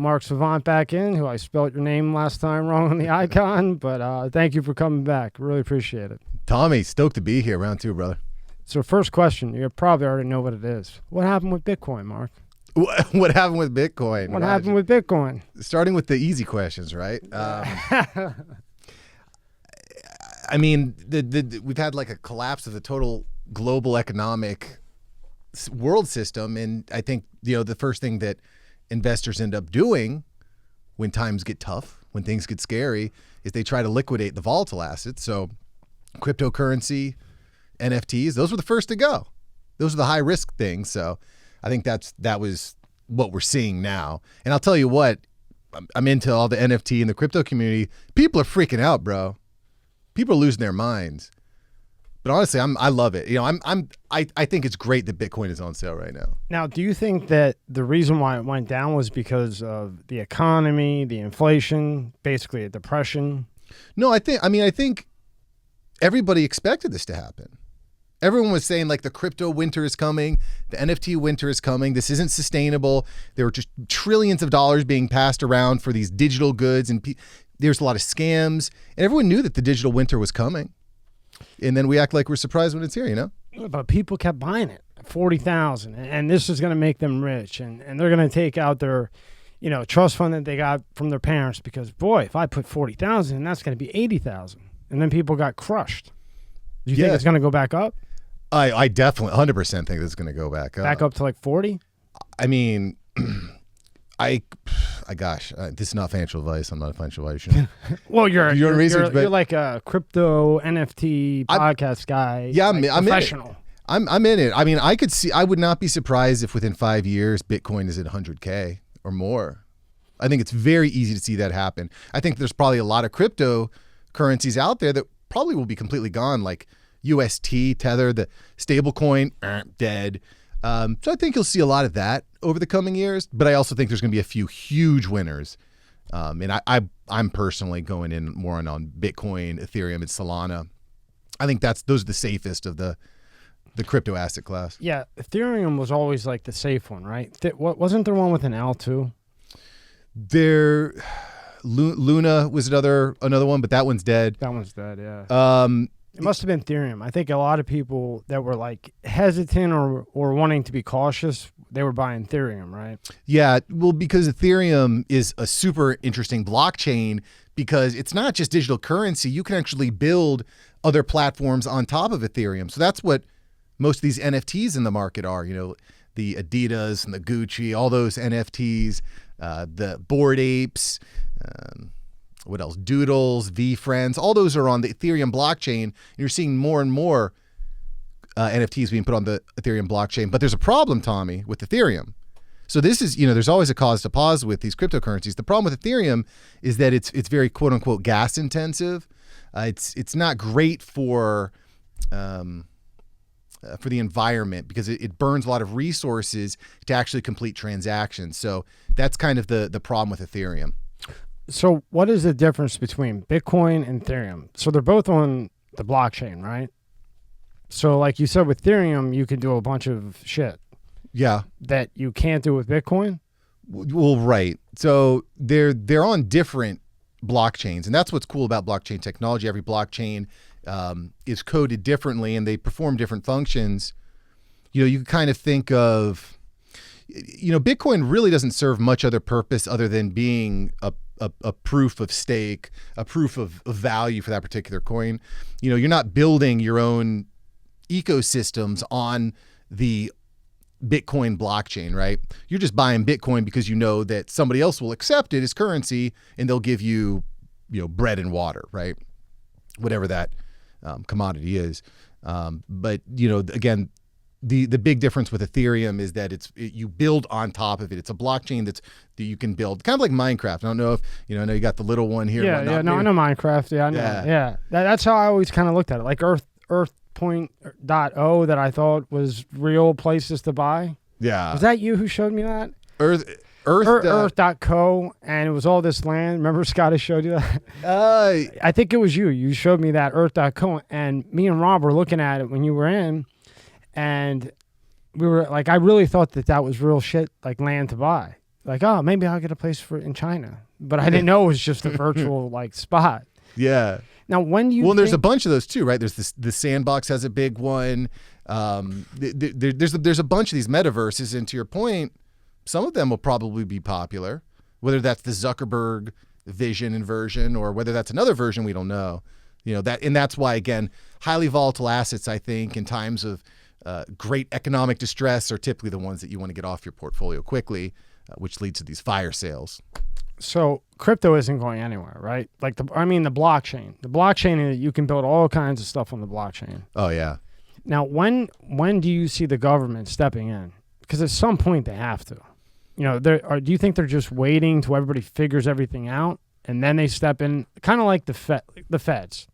Mark Savant back in, who I spelled your name last time wrong on the icon, but thank you for coming back. Really appreciate it. Tommy, stoked to be here. Round two, brother. So first question, you probably already know what it is. What happened with Bitcoin, Mark? What happened with Bitcoin? What happened with Bitcoin? Starting with the easy questions, right? I mean, we've had like a collapse of the total global economic world system, and I think the first thing that investors end up doing when times get tough, when things get scary, is they try to liquidate the volatile assets. So cryptocurrency, NFTs, those were the first to go. Those are the high risk things. So I think that was what we're seeing now. And I'll tell you what, I'm into all the NFT and the crypto community. People are freaking out, bro. People are losing their minds. But honestly, I love it. I think it's great that Bitcoin is on sale right now. Now, do you think that the reason why it went down was because of the economy, the inflation, basically a depression? No, I think everybody expected this to happen. Everyone was saying like the crypto winter is coming, the NFT winter is coming. This isn't sustainable. There were just trillions of dollars being passed around for these digital goods, and there's a lot of scams. And everyone knew that the digital winter was coming. And then we act like we're surprised when it's here, But people kept buying it, 40,000, and this is going to make them rich, and they're going to take out their, trust fund that they got from their parents because, boy, if I put 40,000, that's going to be 80,000, and then people got crushed. Do you think it's going to go back up? I definitely 100% think it's going to go back up. Back up to like 40? I mean, gosh, this is not financial advice. I'm not a financial advisor. Well, you're research, like a crypto NFT podcast guy. Yeah, I'm professional. I'm in it. I mean, I would not be surprised if within 5 years, Bitcoin is at 100K or more. I think it's very easy to see that happen. I think there's probably a lot of cryptocurrencies out there that probably will be completely gone, like UST, Tether, the stable coin, dead. So I think you'll see a lot of that over the coming years, but I also think there's going to be a few huge winners. And I'm personally going in more on Bitcoin, Ethereum, and Solana. I think those are the safest of the crypto asset class. Yeah, Ethereum was always like the safe one, right? Wasn't there one with an L too? Luna was another one, but that one's dead. That one's dead, yeah. It must have been Ethereum. I think a lot of people that were like hesitant or wanting to be cautious, they were buying Ethereum, right? Yeah, well, because Ethereum is a super interesting blockchain because it's not just digital currency. You can actually build other platforms on top of Ethereum. So that's what most of these NFTs in the market are, the Adidas and the Gucci, all those NFTs, the Bored Apes, what else? Doodles, VFriends, all those are on the Ethereum blockchain. And you're seeing more and more NFTs being put on the Ethereum blockchain. But there's a problem, Tommy, with Ethereum. So this is, there's always a cause to pause with these cryptocurrencies. The problem with Ethereum is that it's very quote unquote gas intensive. It's not great for the environment because it burns a lot of resources to actually complete transactions. So that's kind of the problem with Ethereum. So what is the difference between Bitcoin and Ethereum? So they're both on the blockchain, right? So like you said, with Ethereum, you can do a bunch of shit. Yeah. That you can't do with Bitcoin? Well, right. So they're on different blockchains, and that's what's cool about blockchain technology. Every blockchain is coded differently, and they perform different functions. You can kind of think of, Bitcoin really doesn't serve much other purpose other than being a proof of stake, a proof of value for that particular coin. You're not building your own ecosystems on the Bitcoin blockchain, right? You're just buying Bitcoin because you know that somebody else will accept it as currency and they'll give you, bread and water, right? Whatever that commodity is. But again, the big difference with Ethereum is that you build on top of it. It's a blockchain that you can build, kind of like Minecraft. I don't know if I know you got the little one here. Yeah, I know Minecraft. Yeah, I know. Yeah. That's how I always kind of looked at it, like Earth.0 that I thought was real places to buy. Yeah. Was that you who showed me that? Earth.co, and it was all this land. Remember Scotty showed you that? I think it was you. You showed me that Earth.co, and me and Rob were looking at it when you were in, and we were like, I really thought that was real shit, like land to buy. Like, oh, maybe I'll get a place in China. But I didn't know it was just a virtual like spot. Yeah. Now, when do you Well, there's a think- bunch of those too, right? There's the Sandbox has a big one. There's a bunch of these metaverses, and to your point, some of them will probably be popular, whether that's the Zuckerberg vision and version or whether that's another version, we don't know. That's why, again, highly volatile assets, I think, in times of great economic distress are typically the ones that you want to get off your portfolio quickly, which leads to these fire sales. So crypto isn't going anywhere, right? Like the blockchain. The blockchain, you can build all kinds of stuff on the blockchain. Oh yeah. Now, when do you see the government stepping in? Because at some point they have to. Do you think they're just waiting till everybody figures everything out and then they step in? Kind of like the feds.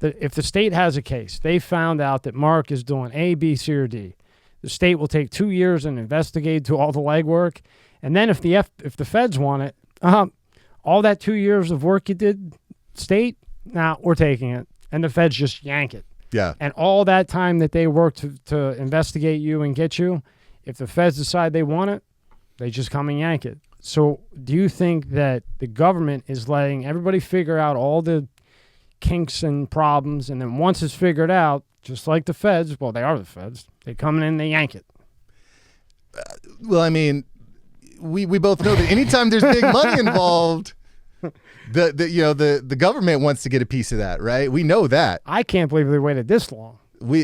If the state has a case, they found out that Mark is doing A, B, C, or D. The state will take 2 years and investigate, do all the legwork, and then if the feds want it, all that 2 years of work you did, state, now we're taking it, and the feds just yank it. Yeah. And all that time that they work to investigate you and get you, if the feds decide they want it, they just come and yank it. So do you think that the government is letting everybody figure out all the kinks and problems, and then once it's figured out, just like the feds, well, they are the feds, they come in and they yank it? Well, I mean, we both know that anytime there's big money involved, the government wants to get a piece of that, right? We know that. I can't believe they waited this long. Can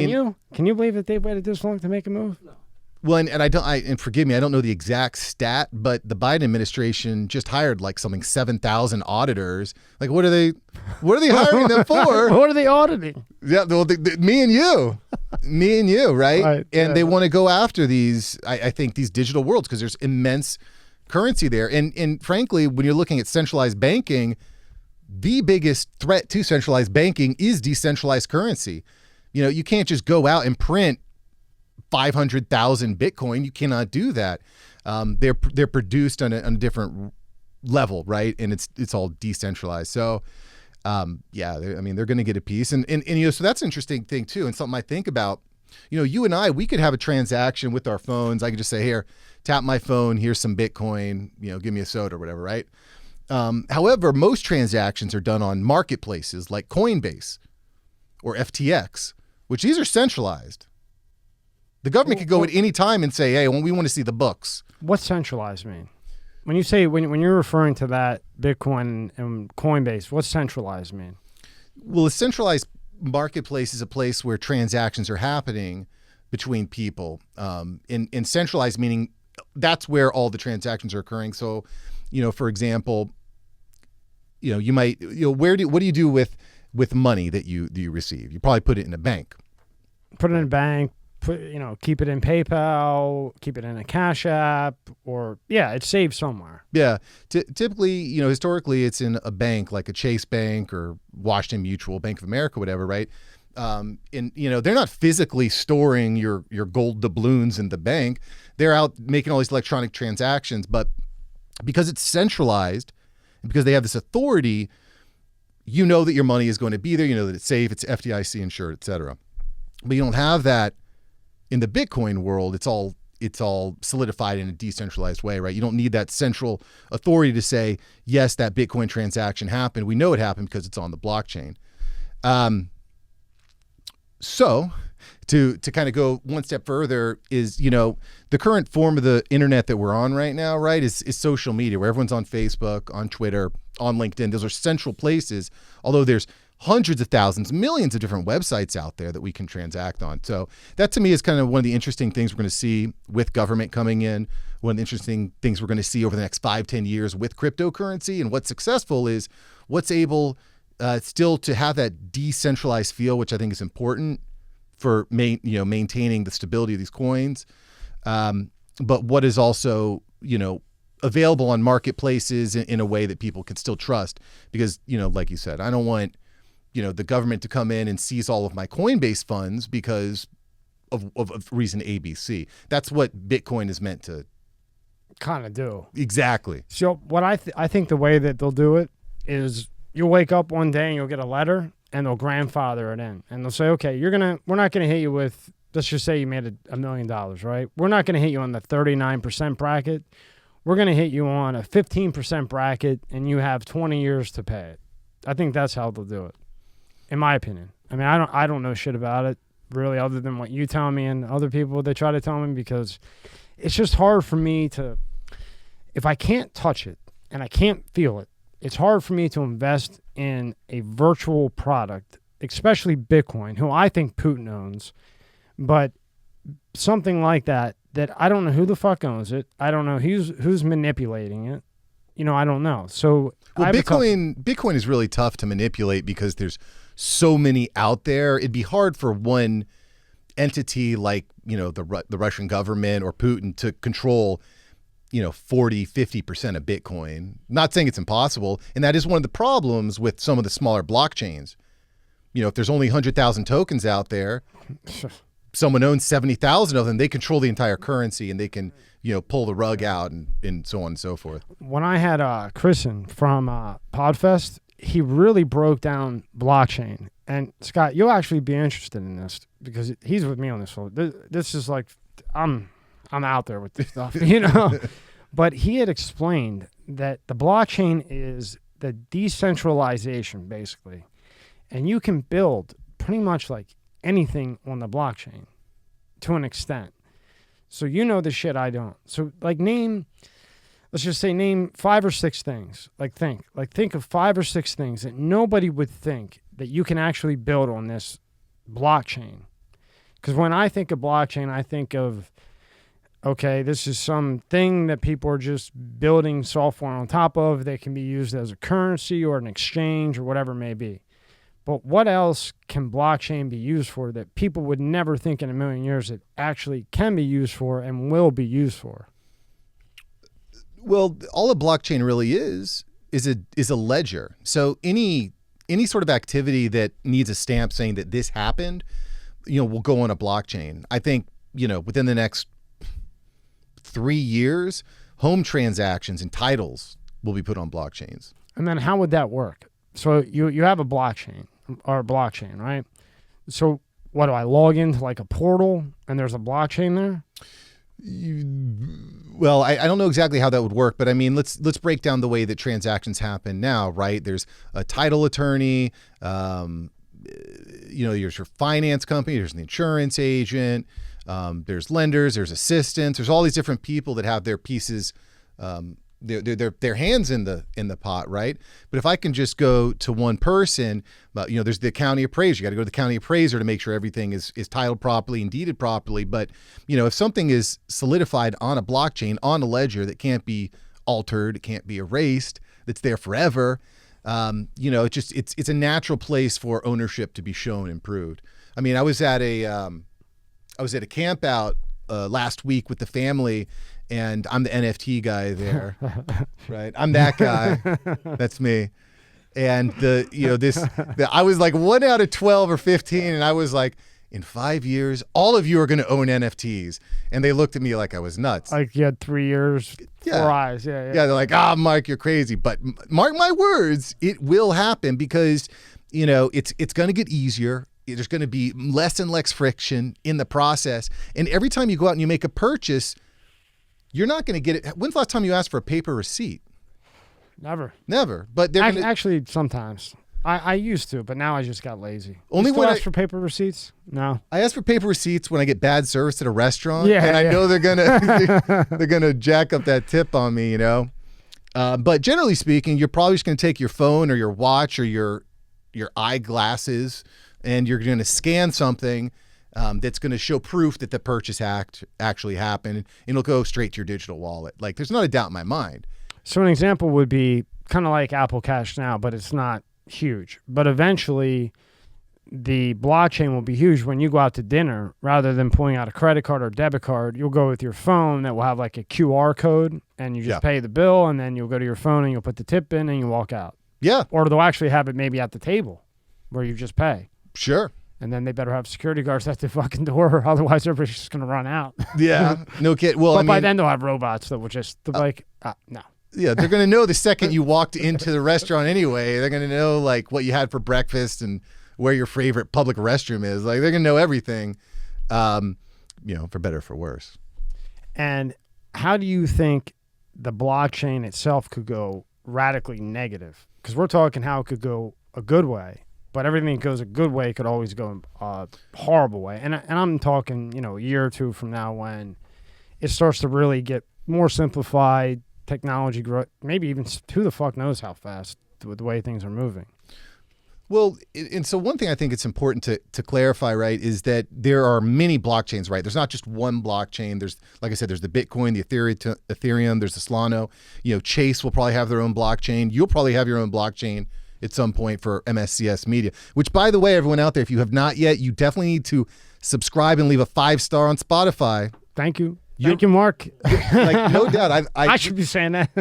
you believe that they waited this long to make a move? No. Well, and forgive me, I don't know the exact stat, but the Biden administration just hired like 7,000 auditors. Like, what are they hiring them for? What are they auditing? Yeah, well, me and you, right? Right, and they want to go after these, I think, these digital worlds because there's immense currency there. And frankly, when you're looking at centralized banking, the biggest threat to centralized banking is decentralized currency. You can't just go out and print 500,000 Bitcoin. You cannot do that. They're produced on a different level, right? And it's all decentralized. So, they're going to get a piece, and so that's an interesting thing too, and something I think about. You and I, we could have a transaction with our phones. I could just say, here, tap my phone. Here's some Bitcoin. Give me a soda or whatever, right? However, most transactions are done on marketplaces like Coinbase or FTX, which these are centralized. The government could go at any time and say, hey, we want to see the books. What's centralized mean? When you say, when you're referring to that Bitcoin and Coinbase, what's centralized mean? Well, a centralized marketplace is a place where transactions are happening between people. In centralized meaning, that's where all the transactions are occurring. So, for example, you might, what do you do with money that you receive? You probably put it in a bank. Put it in a bank. Keep it in PayPal, keep it in a Cash App, or it's saved somewhere. Yeah. Typically, historically, it's in a bank like a Chase Bank or Washington Mutual, Bank of America, whatever, right? They're not physically storing your gold doubloons in the bank. They're out making all these electronic transactions, but because it's centralized and because they have this authority, that your money is going to be there. That it's safe, it's FDIC insured, et cetera. But you don't have that in the Bitcoin world. It's all solidified in a decentralized way, right? You don't need that central authority to say, yes, that Bitcoin transaction happened. We know it happened because it's on the blockchain. So to kind of go one step further is, the current form of the internet that we're on right now, right, is social media, where everyone's on Facebook, on Twitter, on LinkedIn. Those are central places, although there's hundreds of thousands, millions of different websites out there that we can transact on. So that to me is kind of one of the interesting things we're going to see with government coming in. One of the interesting things we're going to see over the next 5-10 years with cryptocurrency. And what's successful is what's able still to have that decentralized feel, which I think is important for maintaining the stability of these coins. But what is also, available on marketplaces in a way that people can still trust. Because, like you said, I don't want the government to come in and seize all of my Coinbase funds because of reason ABC. That's what Bitcoin is meant to kind of do. Exactly. So what I think the way that they'll do it is you'll wake up one day and you'll get a letter and they'll grandfather it in, and they'll say, okay, we're not going to hit you with, let's just say you made $1 million, right? We're not going to hit you on the 39% bracket. we're going to hit you on a 15% bracket and you have 20 years to pay it. I think that's how they'll do it, in my opinion. I mean, I don't know shit about it, really, other than what you tell me and other people that try to tell me, because it's just hard for me to, if I can't touch it and I can't feel it, it's hard for me to invest in a virtual product, especially Bitcoin, who I think Putin owns, but something like that I don't know who the fuck owns it. I don't know who's manipulating it. You know, I don't know. So Bitcoin is really tough to manipulate because there's so many out there. It'd be hard for one entity like, you know, the Russian government or Putin to control, you know, 40, 50% of Bitcoin. Not saying it's impossible. And that is one of the problems with some of the smaller blockchains. You know, if there's only 100,000 tokens out there, someone owns 70,000 of them, they control the entire currency and they can, you know, pull the rug out and so on and so forth. When I had Chrisen from Podfest, he really broke down blockchain. And Scott, you'll actually be interested in this because he's with me on this one. This is like, I'm out there with this stuff, you know. But he had explained that the blockchain is the decentralization, basically. And you can build pretty much like anything on the blockchain to an extent. So you know the shit I don't. So like let's just say name 5 or 6 things. Think of 5 or 6 things that nobody would think that you can actually build on this blockchain. Because when I think of blockchain, I think of, okay, this is something that people are just building software on top of that can be used as a currency or an exchange or whatever it may be. But what else can blockchain be used for that people would never think in a million years it actually can be used for and will be used for? Well, all a blockchain really is a ledger. So any sort of activity that needs a stamp saying that this happened, you know, will go on a blockchain. I think, you know, within the next 3 years, home transactions and titles will be put on blockchains. And then how would that work? So you have a blockchain, right? So what do I log into like a portal and there's a blockchain there? Well, I don't know exactly how that would work, but I mean, let's break down the way that transactions happen now, right? There's a title attorney, you know, there's your finance company, there's an insurance agent, there's lenders, there's assistants, there's all these different people that have their pieces, their hands in the pot, right? But if I can just go to one person, you know, there's the county appraiser. You got to go to the county appraiser to make sure everything is titled properly and deeded properly. But, you know, if something is solidified on a blockchain, on a ledger that can't be altered, it can't be erased, that's there forever, you know, it's a natural place for ownership to be shown and proved. I mean, I was at a camp out last week with the family, and I'm the NFT guy there, right? I'm that guy. That's me. And I was like 1 out of 12 or 15, and I was like, in 5 years, all of you are going to own NFTs. And they looked at me like I was nuts. Like you had 3 years, 4 eyes. Yeah. Yeah, they're like, Mike, you're crazy. But mark my words, it will happen because, you know, it's going to get easier. There's going to be less and less friction in the process. And every time you go out and you make a purchase, you're not going to get it. When's the last time you asked for a paper receipt? Never. But they're actually sometimes. I used to, but now I just got lazy. Only when I ask for paper receipts? No. I ask for paper receipts when I get bad service at a restaurant, and I know they're gonna jack up that tip on me, you know. But generally speaking, you're probably just gonna take your phone or your watch or your eyeglasses, and you're gonna scan something that's gonna show proof that the purchase actually happened, and it'll go straight to your digital wallet. Like, there's not a doubt in my mind. So an example would be kind of like Apple Cash now, but it's not huge. But eventually the blockchain will be huge. When you go out to dinner, rather than pulling out a credit card or debit card, you'll go with your phone that will have like a QR code, and you just pay the bill, and then you'll go to your phone and you'll put the tip in and you walk out. Yeah. Or they'll actually have it maybe at the table where you just pay. Sure. And then they better have security guards at the fucking door, otherwise everybody's just going to run out. Yeah. No kid. Well, but by then they'll have robots that will just no. Yeah, they're going to know the second you walked into the restaurant anyway. They're going to know like what you had for breakfast and where your favorite public restroom is. Like, they're going to know everything, you know, for better or for worse. And how do you think the blockchain itself could go radically negative, because we're talking how it could go a good way, but everything that goes a good way could always go a horrible way. And I'm talking, a year or two from now when it starts to really get more simplified, technology growth, maybe even who the fuck knows how fast with the way things are moving. Well, and so one thing I think it's important to clarify, right, is that there are many blockchains, right? There's not just one blockchain. There's, like I said, there's the Bitcoin, the Ethereum, there's the Solana. Chase will probably have their own blockchain. You'll probably have your own blockchain at some point for Mscs Media, which, by the way, everyone out there, if you have not yet, you definitely need to subscribe and leave a 5-star on Spotify. Thank you. Thank you, Mark. Like, no doubt. I should be saying that.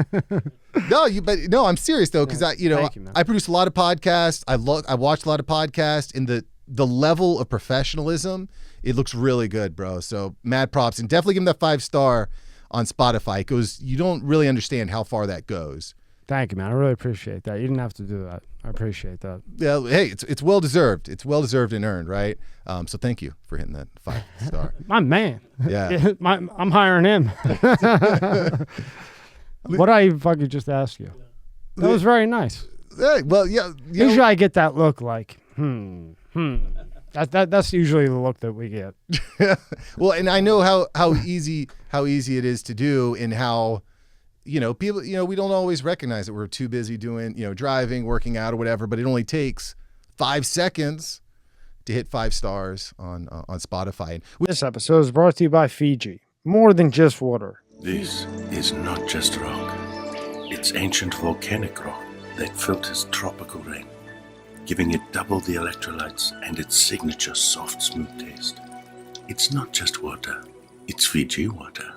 No, I'm serious though, because you, I produce a lot of podcasts. I watch a lot of podcasts, and the level of professionalism, it looks really good, bro. So mad props, and definitely give them that 5-star on Spotify, because you don't really understand how far that goes. Thank you, man. I really appreciate that. You didn't have to do that. I appreciate that. Yeah, hey, it's well deserved. It's well deserved and earned, right? So thank you for hitting that 5-star. My man. Yeah. I'm hiring him. What did I fucking just ask you? That was very nice. Well, yeah. Usually I get that look like, That's usually the look that we get. Well, and I know how easy it is to do, and how people, we don't always recognize that we're too busy doing, driving, working out, or whatever, but it only takes 5 seconds to hit 5 stars on Spotify. This episode is brought to you by Fiji. More than just water. This is not just rock. It's ancient volcanic rock that filters tropical rain, giving it double the electrolytes and its signature soft, smooth taste. It's not just water. It's Fiji water.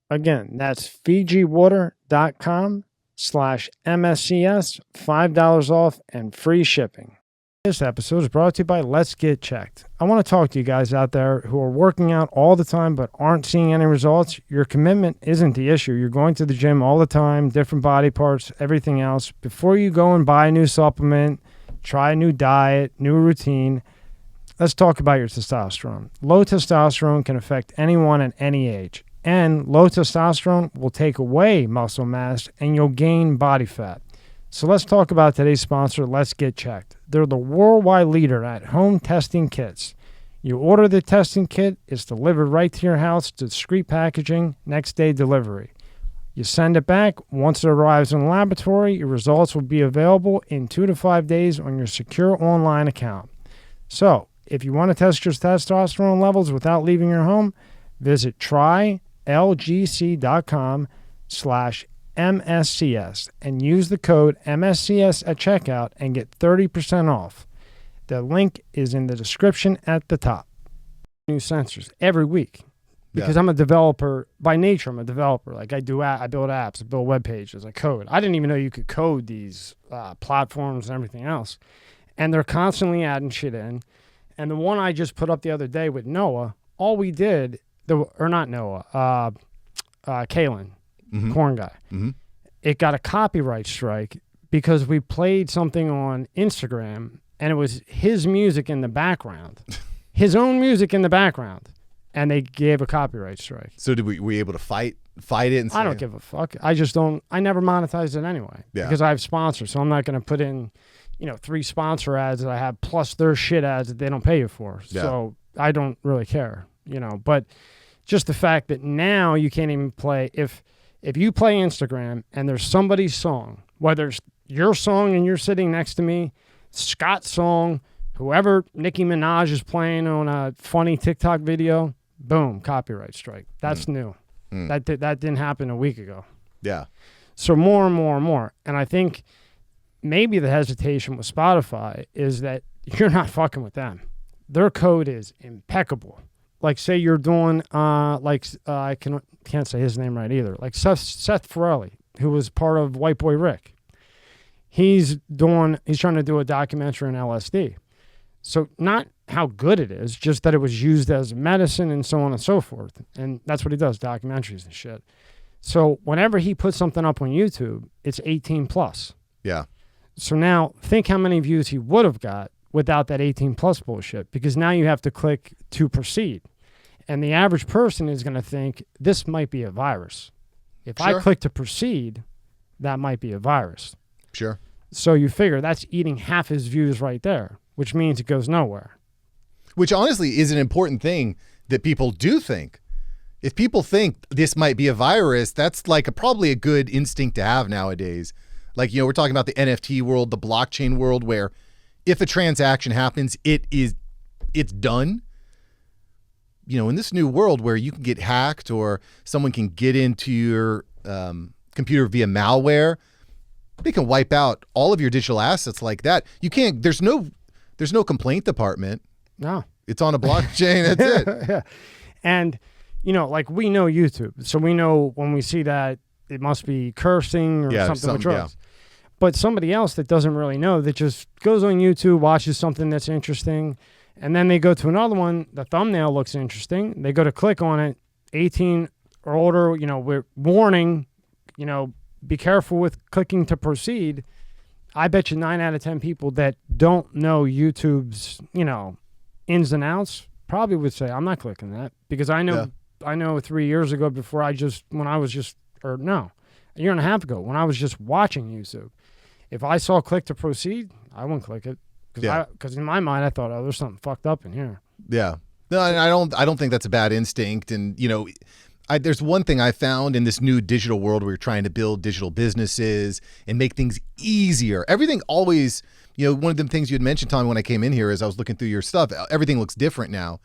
Again, that's fijiwater.com/MSCS, $5 off and free shipping. This episode is brought to you by Let's Get Checked. I want to talk to you guys out there who are working out all the time but aren't seeing any results. Your commitment isn't the issue. You're going to the gym all the time, different body parts, everything else. Before you go and buy a new supplement, try a new diet, new routine, let's talk about your testosterone. Low testosterone can affect anyone at any age. And low testosterone will take away muscle mass and you'll gain body fat. So let's talk about today's sponsor, Let's Get Checked. They're the worldwide leader at home testing kits. You order the testing kit, it's delivered right to your house, discreet packaging, next day delivery. You send it back. Once it arrives in the laboratory, your results will be available in 2 to 5 days on your secure online account. So if you want to test your testosterone levels without leaving your home, visit trylgc.com/MSCS and use the code MSCS at checkout and get 30% off. The link is in the description at the top. New sensors every week because I'm a developer. By nature, I'm a developer. Like I build apps, I build web pages, I code. I didn't even know you could code these platforms and everything else. And they're constantly adding shit in. And the one I just put up the other day with Noah, all we did, Kalen, corn guy. Mm-hmm. It got a copyright strike because we played something on Instagram and it was his music in the background, his own music in the background, and they gave a copyright strike. So were you able to fight it? And say, I don't give a fuck. I never monetized it anyway because I have sponsors, so I'm not going to put in, 3 sponsor ads that I have plus their shit ads that they don't pay you for. Yeah. So I don't really care, but just the fact that now you can't even play if you play Instagram and there's somebody's song, whether it's your song and you're sitting next to me, Scott's song, whoever Nicki Minaj is playing on a funny TikTok video, boom, copyright strike. That's new. That didn't happen a week ago. Yeah. So more and more and more. And I think maybe the hesitation with Spotify is that you're not fucking with them. Their code is impeccable. Like say you're doing I can't say his name right either. Like Seth Farrelly, who was part of White Boy Rick. He's trying to do a documentary on LSD. So not how good it is, just that it was used as medicine and so on and so forth. And that's what he does, documentaries and shit. So whenever he puts something up on YouTube, it's 18 plus. Yeah. So now think how many views he would have got without that 18 plus bullshit, because now you have to click to proceed. And the average person is going to think this might be a virus. If Sure. I click to proceed, that might be a virus. Sure. So you figure that's eating half his views right there, which means it goes nowhere. Which honestly is an important thing that people do think. If people think this might be a virus, that's like probably a good instinct to have nowadays. Like, we're talking about the NFT world, the blockchain world, where if a transaction happens, it's done. In this new world where you can get hacked or someone can get into your computer via malware, they can wipe out all of your digital assets like that. You can't, there's no complaint department. No. It's on a blockchain. That's it. Yeah. And, like we know YouTube. So we know when we see that it must be cursing or something with drugs. Yeah. But somebody else that doesn't really know, that just goes on YouTube, watches something that's interesting, and then they go to another one, the thumbnail looks interesting. They go to click on it, 18 or older, we're warning, be careful with clicking to proceed. I bet you 9 out of 10 people that don't know YouTube's, ins and outs probably would say, I'm not clicking that, because I know 3 years ago a year and a half ago, when I was just watching YouTube, if I saw click to proceed, I wouldn't click it. Because in my mind, I thought, there's something fucked up in here. Yeah. No, I don't think that's a bad instinct. And, there's one thing I found in this new digital world where you're trying to build digital businesses and make things easier. Everything always, one of the things you had mentioned, Tommy, when I came in here, as I was looking through your stuff, everything looks different now.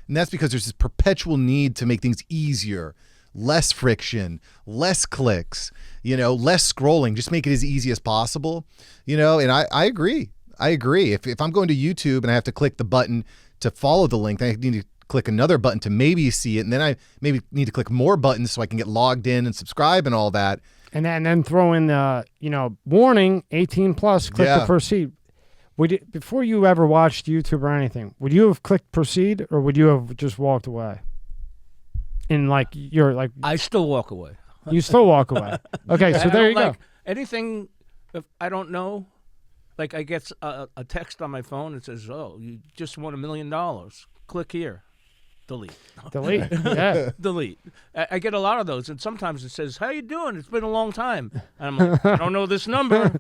And that's because there's this perpetual need to make things easier, less friction, less clicks, less scrolling, just make it as easy as possible, and I agree. If I'm going to YouTube and I have to click the button to follow the link, then I need to click another button to maybe see it. And then I maybe need to click more buttons so I can get logged in and subscribe and all that. And then throw in the, warning, 18 plus, click to proceed. Before you ever watched YouTube or anything, would you have clicked proceed or would you have just walked away? I still walk away. You still walk away. Okay, so there you go. Anything, if I don't know, like I get a text on my phone that says, you just won $1 million. Click here. Delete. Yeah. Delete. I get a lot of those, and sometimes it says, how you doing? It's been a long time. And I'm like, I don't know this number.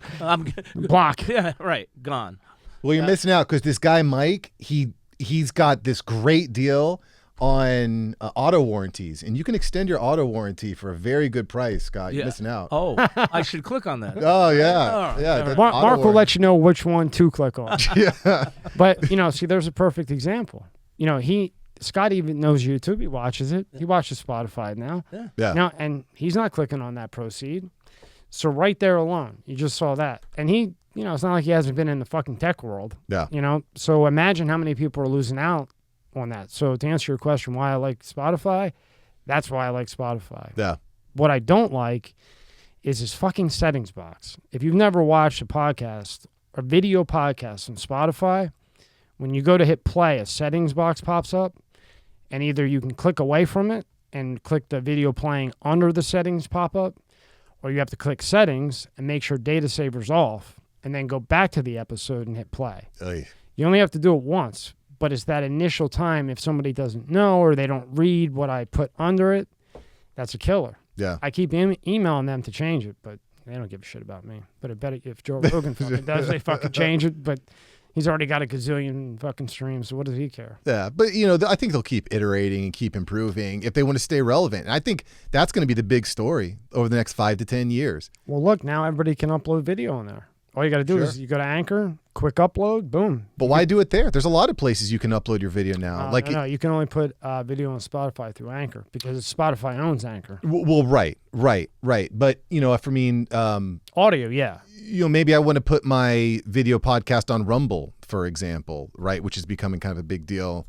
Block. Yeah, right. Gone. Well, you're missing out because this guy, Mike, he's got this great deal on auto warranties, and you can extend your auto warranty for a very good price, Scott. You're missing out. Oh, I should click on that. Oh, yeah. Yeah. Mark will let you know which one to click on. Yeah. But, see, there's a perfect example. Scott even knows YouTube. He watches it. He watches Spotify now. Yeah. And he's not clicking on that proceed. So right there alone, you just saw that. And he, it's not like he hasn't been in the fucking tech world. Yeah. So imagine how many people are losing out on that. So to answer your question, why I like Spotify, that's why I like Spotify. Yeah. What I don't like is this fucking settings box. If you've never watched a podcast, a video podcast on Spotify, when you go to hit play, a settings box pops up, and either you can click away from it and click the video playing under the settings pop-up, or you have to click settings and make sure data saver's off, and then go back to the episode and hit play. Oy. You only have to do it once, but it's that initial time if somebody doesn't know or they don't read what I put under it, that's a killer. Yeah. I keep emailing them to change it, but they don't give a shit about me. But I bet if Joe Rogan fucking does, they fucking change it, but he's already got a gazillion fucking streams, so what does he care? Yeah, but I think they'll keep iterating and keep improving if they want to stay relevant. And I think that's going to be the big story over the next 5 to 10 years. Well, look, now everybody can upload video on there. All you got to do is you go to Anchor, quick upload, boom. But why do it there? There's a lot of places you can upload your video now. No, you can only put video on Spotify through Anchor because Spotify owns Anchor. Well, right. But audio, yeah. Maybe I want to put my video podcast on Rumble, for example, right, which is becoming kind of a big deal.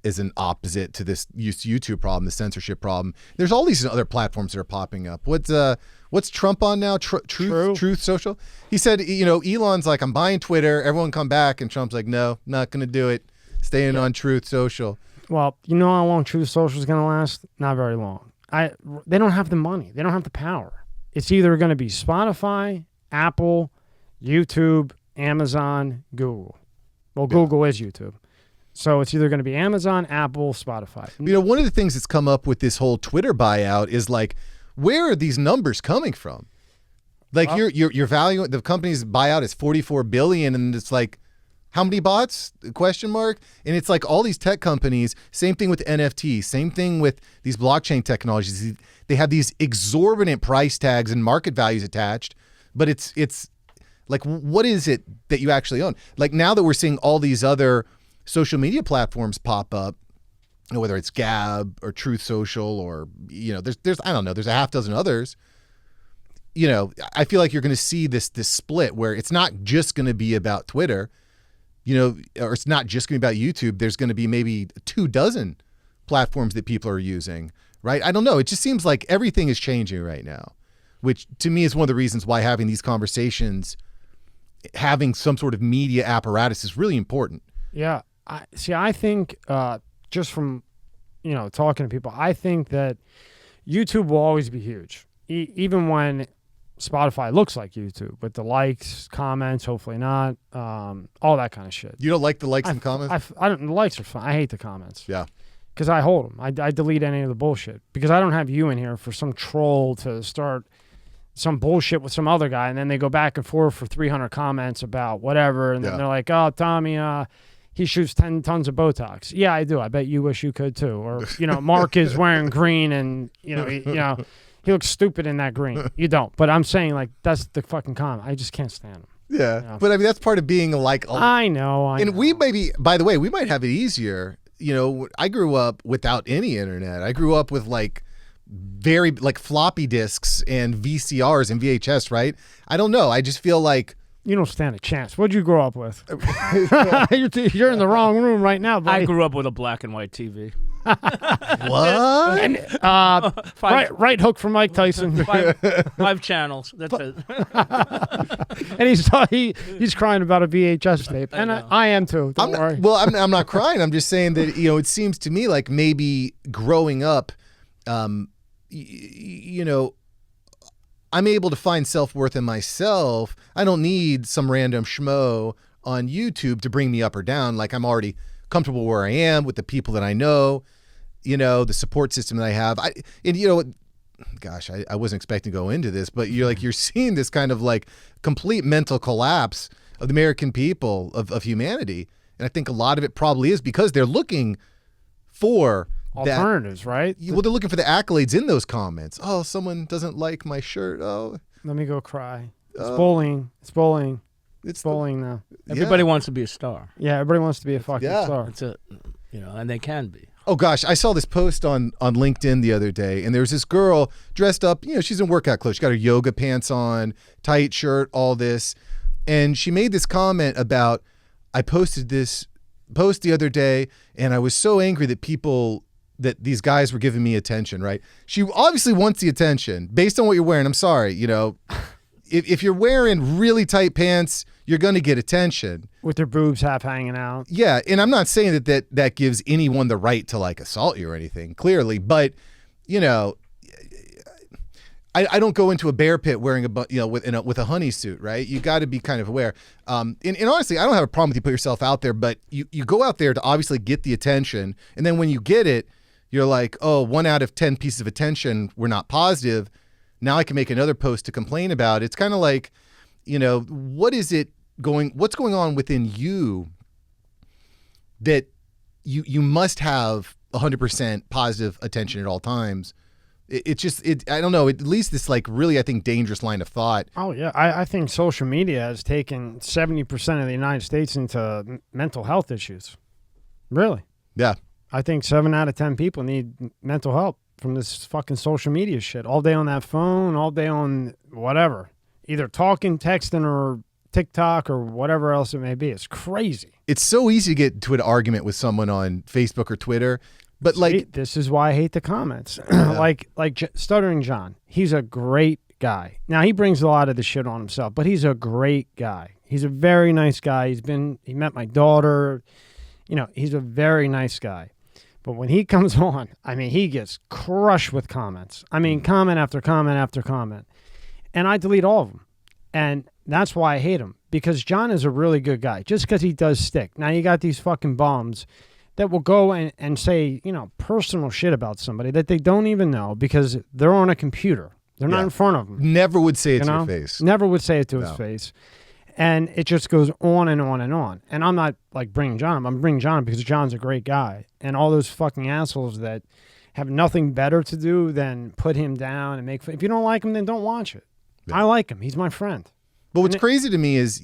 Is an opposite to this YouTube problem, the censorship problem. There's all these other platforms that are popping up. What's Trump on now? Truth Social. He said, Elon's like, I'm buying Twitter. Everyone come back, and Trump's like, no, not going to do it. Staying on Truth Social. Well, you know how long Truth Social is going to last? Not very long. They don't have the money. They don't have the power. It's either going to be Spotify, Apple, YouTube, Amazon, Google. Well, Google is YouTube. So it's either going to be Amazon, Apple, Spotify. One of the things that's come up with this whole Twitter buyout is like, where are these numbers coming from? Like your value, the company's buyout is $44 billion, and it's like, how many bots? Question mark. And it's like all these tech companies. Same thing with NFT. Same thing with these blockchain technologies. They have these exorbitant price tags and market values attached. But it's like, what is it that you actually own? Like now that we're seeing all these other social media platforms pop up, whether it's Gab or Truth Social or there's I don't know. There's a half dozen others. I feel like you're going to see this split where it's not just going to be about Twitter, or it's not just going to be about YouTube. There's going to be maybe 24 platforms that people are using, right? I don't know. It just seems like everything is changing right now, which to me is one of the reasons why having these conversations, having some sort of media apparatus is really important. Yeah. I think just from, talking to people, I think that YouTube will always be huge, even when Spotify looks like YouTube with the likes, comments, hopefully not, all that kind of shit. You don't like the likes and comments? I don't. The likes are fine. I hate the comments. Yeah. Because I hold them. I delete any of the bullshit because I don't have you in here for some troll to start some bullshit with some other guy, and then they go back and forth for 300 comments about whatever, and then they're like, "Oh, Tommy, he shoots 10 tons of Botox." Yeah, I do. I bet you wish you could too. Or Mark is wearing green, and he looks stupid in that green. You don't. But I'm saying, like, that's the fucking comment. I just can't stand him. Yeah. But I mean, that's part of being like... I know. And we maybe, by the way, we might have it easier. I grew up without any internet. I grew up with very floppy disks and VCRs and VHS, right? I don't know. I just feel like... You don't stand a chance. What'd you grow up with? You're in the wrong room right now, buddy. I grew up with a black and white TV. What? And, right hook from Mike Tyson. Five channels. That's it. And he's crying about a VHS tape, and I am too. Don't worry. Well, I'm not crying. I'm just saying that it seems to me like maybe growing up, I'm able to find self-worth in myself. I don't need some random schmo on YouTube to bring me up or down. Like I'm already comfortable where I am with the people that I know, the support system that I have. I wasn't expecting to go into this, but you're seeing this kind of like complete mental collapse of the American people, of humanity. And I think a lot of it probably is because they're looking for alternatives, right? Well, they're looking for the accolades in those comments. Oh, someone doesn't like my shirt. Oh, let me go cry. It's bullying. It's bullying. It's bullying now. Everybody wants to be a star. Yeah, everybody wants to be a fucking star. It's and they can be. Oh gosh, I saw this post on LinkedIn the other day, and there was this girl dressed up. She's in workout clothes. She got her yoga pants on, tight shirt, all this, and she made this comment about, I posted this post the other day, and I was so angry that these guys were giving me attention, right? She obviously wants the attention based on what you're wearing. I'm sorry, if you're wearing really tight pants, you're going to get attention. With their boobs half hanging out. Yeah, and I'm not saying that gives anyone the right to assault you or anything, clearly, but I don't go into a bear pit wearing with a honey suit, right? You got to be kind of aware. And honestly, I don't have a problem with you put yourself out there, but you go out there to obviously get the attention, and then when you get it, you're like, oh, 1 out of 10 pieces of attention were not positive. Now I can make another post to complain about. It's kind of like, what's going on within you that you must have 100% positive attention at all times. I don't know, it leads this really, I think, dangerous line of thought. Oh yeah. I think social media has taken 70% of the United States into mental health issues. Really? Yeah. I think 7 out of 10 people need mental help from this fucking social media shit. All day on that phone, all day on whatever. Either talking, texting, or TikTok, or whatever else it may be. It's crazy. It's so easy to get into an argument with someone on Facebook or Twitter. But this is why I hate the comments. like Stuttering John, he's a great guy. Now he brings a lot of the shit on himself, but he's a great guy. He's a very nice guy. He met my daughter. He's a very nice guy. But when he comes on, he gets crushed with comments. Comment after comment after comment. And I delete all of them. And that's why I hate him. Because John is a really good guy. Just because he does stick. Now you got these fucking bums that will go and say, personal shit about somebody that they don't even know because they're on a computer. They're not in front of them. Never would say it to your face. Never would say it to his face. And it just goes on and on and on. And I'm not like bringing John up. I'm bringing John up because John's a great guy. And all those fucking assholes that have nothing better to do than put him down and make. If you don't like him, then don't watch it. Yeah. I like him. He's my friend. But what's crazy to me is,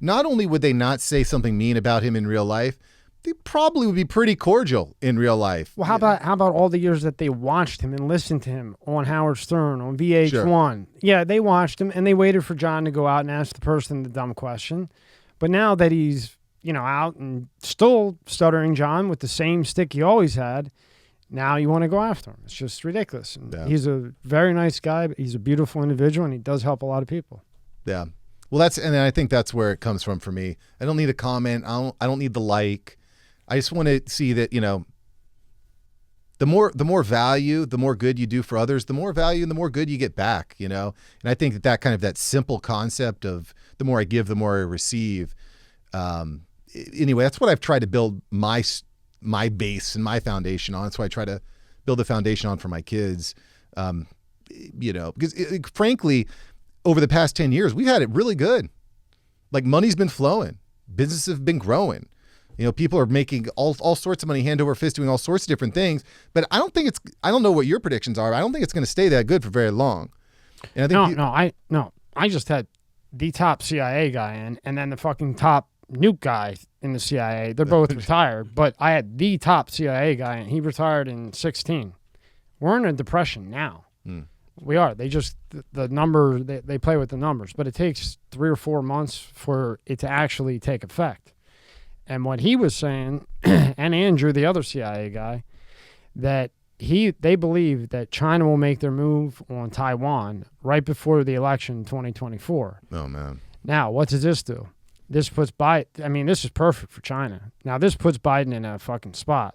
not only would they not say something mean about him in real life, they probably would be pretty cordial in real life. Well, how about all the years that they watched him and listened to him on Howard Stern, on VH1? Sure. Yeah, they watched him and they waited for John to go out and ask the person the dumb question. But now that he's, out and still stuttering John with the same stick he always had, now you want to go after him. It's just ridiculous. And he's a very nice guy. He's a beautiful individual, and he does help a lot of people. Yeah. Well, and I think that's where it comes from for me. I don't need a comment. I don't need the like. I just want to see that, the more value, the more good you do for others, the more value and the more good you get back, And I think that kind of that simple concept of the more I give, the more I receive. Anyway, that's what I've tried to build my base and my foundation on. That's why I try to build a foundation on for my kids. Because frankly, over the past 10 years, we've had it really good. Like money's been flowing, businesses have been growing. People are making all sorts of money hand over fist doing all sorts of different things. But I don't know what your predictions are. I don't think it's going to stay that good for very long. And I think I just had the top CIA guy in and then the fucking top nuke guy in the CIA. They're both retired, but I had the top CIA guy and he retired in 2016. We're in a depression now. We are. They just, the number, they play with the numbers, but it takes 3 or 4 months for it to actually take effect. And what he was saying, and Andrew, the other CIA guy, that they believe that China will make their move on Taiwan right before the election in 2024. Oh, man. Now, what does this do? This puts this is perfect for China. Now, this puts Biden in a fucking spot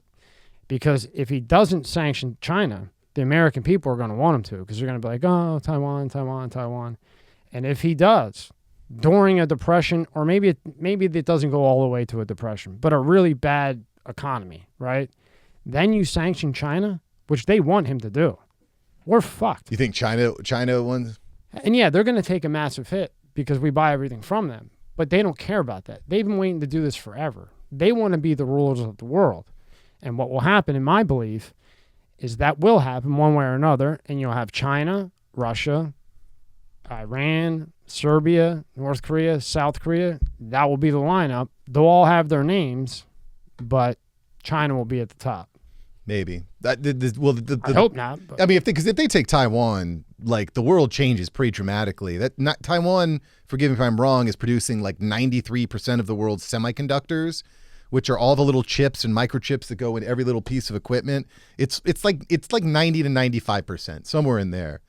because if he doesn't sanction China, the American people are going to want him to because they're going to be like, oh, Taiwan, Taiwan, Taiwan. And if he does, during a depression, or maybe it doesn't go all the way to a depression, but a really bad economy, right? Then you sanction China, which they want him to do. We're fucked. You think China wins? And yeah, they're going to take a massive hit because we buy everything from them. But they don't care about that. They've been waiting to do this forever. They want to be the rulers of the world. And what will happen, in my belief, is that will happen one way or another, and you'll have China, Russia, Iran, Serbia, North Korea, South Korea. That will be the lineup. They'll all have their names, but China will be at the top. Maybe. I hope not. But. I mean, if they take Taiwan, like the world changes pretty dramatically. Taiwan, forgive me if I'm wrong, is producing like 93% of the world's semiconductors, which are all the little chips and microchips that go in every little piece of equipment. It's like 90 to 95%, somewhere in there.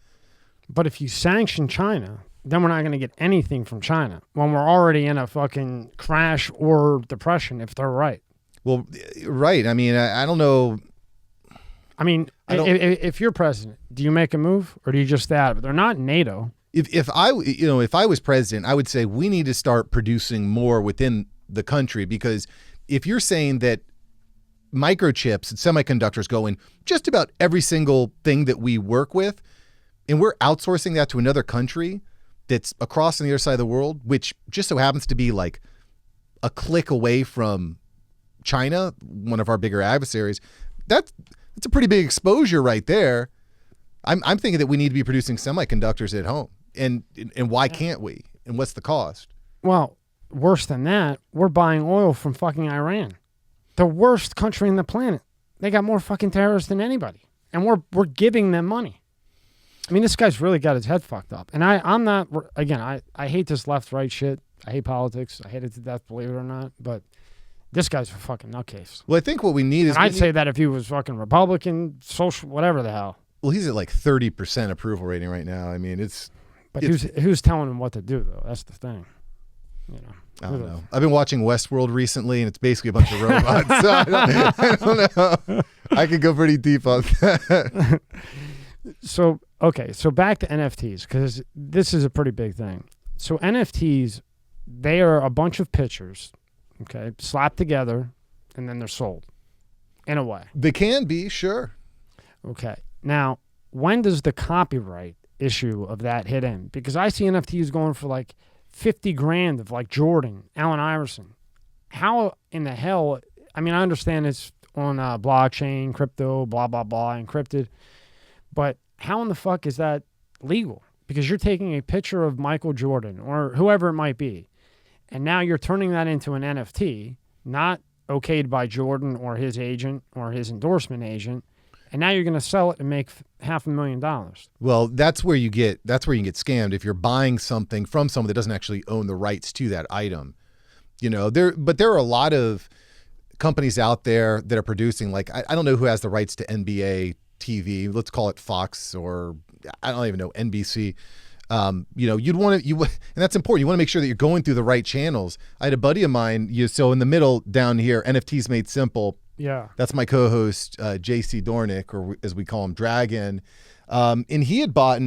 But if you sanction China, then we're not going to get anything from China when we're already in a fucking crash or depression, if they're right. Well, right. I mean, I don't know. I mean, if you're president, do you make a move or do you just stay out of it? They're not NATO. If I was president, I would say we need to start producing more within the country, because if you're saying that microchips and semiconductors go in just about every single thing that we work with, and we're outsourcing that to another country that's across on the other side of the world, which just so happens to be like a click away from China, one of our bigger adversaries, that's a pretty big exposure right there. I'm thinking that we need to be producing semiconductors at home. And why can't we? And what's the cost? Well, worse than that, we're buying oil from fucking Iran, the worst country on the planet. They got more fucking terrorists than anybody, and we're giving them money. I mean, this guy's really got his head fucked up. And I'm not, again, I hate this left-right shit. I hate politics. I hate it to death, believe it or not. But this guy's a fucking nutcase. Well, I think what we need is... I'd say that if he was fucking Republican, social, whatever the hell. Well, he's at like 30% approval rating right now. I mean, it's... But who's telling him what to do, though? That's the thing. I don't know. I've been watching Westworld recently, and it's basically a bunch of robots. So I don't know. I could go pretty deep on that. So back to NFTs, because this is a pretty big thing. So NFTs, they are a bunch of pictures, okay, slapped together, and then they're sold. in a way. They can be, sure. Okay. Now, when does the copyright issue of that hit in? Because I see NFTs going for like 50 grand of like Jordan, Allen Iverson. How in the hell? I mean, I understand it's on blockchain, crypto, blah, blah, blah, encrypted. But how in the fuck is that legal? Because you're taking a picture of Michael Jordan or whoever it might be, and now you're turning that into an NFT, not okayed by Jordan or his agent or his endorsement agent, and now you're going to sell it and make $500,000. Well, that's where you can get scammed if you're buying something from someone that doesn't actually own the rights to that item. But there are a lot of companies out there that are producing, like, I don't know who has the rights to NBA TV. Let's call it Fox, or I don't even know, NBC. You'd want to, and that's important. You want to make sure that you're going through the right channels. I had a buddy of mine, so in the middle down here, NFTs Made Simple. Yeah. That's my co-host, JC Dornick, or as we call him, Dragon. And he had bought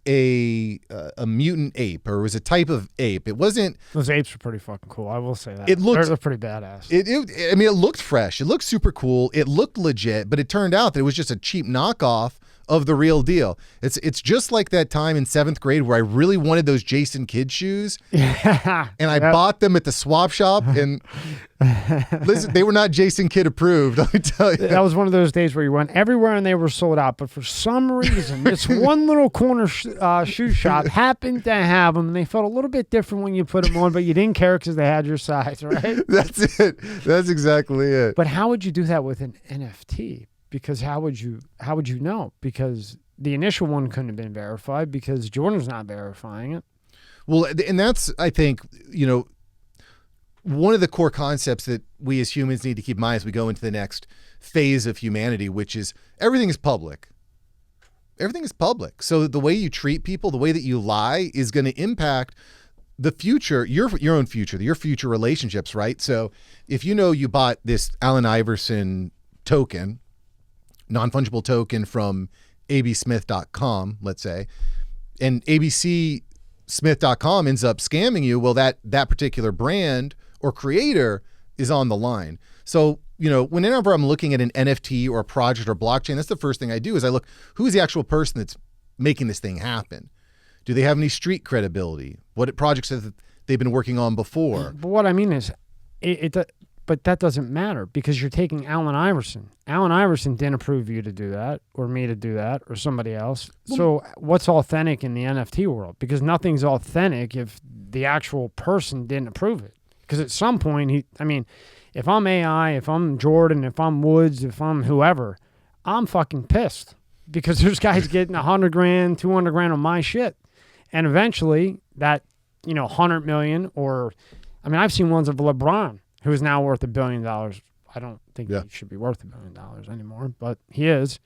a mutant ape, or it was a type of ape. It wasn't. Those apes are pretty fucking cool. I will say that. They're pretty badass. I mean, it looked fresh. It looked super cool. It looked legit, but it turned out that it was just a cheap knockoff of the real deal. It's just like that time in 7th grade where I really wanted those Jason Kidd shoes. Yeah. And I bought them at the swap shop, and listen, they were not Jason Kidd approved, let me tell you. That was one of those days where you went everywhere and they were sold out. But for some reason, this one little corner shoe shop happened to have them, and they felt a little bit different when you put them on, but you didn't care because they had your size, right? That's it. That's exactly it. But how would you do that with an NFT? Because how would you know? Because the initial one couldn't have been verified because Jordan's not verifying it. Well, and that's, I think, one of the core concepts that we as humans need to keep in mind as we go into the next phase of humanity, which is everything is public. Everything is public. So the way you treat people, the way that you lie is going to impact the future, your own future, your future relationships, right? So if you bought this Allen Iverson token, non-fungible token from absmith.com, let's say, and abcsmith.com ends up scamming you, well, that particular brand or creator is on the line. So, whenever I'm looking at an NFT or a project or blockchain, that's the first thing I do is I look, who's the actual person that's making this thing happen? Do they have any street credibility? What projects have they been working on before? But what I mean is, but that doesn't matter because you're taking Allen Iverson. Allen Iverson didn't approve you to do that, or me to do that, or somebody else. So what's authentic in the NFT world? Because nothing's authentic if the actual person didn't approve it. Because at some point, if I'm AI, if I'm Jordan, if I'm Woods, if I'm whoever, I'm fucking pissed. Because there's guys getting 100 grand, 200 grand on my shit. And eventually, that, 100 million, or, I've seen ones of LeBron, who is now worth $1 billion. I don't think he should be worth $1 billion anymore, but he is.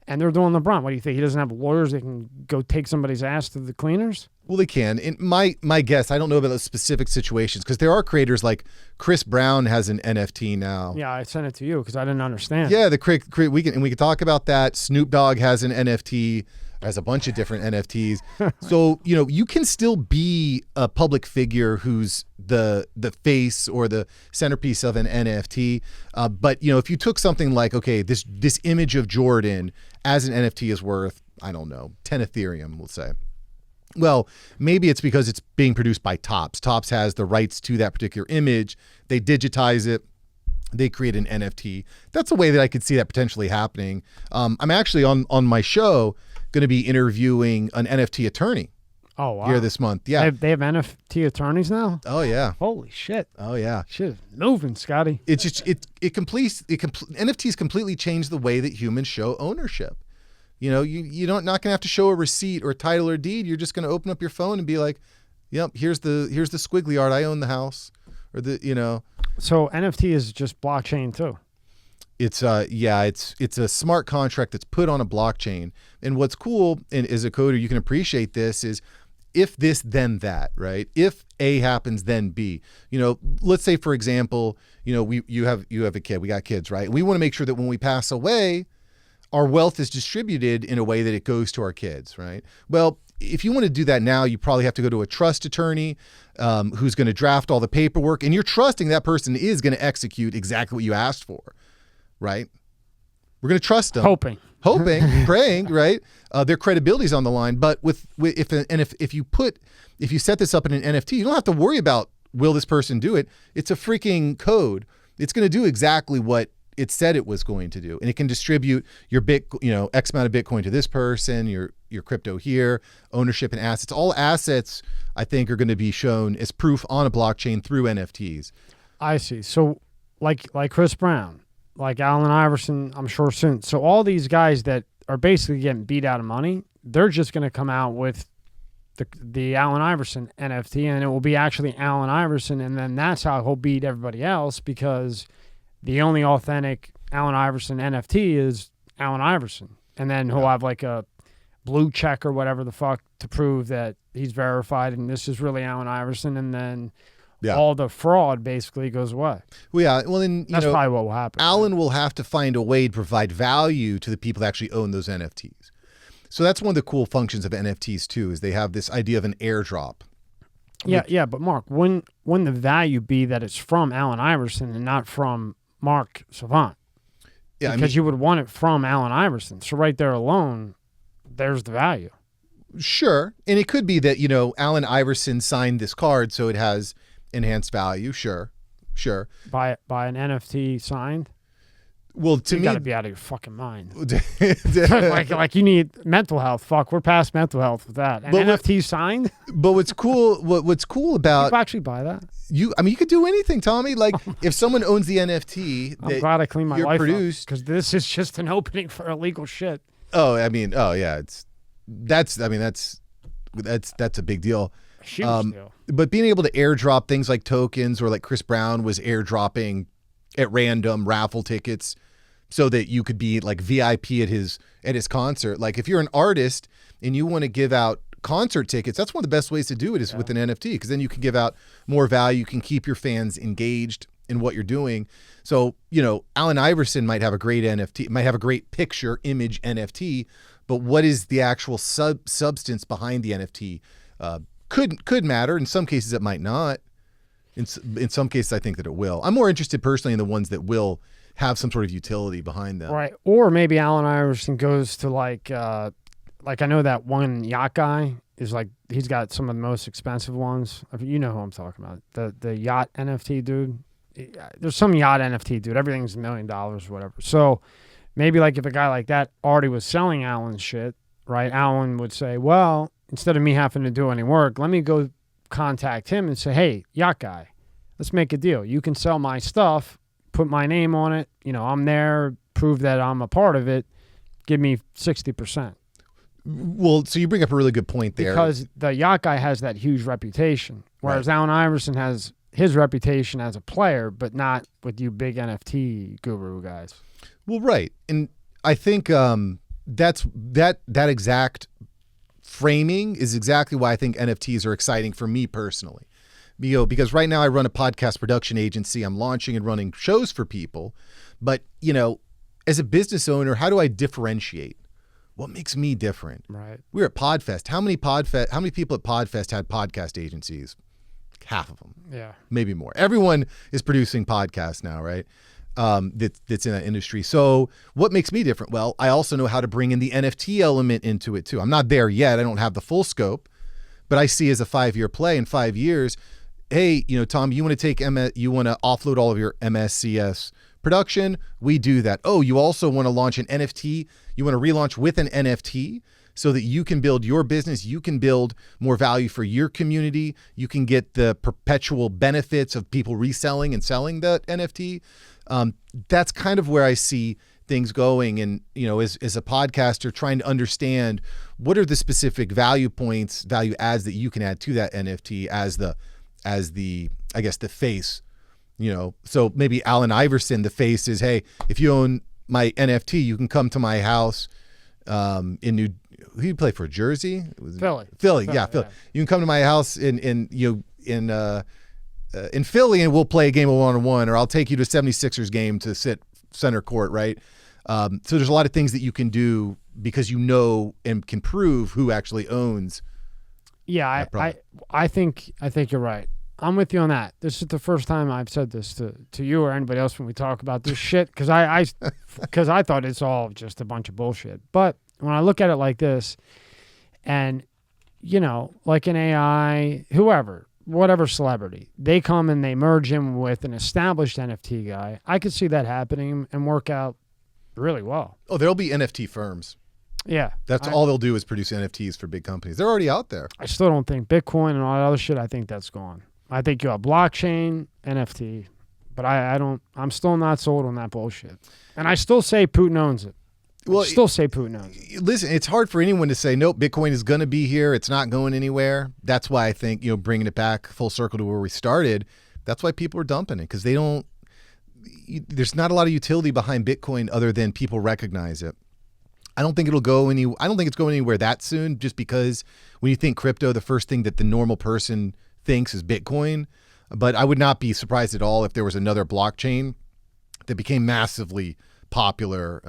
And they're doing LeBron. What do you think? He doesn't have lawyers that can go take somebody's ass to the cleaners? Well, they can. And my guess, I don't know about those specific situations, because there are creators like Chris Brown has an NFT now. Yeah, I sent it to you because I didn't understand. Yeah, we can talk about that. Snoop Dogg has an NFT. Has a bunch of different NFTs. So, you can still be a public figure who's the face or the centerpiece of an NFT. But, if you took something like, okay, this image of Jordan as an NFT is worth, I don't know, 10 Ethereum, we'll say. Well, maybe it's because it's being produced by Topps. Topps has the rights to that particular image. They digitize it. They create an NFT. That's a way that I could see that potentially happening. I'm actually on my show going to be interviewing an NFT attorney. Oh, wow. Here this month. Yeah. They have NFT attorneys now? Oh, yeah. Holy shit. Oh, yeah. Shit is moving, Scotty. It's just, NFTs completely change the way that humans show ownership. You're not going to have to show a receipt or a title or deed. You're just going to open up your phone and be like, yep, here's the squiggly art. I own the house. Or So NFT is just blockchain too. It's a smart contract that's put on a blockchain. And what's cool, and as a coder, you can appreciate this, is if this, then that, right? If A happens, then B. Let's say, for example, you have a kid, we got kids, right? We want to make sure that when we pass away, our wealth is distributed in a way that it goes to our kids, right? Well, if you want to do that now, you probably have to go to a trust attorney who's going to draft all the paperwork, and you're trusting that person is going to execute exactly what you asked for. right? We're going to trust them. Hoping, praying, right? Their credibility's on the line. But if you set this up in an NFT, you don't have to worry about will this person do it. It's a freaking code. It's going to do exactly what it said it was going to do, and it can distribute your X amount of Bitcoin to this person, your crypto here, ownership and assets. All assets, I think, are going to be shown as proof on a blockchain through NFTs. I see. So, like Chris Brown, like Allen Iverson, I'm sure soon. So all these guys that are basically getting beat out of money, they're just going to come out with the Allen Iverson NFT, and it will be actually Allen Iverson, and then that's how he'll beat everybody else, because the only authentic Allen Iverson NFT is Allen Iverson. And then he'll have like a blue check or whatever the fuck to prove that he's verified and this is really Allen Iverson, and then all the fraud basically goes away. Well, yeah. Well, then that's probably what will happen. Allen will have to find a way to provide value to the people that actually own those NFTs. So that's one of the cool functions of NFTs too, is they have this idea of an airdrop. Yeah, but Mark, wouldn't the value be that it's from Allen Iverson and not from Mark Savant? Yeah, because you would want it from Allen Iverson. So right there alone, there's the value. Sure. And it could be that, Allen Iverson signed this card, so it has enhanced value. Sure. By an NFT signed? Well, to you me, gotta be out of your fucking mind. like you need mental health. Fuck, we're past mental health with that. And NFT signed. But what's cool about people actually buy that? You could do anything, Tommy. Like if someone owns the NFT, I'm glad I cleaned my life produced, because this is just an opening for illegal shit. Yeah, that's a big deal. Huge deal. But being able to airdrop things like tokens, or like Chris Brown was airdropping at random raffle tickets, so that you could be like VIP at his concert. Like if you're an artist and you want to give out concert tickets, that's one of the best ways to do it is with an NFT, because then you can give out more value. You can keep your fans engaged in what you're doing. So, Allen Iverson might have a great NFT, might have a great picture image NFT, but what is the actual substance behind the NFT? Could matter. In some cases it might not. In some cases I think that it will. I'm more interested personally in the ones that will have some sort of utility behind them. Right. Or maybe Allen Iverson goes to like I know that one yacht guy is like, he's got some of the most expensive ones. You know who I'm talking about. The yacht NFT dude. There's some yacht NFT dude. Everything's $1 million or whatever. So maybe like if a guy like that already was selling Allen's shit, right? Allen would say, well, instead of me having to do any work, let me go contact him and say, hey, yacht guy, let's make a deal. You can sell my stuff, put my name on it. I'm there, prove that I'm a part of it. Give me 60%. Well, so you bring up a really good point there. Because the yacht guy has that huge reputation, whereas Allen Iverson has his reputation as a player, but not with you big NFT guru guys. Well, right. And I think that exact framing is exactly why I think NFTs are exciting for me personally. Because right now I run a podcast production agency. I'm launching and running shows for people. But, as a business owner, how do I differentiate? What makes me different? Right. We're at PodFest. How many people at PodFest had podcast agencies? Half of them. Yeah. Maybe more. Everyone is producing podcasts now, right? That's in that industry. So what makes me different? Well, I also know how to bring in the NFT element into it too. I'm not there yet. I don't have the full scope, but I see as a 5-year play in 5 years, hey, Tom, you want to offload all of your Mscs production? We do that. Oh, you also want to launch an NFT? You want to relaunch with an NFT so that you can build your business, you can build more value for your community, you can get the perpetual benefits of people reselling and selling the NFT. That's kind of where I see things going. And, as a podcaster, trying to understand what are the specific value points, value adds that you can add to that NFT as the I guess the face, so maybe Allen Iverson, the face is, hey, if you own my NFT, you can come to my house in who you play for, Jersey? Philly. Yeah, Philly. You can come to my house in Philly and we'll play a game of one-on-one, or I'll take you to 76ers game to sit center court, right? So there's a lot of things that you can do because and can prove who actually owns. Yeah, I think you're right. I'm with you on that. This is the first time I've said this to you or anybody else when we talk about this shit, because I thought it's all just a bunch of bullshit. But when I look at it like this, and, you know, like an AI, whoever, whatever celebrity, they come and they merge in with an established NFT guy, I could see that happening and work out really well. Oh, there'll be NFT firms. Yeah. That's all they'll do is produce NFTs for big companies. They're already out there. I still don't think Bitcoin and all that other shit, I think that's gone. I think you have blockchain, NFT, but I'm still not sold on that bullshit. And I still say Putin owns it. Well, still say Putin owns it. Listen, it's hard for anyone to say, nope, Bitcoin is going to be here. It's not going anywhere. That's why I think, you know, bringing it back full circle to where we started, that's why people are dumping it, because there's not a lot of utility behind Bitcoin other than people recognize it. I don't think it's going anywhere that soon, just because when you think crypto, the first thing that the normal person thinks is Bitcoin. But I would not be surprised at all if there was another blockchain that became massively popular,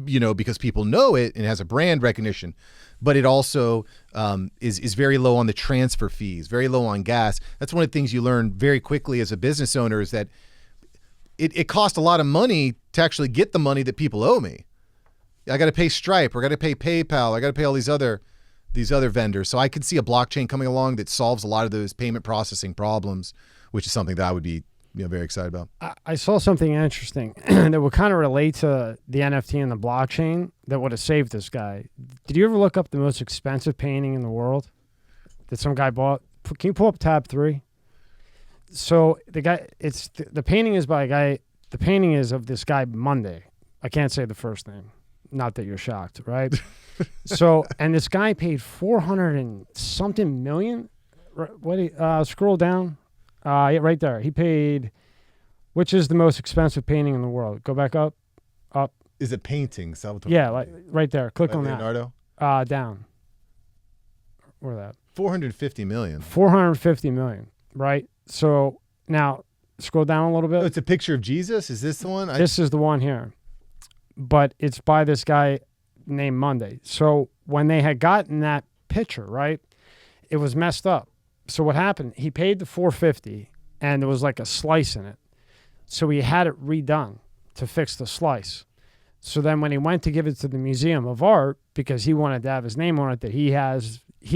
you know, because people know it and has a brand recognition, but it also is very low on the transfer fees, very low on gas. That's one of the things you learn very quickly as a business owner, is that it costs a lot of money to actually get the money that people owe me. I got to pay Stripe, or I got to pay PayPal, I got to pay all these other vendors. So I could see a blockchain coming along that solves a lot of those payment processing problems, which is something that I would be, you know, very excited about. I saw something interesting that would kind of relate to the NFT and the blockchain that would have saved this guy. Did you ever look up the most expensive painting in the world that some guy bought? Can you pull up tab 3? So the painting is by a guy. The painting is of this guy Monday. I can't say the first name. Not that you're shocked, right? So, and this guy paid 400 and something million. Scroll down. Yeah, right there. He paid, which is the most expensive painting in the world. Go back up. Is it painting? Salvatore? Yeah, like right there. Click on Leonardo? that. Down. Where that? 450 million. 450 million, right? So now scroll down a little bit. Oh, it's a picture of Jesus? Is this the one? This is the one here. But it's by this guy named Monday. So when they had gotten that picture, right, it was messed up. So what happened? He paid the 450 and there was like a slice in it. So he had it redone to fix the slice. So then when he went to give it to the Museum of Art, because he wanted to have his name on it, that he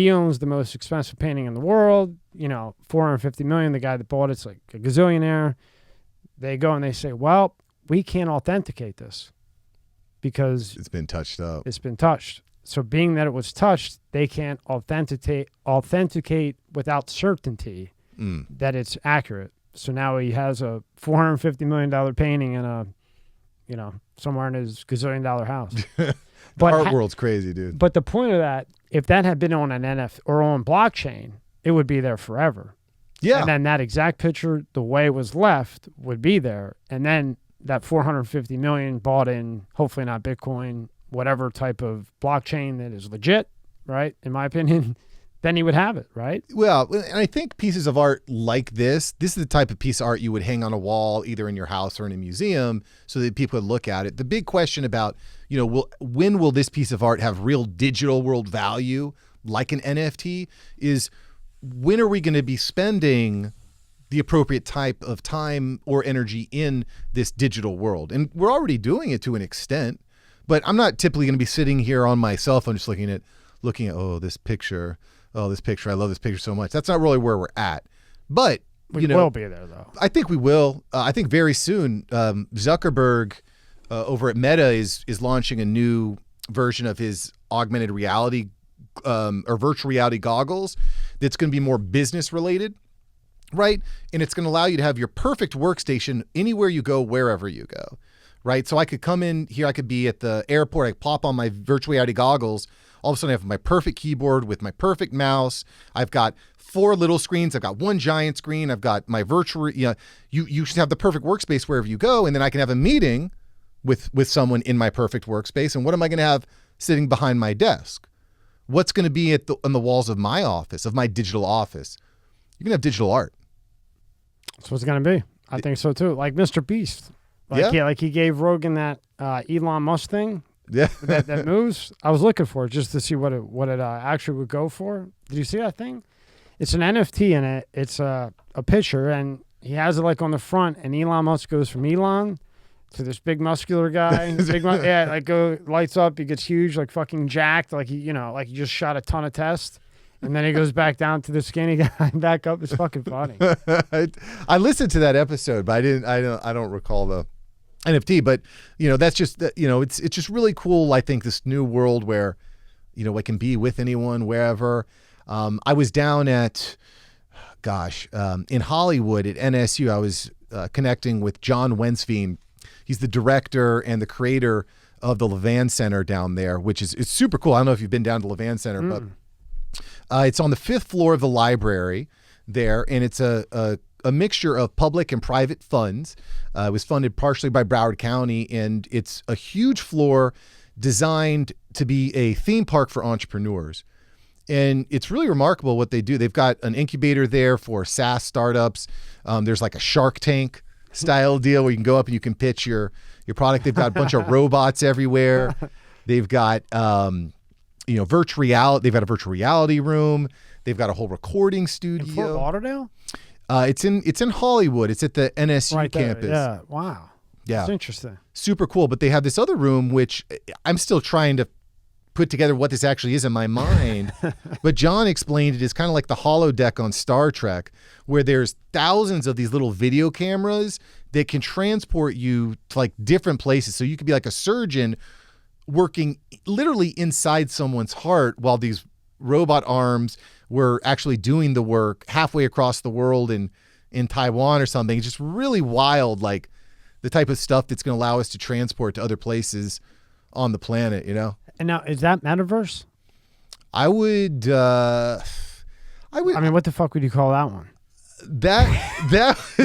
owns the most expensive painting in the world, you know, 450 million. The guy that bought it's like a gazillionaire. They go and they say, well, we can't authenticate this because it's been touched up. It's been touched. So being that it was touched, they can't authenticate without certainty that it's accurate. So now he has a $450 million painting in a, you know, somewhere in his gazillion dollar house. But art world's crazy, dude. But the point of that, if that had been on an NFT or on blockchain, it would be there forever. Yeah. And then that exact picture, the way it was left, would be there. And then that 450 million bought in, hopefully not Bitcoin, whatever type of blockchain that is legit, right? In my opinion, then he would have it, right? Well, and I think pieces of art like this is the type of piece of art you would hang on a wall, either in your house or in a museum, so that people would look at it. The big question about, you know, when will this piece of art have real digital world value, like an NFT, is when are we going to be spending the appropriate type of time or energy in this digital world? And we're already doing it to an extent, but I'm not typically going to be sitting here on my cell phone just looking at, this picture. Oh, this picture. I love this picture so much. That's not really where we're at. But, we will be there, though. I think we will. I think very soon, Zuckerberg over at Meta is launching a new version of his augmented reality or virtual reality goggles that's going to be more business related, right? And it's going to allow you to have your perfect workstation anywhere you go, wherever you go, right? So I could come in here, I could be at the airport, I pop on my virtual reality goggles. All of a sudden I have my perfect keyboard with my perfect mouse. I've got 4 little screens. I've got 1 giant screen. I've got my virtual, you should have the perfect workspace wherever you go. And then I can have a meeting with someone in my perfect workspace. And what am I going to have sitting behind my desk? What's going to be on the walls of my office, of my digital office? You're going to have digital art. That's what it's going to be. I think so too. Like Mr. Beast. He gave Rogan that Elon Musk thing. Yeah. that moves. I was looking for it just to see what it actually would go for. Did you see that thing? It's an NFT and it's a picture, and he has it like on the front, and Elon Musk goes from Elon to this big muscular guy. Lights up, he gets huge, like fucking jacked, like he just shot a ton of tests. And then he goes back down to the skinny guy, back up. It's fucking funny. I listened to that episode, but I don't recall the NFT. But that's just it's just really cool. I think this new world where I can be with anyone wherever. I was down at in Hollywood at NSU. I was connecting with John Wensveen. He's the director and the creator of the Levan Center down there, which it's super cool. I don't know if you've been down to Levan Center, but it's on the 5th floor of the library there, and it's a mixture of public and private funds. It was funded partially by Broward County, and it's a huge floor designed to be a theme park for entrepreneurs. And it's really remarkable what they do. They've got an incubator there for SaaS startups. There's like a Shark Tank style deal where you can go up and you can pitch your product. They've got a bunch of robots everywhere. They've got virtual reality. They've got a virtual reality room. They've got a whole recording studio. In Fort Lauderdale? It's in Hollywood. It's at the NSU campus. Yeah. Wow. Yeah. It's interesting. Super cool. But they have this other room, which I'm still trying to put together what this actually is in my mind. But John explained it as kind of like the holodeck on Star Trek, where there's thousands of these little video cameras that can transport you to like different places. So you could be like a surgeon working literally inside someone's heart while these robot arms were actually doing the work halfway across the world in Taiwan or something. It's just really wild, like the type of stuff that's going to allow us to transport to other places on the planet, And now, is that metaverse? I would. I mean, what the fuck would you call that one? That's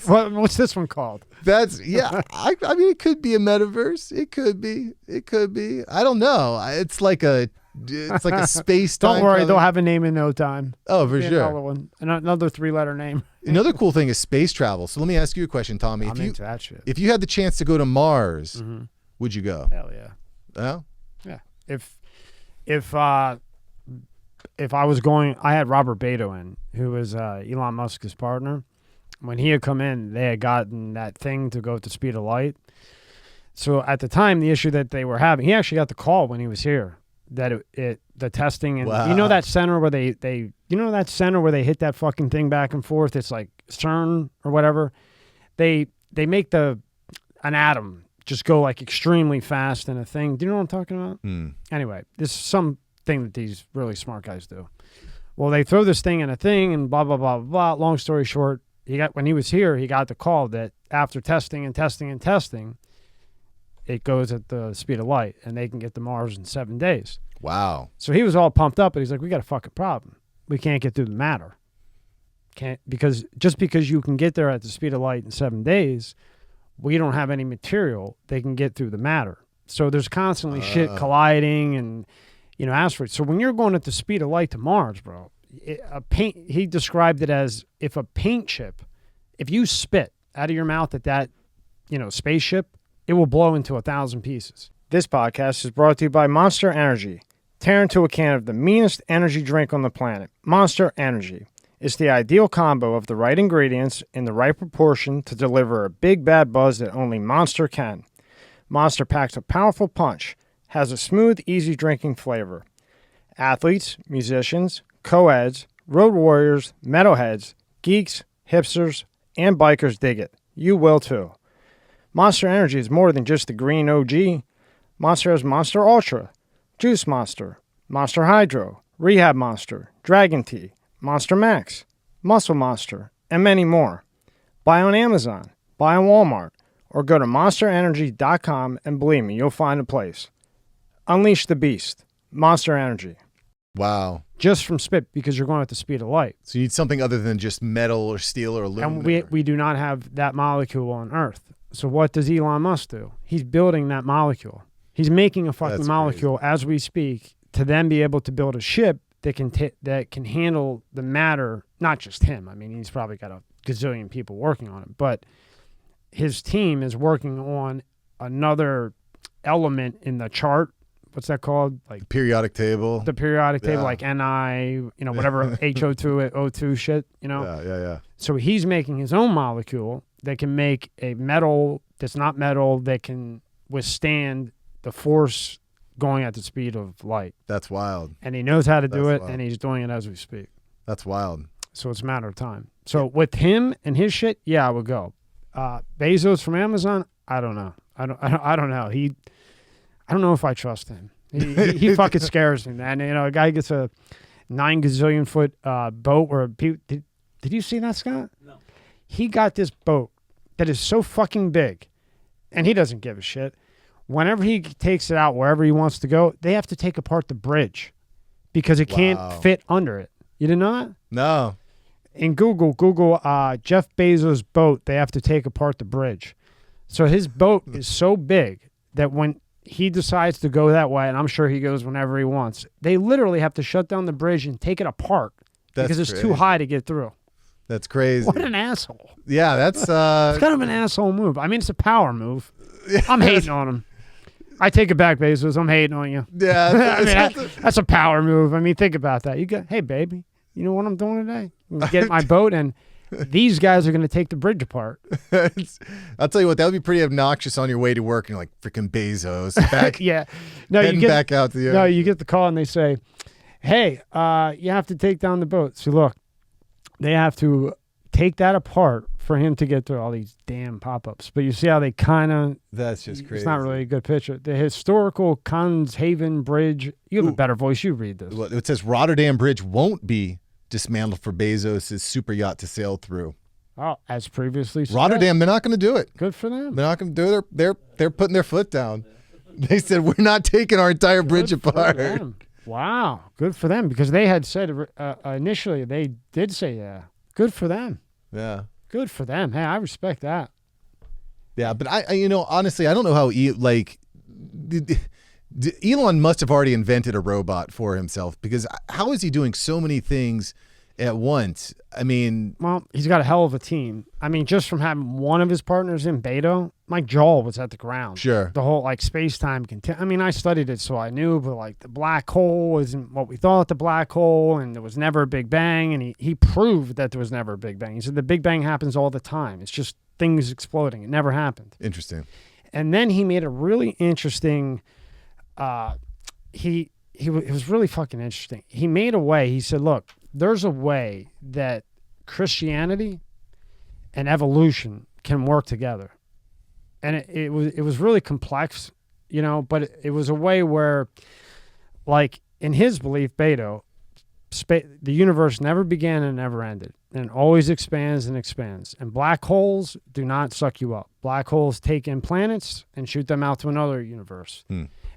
What's this one called? I mean, it could be a metaverse. It could be. I don't know. It's like a space time. Don't worry, they'll have a name in no time. Oh, for sure. Another one, another 3-letter name. Another cool thing is space travel. So let me ask you a question, Tommy. I'm into that shit. If you had the chance to go to Mars, would you go? Hell yeah. Oh? Yeah. If I was going, I had Robert Beto in, who was Elon Musk's partner. When he had come in, they had gotten that thing to go at the speed of light. So at the time, the issue that they were having, he actually got the call when he was here that the testing and Wow. that center where they hit that fucking thing back and forth. It's like CERN or whatever. They make an atom just go like extremely fast in a thing. Do you know what I'm talking about? Anyway, this is something that these really smart guys do. Well, they throw this thing in a thing and blah, blah, blah, blah. Long story short, when he was here, he got the call that after testing and testing and testing, it goes at the speed of light and they can get to Mars in 7 days. Wow. So he was all pumped up, but he's like, we got a fucking problem. We can't get through the matter. Because you can get there at the speed of light in 7 days, we don't have any material they can get through the matter. So there's constantly shit colliding and, asteroids. So when you're going at the speed of light to Mars, bro, he described it as if a paint chip, if you spit out of your mouth at that, spaceship, it will blow into 1,000 pieces. This podcast is brought to you by Monster Energy. Tear into a can of the meanest energy drink on the planet, Monster Energy. It's the ideal combo of the right ingredients in the right proportion to deliver a big bad buzz that only Monster can. Monster packs a powerful punch, has a smooth, easy drinking flavor. Athletes, musicians, co-eds, road warriors, metalheads, geeks, hipsters, and bikers dig it. You will too. Monster Energy is more than just the green OG. Monster has Monster Ultra, Juice Monster, Monster Hydro, Rehab Monster, Dragon Tea, Monster Max, Muscle Monster, and many more. Buy on Amazon, buy on Walmart, or go to monsterenergy.com and believe me, you'll find a place. Unleash the beast. Monster Energy. Wow. Just from spit, because you're going at the speed of light. So you need something other than just metal or steel or aluminum. And we do not have that molecule on Earth. So what does Elon Musk do? He's building that molecule. He's making a fucking molecule as we speak to then be able to build a ship that can handle the matter. Not just him. I mean, he's probably got a gazillion people working on it. But his team is working on another element in the chart what's that called? Like Periodic table. the periodic table, Yeah. like Ni, whatever HO2, O2 shit, Yeah. So he's making his own molecule that can make a metal that's not metal that can withstand the force going at the speed of light. That's wild. And he knows how to do That's it, wild. and he's doing it as we speak. That's wild. So it's a matter of time. So with him and his shit, yeah, I would go. Bezos from Amazon, I don't know. I don't know. I don't know if I trust him. He fucking scares me, man. A guy gets a 9 gazillion foot boat where did you see that, Scott? No. He got this boat that is so fucking big, and he doesn't give a shit. Whenever he takes it out wherever he wants to go, they have to take apart the bridge because it can't fit under it. You didn't know that? No. In Google Jeff Bezos' boat, they have to take apart the bridge. So his boat is so big that when he decides to go that way, and I'm sure he goes whenever he wants, they literally have to shut down the bridge and take it apart because it's too high to get through. That's crazy. What an asshole. Yeah, that's... It's kind of an asshole move. I mean, it's a power move. I'm hating on him. I take it back, Bezos. I'm hating on you. Yeah. I mean, that's a power move. I mean, think about that. You go, hey, baby, you know what I'm doing today? I'm gonna get my boat, and these guys are going to take the bridge apart. I'll tell you what, that would be pretty obnoxious on your way to work. And you're like, freaking Bezos. Back, Yeah. No, heading back out to the... No, you get the call, and they say, hey, you have to take down the boat. So, look, they have to take that apart for him to get through all these damn pop-ups. But you see how they kind of... That's just crazy. It's not really a good picture. The historical Conshaven Bridge. You have a better voice. You read this. Well, it says Rotterdam Bridge won't be dismantled for Bezos' super yacht to sail through. Oh, as previously said. Rotterdam, they're not going to do it. Good for them. They're not going to do it. They're putting their foot down. They said, we're not taking our entire bridge Good for apart. them. Wow. Good for them, because they had said initially, they did say, yeah. Good for them. Yeah. Good for them. Hey, I respect that. Yeah, but I honestly, I don't know how Elon must have already invented a robot for himself, because how is he doing so many things at once? I mean, Well, he's got a hell of a team. I mean, just from having one of his partners in Beto, my jaw was at the ground. sure. The whole space-time I mean, I studied it, so I knew, but the black hole isn't what we thought the black hole, and there was never a Big Bang, and he proved that there was never a Big Bang. He said the Big Bang happens all the time. It's just things exploding. It never happened. Interesting. And then he made a really interesting it was really fucking interesting. He made a way. He said, look, there's a way that Christianity and evolution can work together. And it was really complex, but it was a way where, in his belief, Beto, the universe never began and never ended, and it always expands and expands. And black holes do not suck you up. Black holes take in planets and shoot them out to another universe.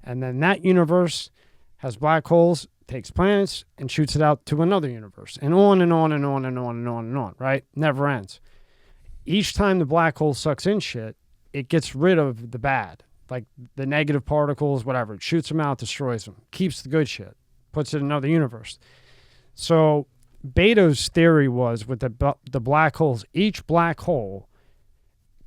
And then that universe has black holes, takes planets, and shoots it out to another universe. And on and on and on and on and on and on, right? Never ends. Each time the black hole sucks in shit, it gets rid of the bad, like the negative particles, whatever. It shoots them out, destroys them, keeps the good shit, puts it in another universe. So Beto's theory was with the black holes, each black hole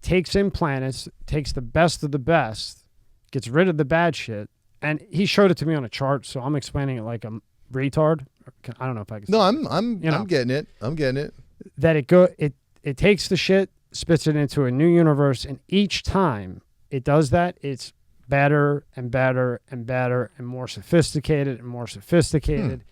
takes in planets, takes the best of the best, gets rid of the bad shit. And he showed it to me on a chart, so I'm explaining it like a retard. I don't know if I can. No, I'm getting it. I'm getting it. That it takes the shit, spits it into a new universe, and each time it does that, it's better and better and better and more sophisticated and more sophisticated.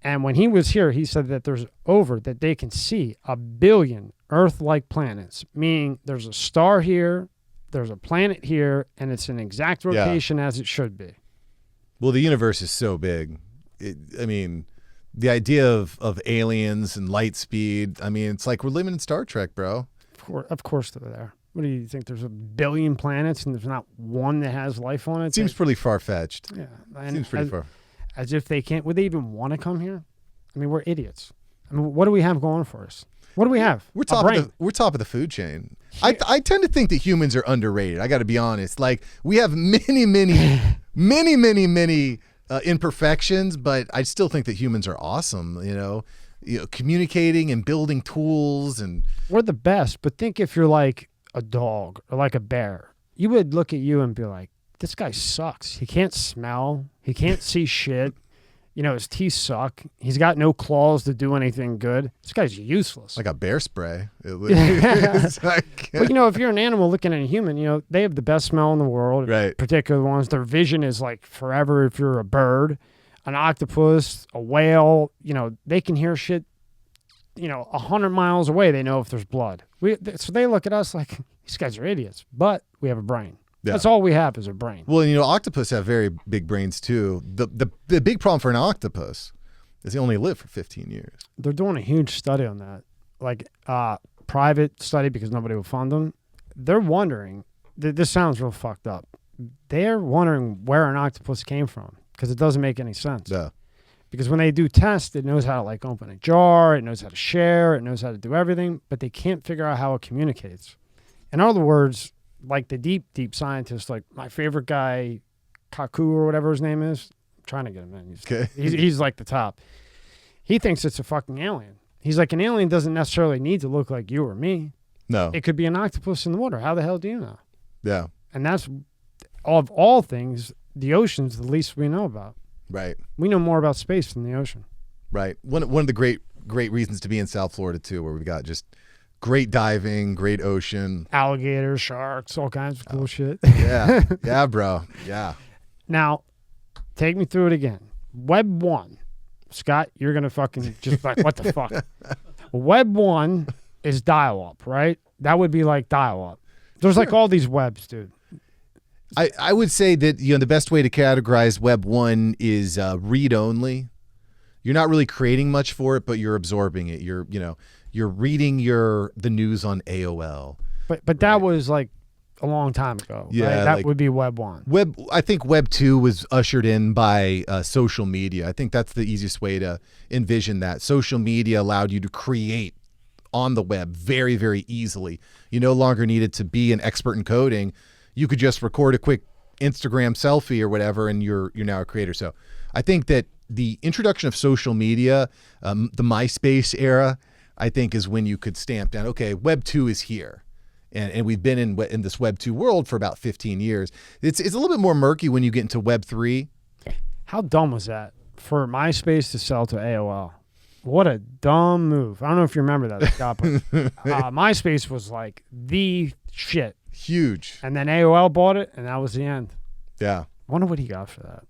And when he was here, he said that that they can see 1 billion Earth-like planets, meaning there's a star here, there's a planet here, and it's in exact rotation as it should be. Well, the universe is so big. The idea of aliens and light speed, it's like we're living in Star Trek, bro. Of course they're there. What do you think? There's 1 billion planets and there's not one that has life on it? Seems pretty far-fetched. Yeah. Seems pretty far. As if they can't. Would they even want to come here? I mean, we're idiots. I mean, what do we have going for us? What do we have? We're top of the food chain. I tend to think that humans are underrated. I got to be honest. Like, we have many imperfections, but I still think that humans are awesome. Communicating and building tools, and we're the best. But think if you're like a dog or like a bear, you would look at you and be like, this guy sucks. He can't smell. He can't see shit. You know, his teeth suck. He's got no claws to do anything good. This guy's useless. Like a bear spray. It's like, But, you know, if you're an animal looking at a human, you know, they have the best smell in the world. Right. Particular ones. Their vision is like forever if you're a bird. An octopus, a whale, you know, they can hear shit, you know, 100 miles away. They know if there's blood. So they look at us like, these guys are idiots. But we have a brain. Yeah. That's all we have is a brain. Well, you know, octopus have very big brains too. The big problem for an octopus is they only live for 15 years. They're doing a huge study on that, like private study because nobody will fund them. They're wondering, this sounds real fucked up. They're wondering where an octopus came from because it doesn't make any sense. Yeah. Because when they do tests, it knows how to like open a jar, it knows how to share, it knows how to do everything, but they can't figure out how it communicates. In other words, like the deep scientists, like my favorite guy, Kaku or whatever his name is, I'm trying to get him in. He's like the top. He thinks it's a fucking alien. He's like, an alien doesn't necessarily need to look like you or me. No. It could be an octopus in the water. How the hell do you know? Yeah. And that's, of all things, the ocean's the least we know about. Right. We know more about space than the ocean. Right. One of the great reasons to be in South Florida too, where we've got just great diving, great ocean. Alligators, sharks, all kinds of cool shit. Yeah. Yeah, bro. Yeah. Now, take me through it again. Web 1. Scott, you're going to fucking just like, what the fuck? Web 1 is dial-up, right? That would be like dial-up. There's like all these webs, dude. I would say that, you know, the best way to categorize Web 1 is read-only. You're not really creating much for it, but you're absorbing it. You're reading the news on AOL. But that was like a long time ago. Yeah, right? That like would be Web 1. I think Web 2 was ushered in by social media. I think that's the easiest way to envision that. Social media allowed you to create on the web very, very easily. You no longer needed to be an expert in coding. You could just record a quick Instagram selfie or whatever, and you're now a creator. So I think that the introduction of social media, the MySpace era, I think is when you could stamp down, okay, Web 2 is here. And we've been in this Web 2 world for about 15 years. It's a little bit more murky when you get into Web 3. How dumb was that for MySpace to sell to AOL? What a dumb move. I don't know if you remember that, Scott, but MySpace was like the shit. Huge. And then AOL bought it, and that was the end. Yeah. Wonder what he got for that.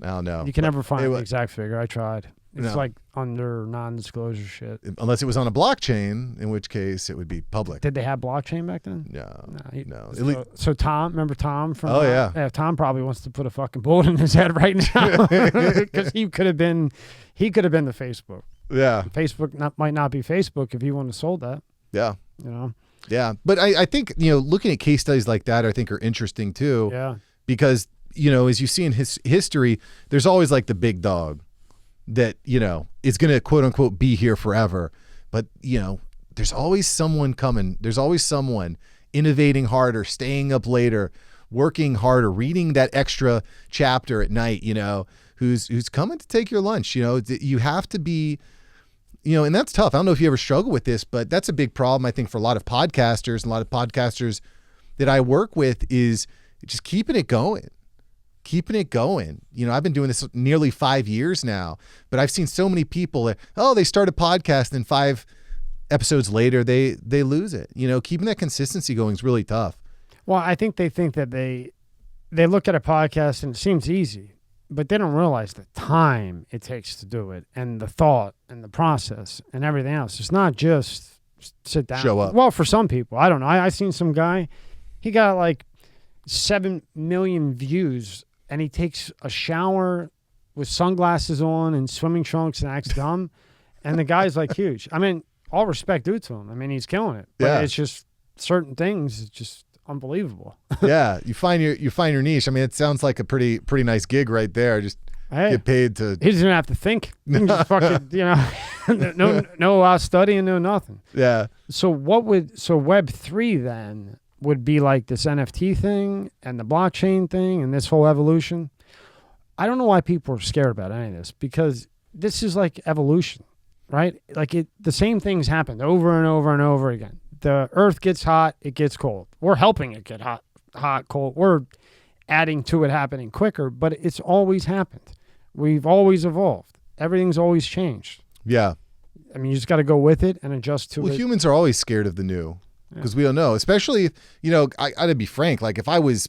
I don't know. You can never find the exact figure. I tried. It's No. like under non-disclosure shit. Unless it was on a blockchain, in which case it would be public. Did they have blockchain back then? No. So Tom, remember Tom from? Oh, yeah. Tom probably wants to put a fucking bullet in his head right now because he could have been the Facebook. Yeah. Facebook might not be Facebook if he wouldn't have sold that. Yeah. You know. Yeah. But I think, you know, looking at case studies like that, I think are interesting too. Yeah. Because, you know, as you see in history, there's always like the big dog that, you know, is going to quote unquote be here forever. But, you know, there's always someone coming. There's always someone innovating harder, staying up later, working harder, reading that extra chapter at night, you know, who's coming to take your lunch. You know, you have to be, you know, and that's tough. I don't know if you ever struggle with this, but that's a big problem, I think, for a lot of podcasters. And a lot of podcasters that I work with is just keeping it going. You know, I've been doing this nearly 5 years now, but I've seen so many people that, they start a podcast and 5 episodes later, they lose it. You know, keeping that consistency going is really tough. Well, I think they think that they look at a podcast and it seems easy, but they don't realize the time it takes to do it and the thought and the process and everything else. It's not just sit down. Show up. Well, for some people, I don't know. I seen some guy, he got like 7 million views and he takes a shower with sunglasses on and swimming trunks and acts dumb. And the guy's like huge. I mean, all respect due to him. I mean, he's killing it. But it's just certain things, it's just unbelievable. Yeah, you find your niche. I mean, it sounds like a pretty nice gig right there. Just get paid to. He doesn't have to think. He can just fucking, you know, no studying, no nothing. Yeah. So Web 3 then would be like this NFT thing and the blockchain thing and this whole evolution. I don't know why people are scared about any of this because this is like evolution, right? Like the same things happened over and over and over again. The earth gets hot, it gets cold. We're helping it get hot, cold. adding to it happening quicker, but it's always happened. We've always evolved. Everything's always changed. Yeah. I mean, you just got to go with it and adjust to Well, it. humans are always scared of the new because we don't know, especially, you know, I gotta be frank. Like if I was,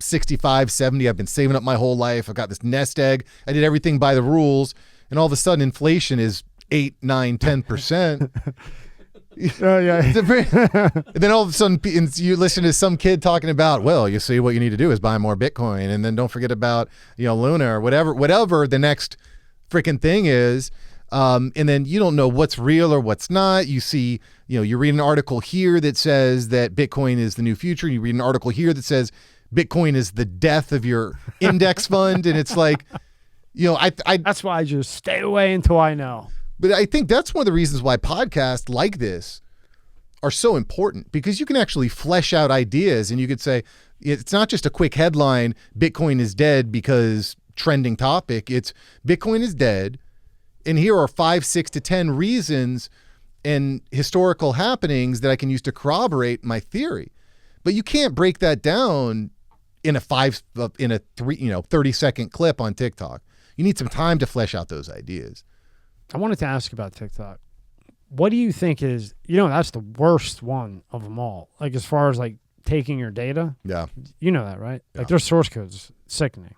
65, 70, I've been saving up my whole life. I've got this nest egg. I did everything by the rules. And all of a sudden inflation is 8, 9, 10%. Yeah. And then all of a sudden you listen to some kid talking about, well, you see what you need to do is buy more Bitcoin. And then don't forget about, Luna or whatever the next freaking thing is. And then you don't know what's real or what's not. You see, you read an article here that says that Bitcoin is the new future. You read an article here that says Bitcoin is the death of your index fund. And it's like, That's why I just stay away until I know. But I think that's one of the reasons why podcasts like this are so important, because you can actually flesh out ideas and you could say, it's not just a quick headline, Bitcoin is dead because trending topic. It's Bitcoin is dead. And here are 5, 6 to 10 reasons and historical happenings that I can use to corroborate my theory. But you can't break that down in a 30-second clip on TikTok. You need some time to flesh out those ideas. I wanted to ask about TikTok. What do you think is, that's the worst one of them all. Like as far as like taking your data. Yeah. You know that, right? Yeah. Like their source code's sickening.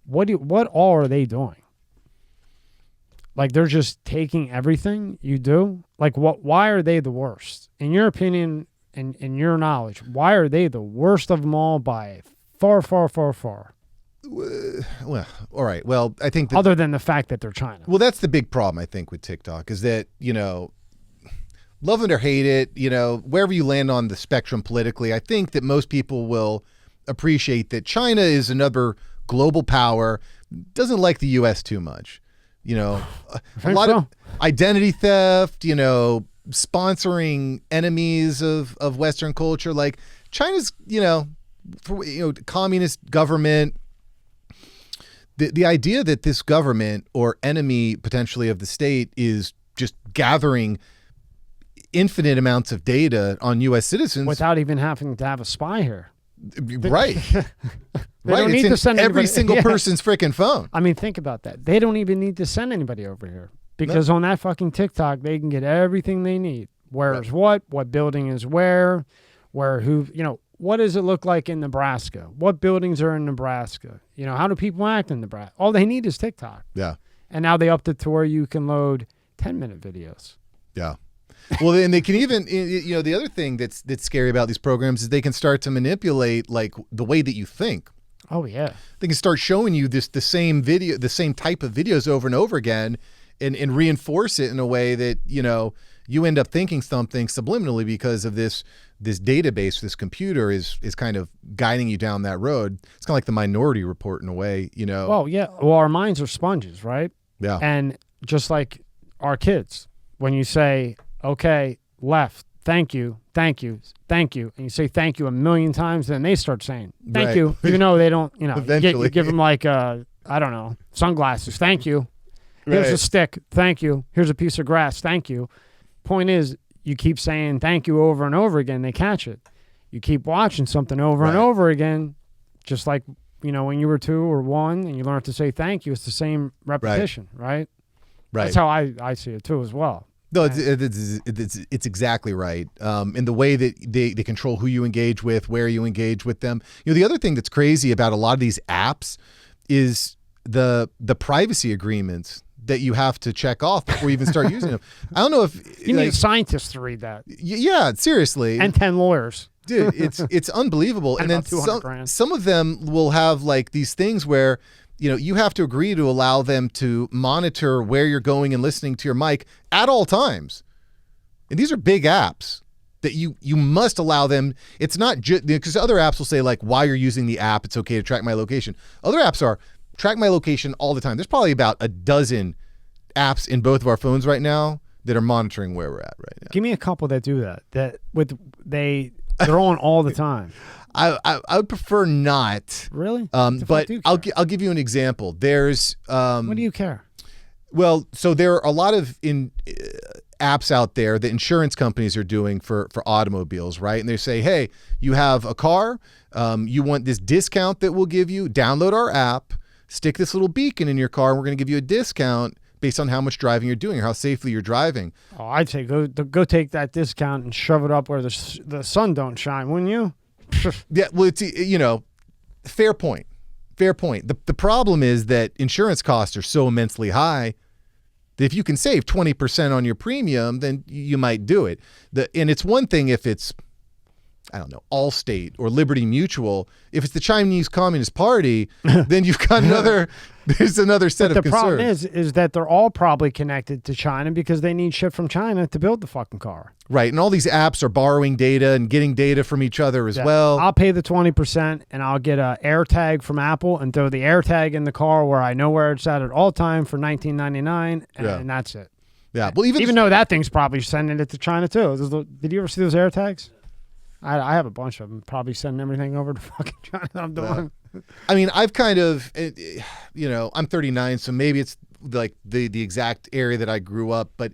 What all are they doing? Like they're just taking everything you do? Like why are they the worst? In your opinion and in your knowledge, why are they the worst of them all by far, far, far, far? Well, all right. Well, I think other than the fact that they're China. Well, that's the big problem, I think, with TikTok is that, love it or hate it, wherever you land on the spectrum politically, I think that most people will appreciate that China is another global power, doesn't like the U.S. too much. A lot of identity theft, sponsoring enemies of Western culture. Like China's, communist government. The idea that this government or enemy potentially of the state is just gathering infinite amounts of data on U.S. citizens without even having to have a spy here. Right. They right. don't need it's to send every anybody, single person's freaking phone. I mean, think about that. They don't even need to send anybody over here because on that fucking TikTok, they can get everything they need. Where's what building is where who, what does it look like in Nebraska? What buildings are in Nebraska? How do people act in Nebraska? All they need is TikTok. Yeah. And now they upped it to where you can load 10-minute videos. Yeah. Well, then they can even, the other thing that's scary about these programs is they can start to manipulate like the way that you think. Oh yeah. They can start showing you the same type of videos over and over again and reinforce it in a way that, you end up thinking something subliminally because of this database, this computer is kind of guiding you down that road. It's kind of like the Minority Report in a way, Well, yeah. Well, our minds are sponges, right? Yeah. And just like our kids, when you say, okay, left, thank you, and you say thank you a million times, then they start saying thank Right. you, even though they don't, Eventually. you give them like, I don't know, sunglasses, thank you. Here's a stick, thank you. Here's a piece of grass, thank you. Point is, you keep saying thank you over and over again, they catch it. You keep watching something over and over again, just like, when you were 2 or 1 and you learn to say thank you, it's the same repetition, right? Right. That's how I see it too as well. No, it's exactly right. In the way that they control who you engage with, where you engage with them. The other thing that's crazy about a lot of these apps is the privacy agreements that you have to check off before you even start using them. I don't know if you need scientists to read that. Yeah, seriously. And 10 lawyers. Dude, it's unbelievable. And then some of them will have like these things where, you have to agree to allow them to monitor where you're going and listening to your mic at all times. And these are big apps that you must allow them. It's not just because other apps will say like, while you're using the app, it's okay to track my location. Other apps are track my location all the time. There's probably about a dozen apps in both of our phones right now that are monitoring where we're at right now. Give me a couple that do that. They're on all the time. I would prefer not. Really? But I'll give you an example. There's what do you care? Well, so there are a lot of apps out there that insurance companies are doing for automobiles, right? And they say, hey, you have a car, you want this discount that we'll give you, download our app, stick this little beacon in your car, and we're going to give you a discount based on how much driving you're doing or how safely you're driving. Oh, I'd say go take that discount and shove it up where the sun don't shine, wouldn't you? Yeah, well, it's, fair point. Fair point. The problem is that insurance costs are so immensely high that if you can save 20% on your premium, then you might do it. And it's one thing if it's, I don't know, Allstate or Liberty Mutual. If it's the Chinese Communist Party, then you've got there's another set of the concerns. problem is that they're all probably connected to China because they need shit from China to build the fucking car. Right, and all these apps are borrowing data and getting data from each other as well. I'll pay the 20% and I'll get a AirTag from Apple and throw the AirTag in the car where I know where it's at all time for $19.99, and that's it. Yeah, well, even though that thing's probably sending it to China too. Did you ever see those AirTags? I have a bunch of them. Probably sending everything over to fucking China. I'm doing. I mean, I've kind of, I'm 39, so maybe it's like the exact area that I grew up, but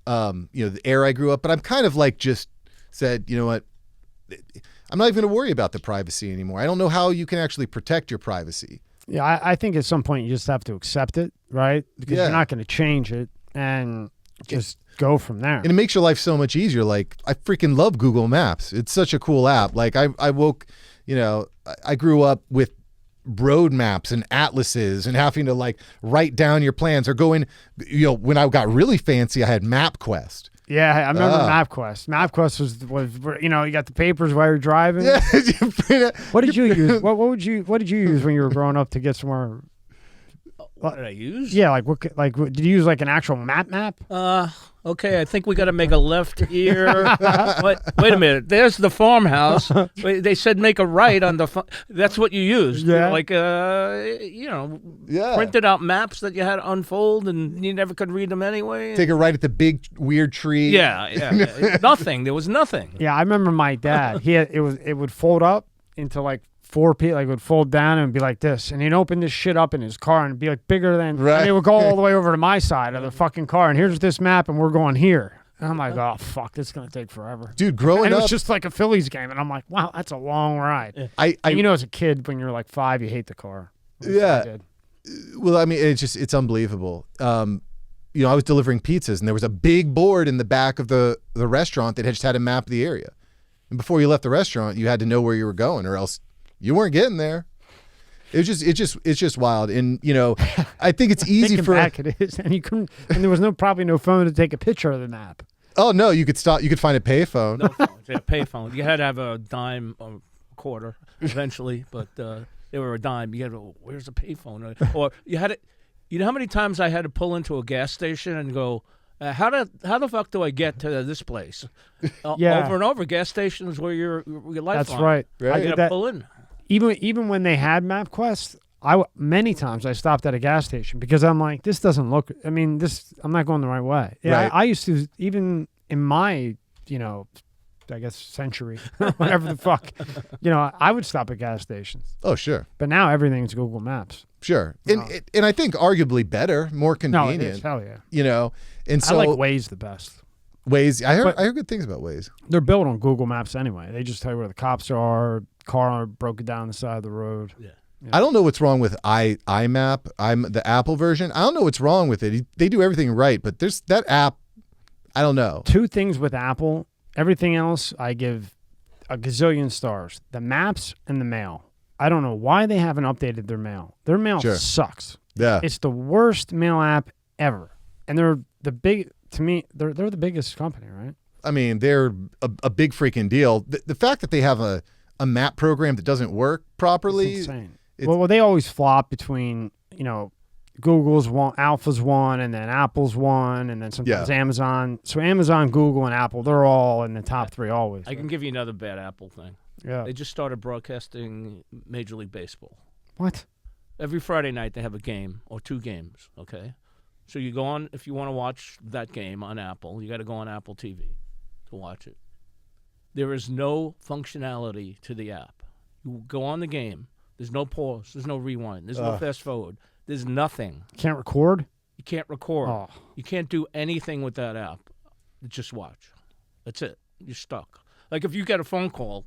the era I grew up. But I'm kind of like just said, you know what? I'm not even going to worry about the privacy anymore. I don't know how you can actually protect your privacy. Yeah, I think at some point you just have to accept it, right? Because you're not going to change it, and just go from there. And it makes your life so much easier. Like, I freaking love Google Maps. It's such a cool app. Like, I grew up with road maps and atlases and having to like write down your plans or go in, when I got really fancy, I had MapQuest. Yeah, I remember MapQuest. MapQuest was you got the papers while you're driving. Yeah. What did you use? What did you use when you were growing up to get somewhere? What did I use? Yeah, did you use like an actual map? Okay, I think we got to make a left here. Wait a minute. There's the farmhouse. Wait, they said make a right on the. That's what you used. Yeah. Printed out maps that you had to unfold, and you never could read them anyway. Take a right at the big weird tree. Yeah. Nothing. There was nothing. Yeah, I remember my dad. It would fold up into like 4 feet, like it would fold down and be like this, and he'd open this shit up in his car and be like bigger than. Right. And it would go all the way over to my side of the fucking car, and here's this map, and we're going here. And I'm like, oh fuck, this is gonna take forever, dude. Growing and up, it was just like a Phillies game, and I'm like, wow, that's a long ride. I as a kid when you're like 5, you hate the car. Yeah. I did. Well, I mean, it's unbelievable. I was delivering pizzas, and there was a big board in the back of the restaurant that just had a map of the area, and before you left the restaurant, you had to know where you were going, or else you weren't getting there. It's just wild. And I think it's easy Thinking back, it is, and you couldn't, and there was probably no phone to take a picture of the map. Oh no, you could find a payphone. No phones. Yeah, payphone. You had to have a dime or quarter eventually, but they were a dime. You had to, where's a payphone? Or you had it. You know how many times I had to pull into a gas station and go, how the fuck do I get to this place? Yeah. Over and over, gas stations where your lifeline. That's right. I got to pull in. Even when they had MapQuest, many times I stopped at a gas station because I'm like, this doesn't look. I mean, I'm not going the right way. Yeah, right. I used to, even in my I guess century, whatever the fuck, I would stop at gas stations. Oh sure. But now everything's Google Maps. Sure, and I think arguably better, more convenient. No, it is. Hell yeah. And so I like Waze the best. Waze, I heard good things about Waze. They're built on Google Maps anyway. They just tell you where the cops are. Car broke it down the side of the road. Yeah. I don't know what's wrong with iMap. I'm the Apple version. I don't know what's wrong with it. They do everything right, but there's that app. I don't know. 2 things with Apple. Everything else, I give a gazillion stars. The maps and the mail. I don't know why they haven't updated their mail. Their mail sucks. Yeah. It's the worst mail app ever. And they're the they're the biggest company, right? I mean, they're a big freaking deal. The fact that they have a map program that doesn't work properly. It's insane. Well, they always flop between, Google's one, Alpha's one, and then Apple's one, and then sometimes Amazon. So Amazon, Google, and Apple, they're all in the top 3 always. I can give you another bad Apple thing. Yeah. They just started broadcasting Major League Baseball. What? Every Friday night they have a game or 2 games, okay? So you go on, if you want to watch that game on Apple, you got to go on Apple TV to watch it. There is no functionality to the app. You go on the game. There's no pause. There's no rewind. There's no fast forward. There's nothing. Can't record? You can't record. Oh. You can't do anything with that app. just watch. That's it. You're stuck. Like if you get a phone call,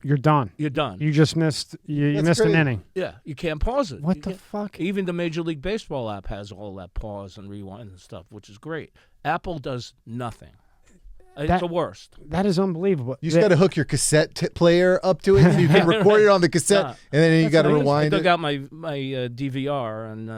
You're done. you're done. You just missed. You That's missed an crazy. inning. Yeah, you can't pause it. What You the can't- fuck? Even the Major League Baseball app has all that pause and rewind and stuff, which is great. Apple does nothing. It's That- the worst. That is unbelievable. You just got to hook your cassette player up to it so you can record it on the cassette, Nah. and then you got to I rewind took it. out my DVR and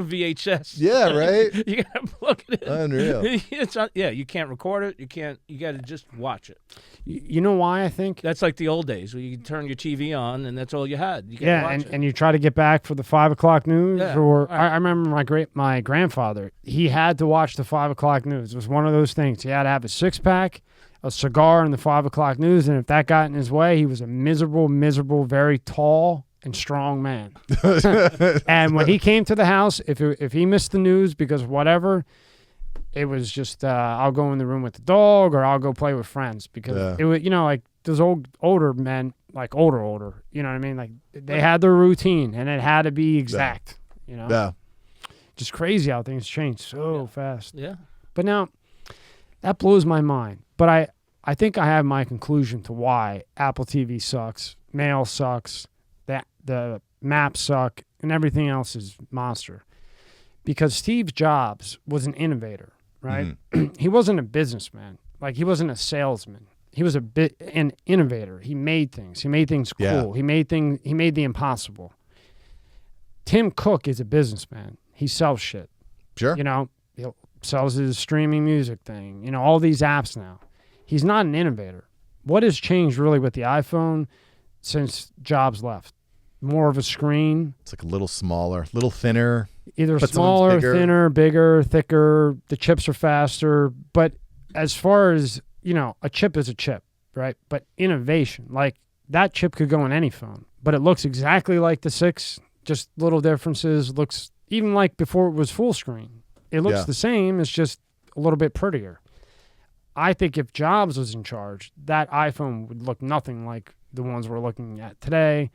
VHS. Yeah, right? You gotta plug it in. Unreal. It's not, yeah, you can't record it. You can't. You got to just watch it. You know why I think? That's like the old days where you turn your TV on and that's all you had. You Yeah, watch and, it. and you try to get back for the 5 o'clock news, Yeah, or right. I remember my grandfather. He had to watch the 5 o'clock news. It was one of those things. He had to have a 6-pack, a cigar, and the 5 o'clock news. And if that got in his way, he was a miserable, very tall and strong man. And when he came to the house, if he missed the news because of whatever, it was just I'll go in the room with the dog or I'll go play with friends because Yeah. it was, like those older men, like older, you know what I mean? Like they had their routine and it had to be exact, Yeah. Just crazy how things change so fast. yeah. But now that blows my mind. But I think I have my conclusion to why Apple TV sucks, Mail sucks, that the maps suck, and everything else is monster. Because Steve Jobs was an innovator, right? He wasn't a businessman. Like he wasn't a salesman. He was an innovator. He made things. He made things cool. Yeah. He made the impossible. Tim Cook is a businessman. He sells shit. Sure. He sells his streaming music thing. All these apps now. He's not an innovator. What has changed really with the iPhone since Jobs left? More of a screen, It's like a little smaller, a little thinner. either But someone's smaller, bigger. thinner, bigger, thicker. The chips are faster. But as far as, a chip is a chip, right? But innovation, like that chip could go in any phone, but it looks exactly like the 6, just little differences. Looks even like before it was full screen. It looks Yeah. the same. It's just a little bit prettier. I think if Jobs was in charge, that iPhone would look nothing like the ones we're looking at today.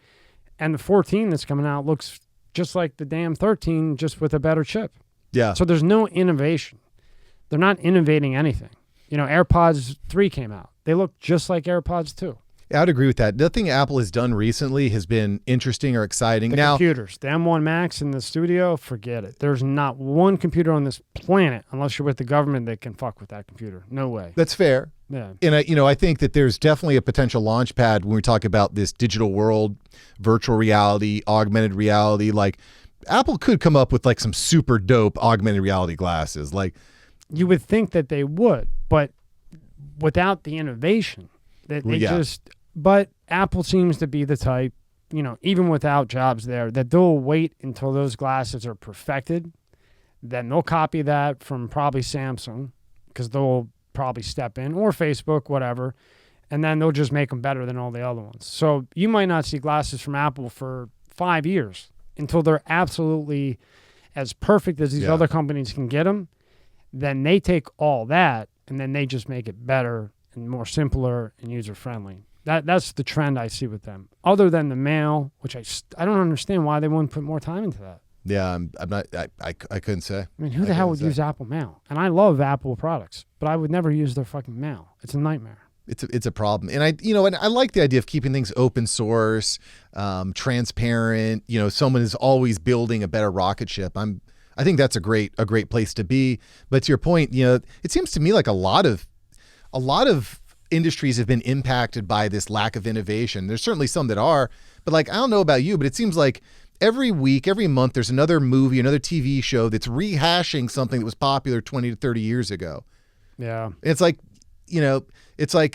And the 14 that's coming out looks just like the damn 13, just with a better chip. Yeah. So there's no innovation. They're not innovating anything. AirPods 3 came out. They look just like AirPods 2. Yeah, I'd agree with that. Nothing Apple has done recently has been interesting or exciting. The Now, computers, the M1 Max in the studio, forget it. There's not one computer on this planet, unless you're with the government, that can fuck with that computer. No way. that's fair. Yeah. And I think that there's definitely a potential launch pad when we talk about this digital world, virtual reality, augmented reality. Like Apple could come up with like some super dope augmented reality glasses. Like, You would think that they would, but without the innovation, that they Yeah. but Apple seems to be the type, even without Jobs there, that they'll wait until those glasses are perfected. Then they'll copy that from probably Samsung because they'll probably step in, or Facebook, whatever. And then they'll just make them better than all the other ones. So you might not see glasses from Apple for 5 years until they're absolutely as perfect as these Yeah. other companies can get them. Then they take all that and then they just make it better and more simpler and user friendly. That's the trend I see with them. Other than the mail, which I don't understand why they wouldn't put more time into that. yeah, I'm not. I couldn't say. I mean, who the hell would use Apple Mail? And I love Apple products, but I would never use their fucking mail. It's a nightmare. It's a problem, and I like the idea of keeping things open source, transparent. Someone is always building a better rocket ship. I think that's a great place to be. But to your point, it seems to me like a lot of industries have been impacted by this lack of innovation. There's certainly some that are, but like I don't know about you, but it seems like every week, every month, there's another movie, another TV show that's rehashing something that was popular 20 to 30 years ago. Yeah. It's like,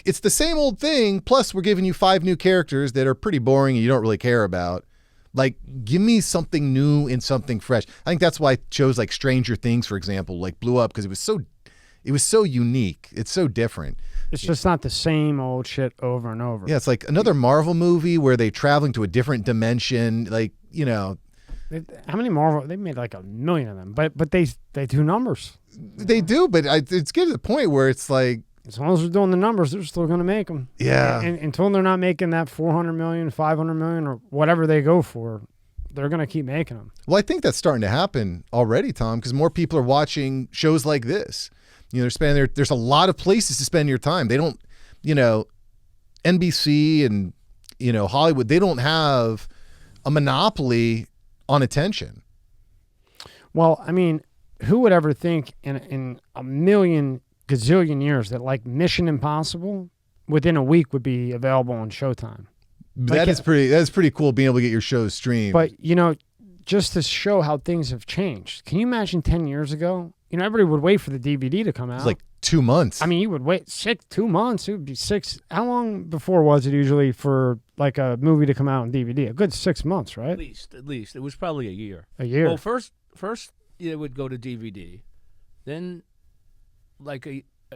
it's the same old thing. Plus, we're giving you 5 new characters that are pretty boring and you don't really care about. Like, give me something new and something fresh. I think that's why shows like Stranger Things, for example, like blew up because it was so unique. It's so different. It's just not the same old shit over and over. Yeah, it's like another Marvel movie where they traveling to a different dimension. Like, How many Marvel? They made like 1 million of them, but they do numbers. they do, but it's getting to the point where it's like, As long as they're doing the numbers, they're still going to make them. Yeah. And until they're not making that 400 million, 500 million, or whatever they go for, they're going to keep making them. well, I think that's starting to happen already, Tom, because more people are watching shows like this. they're spending there's a lot of places to spend your time. They don't, NBC and, Hollywood, they don't have a monopoly on attention. Well, I mean, who would ever think in a million gazillion years that like Mission Impossible within a week would be available on Showtime? That's pretty cool being able to get your shows streamed. But, just to show how things have changed. Can you imagine 10 years ago? Everybody would wait for the DVD to come out. It's like 2 months. I mean, you would wait 2 months. It would be 6. How long before was it usually for like a movie to come out on DVD? A good 6 months, right? At least. It was probably a year. A year. Well, first it would go to DVD. Then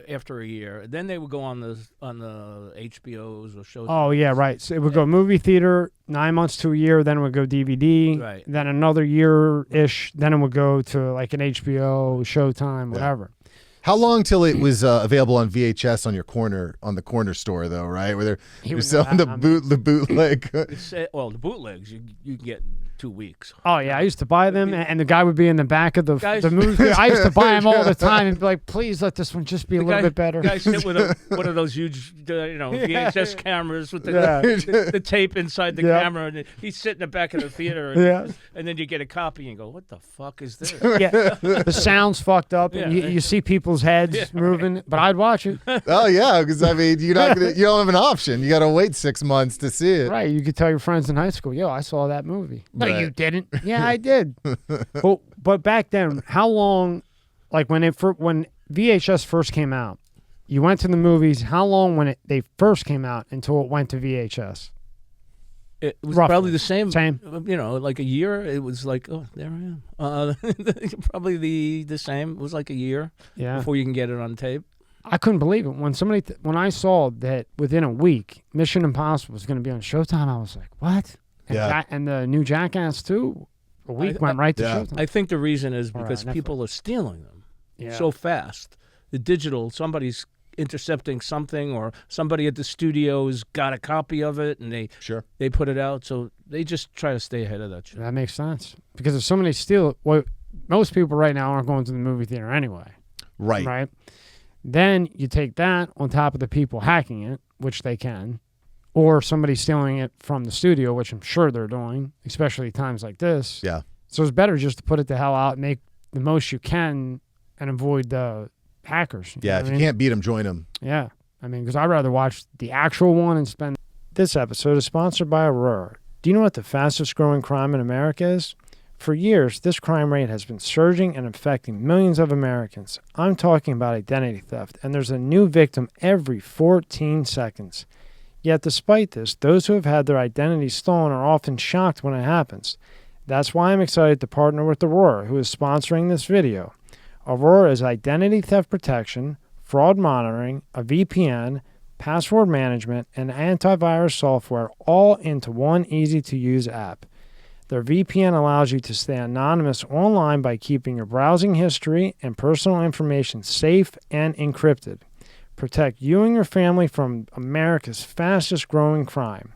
after a year, then they would go on the HBOs or Showtime. Oh yeah, right. So it would go movie theater 9 months to a year, then it would go DVD, right? Then another year-ish, then it would go to like an HBO, Showtime, whatever. How long till it was available on VHS on the corner store though, right? Where they're selling the bootleg. The bootlegs you can get in 2 weeks. Oh yeah, I used to buy them, and the guy would be in the back of the movie. I used to buy them all the time and be like, "Please let this one just be a little bit better." The guy sit with one of those huge, VHS cameras with the tape inside the camera, and he's sitting in the back of the theater. And then you get a copy and go, "What the fuck is this?" Yeah, the sound's fucked up, and you see people's heads moving, but I'd watch it. Oh yeah, because I mean, you don't have an option. You got to wait 6 months to see it. Right, you could tell your friends in high school, "Yo, I saw that movie." No, you didn't. Yeah, I did. But back then, how long? Like when VHS first came out, you went to the movies. How long when they first came out until it went to VHS? It was Roughly. probably the same. Same. Like a year. It was like, oh, there I am. Probably the same. It was like a year before you can get it on tape. I couldn't believe it when I saw that within a week, Mission Impossible was going to be on Showtime. I was like, what? And and the new Jackass 2, a week went right to Showtime. I think the reason is because people are stealing them so fast. The digital, somebody's intercepting something, or somebody at the studio's got a copy of it, and they put it out. So they just try to stay ahead of that shit. That makes sense. Because if somebody steals it, well, most people right now aren't going to the movie theater anyway. Right. Then you take that on top of the people hacking it, which they can, or somebody stealing it from the studio, which I'm sure they're doing, especially times like this. Yeah. So it's better just to put it the hell out, make the most you can, and avoid the hackers. Yeah, if you can't beat them, join them. Yeah. I mean, because I'd rather watch the actual one and spend... This episode is sponsored by Aurora. Do you know what the fastest growing crime in America is? For years, this crime rate has been surging and affecting millions of Americans. I'm talking about identity theft, and there's a new victim every 14 seconds. Yet despite this, those who have had their identity stolen are often shocked when it happens. That's why I'm excited to partner with Aurora, who is sponsoring this video. Aurora is identity theft protection, fraud monitoring, a VPN, password management, and antivirus software all into one easy-to-use app. Their VPN allows you to stay anonymous online by keeping your browsing history and personal information safe and encrypted. Protect you and your family from America's fastest growing crime.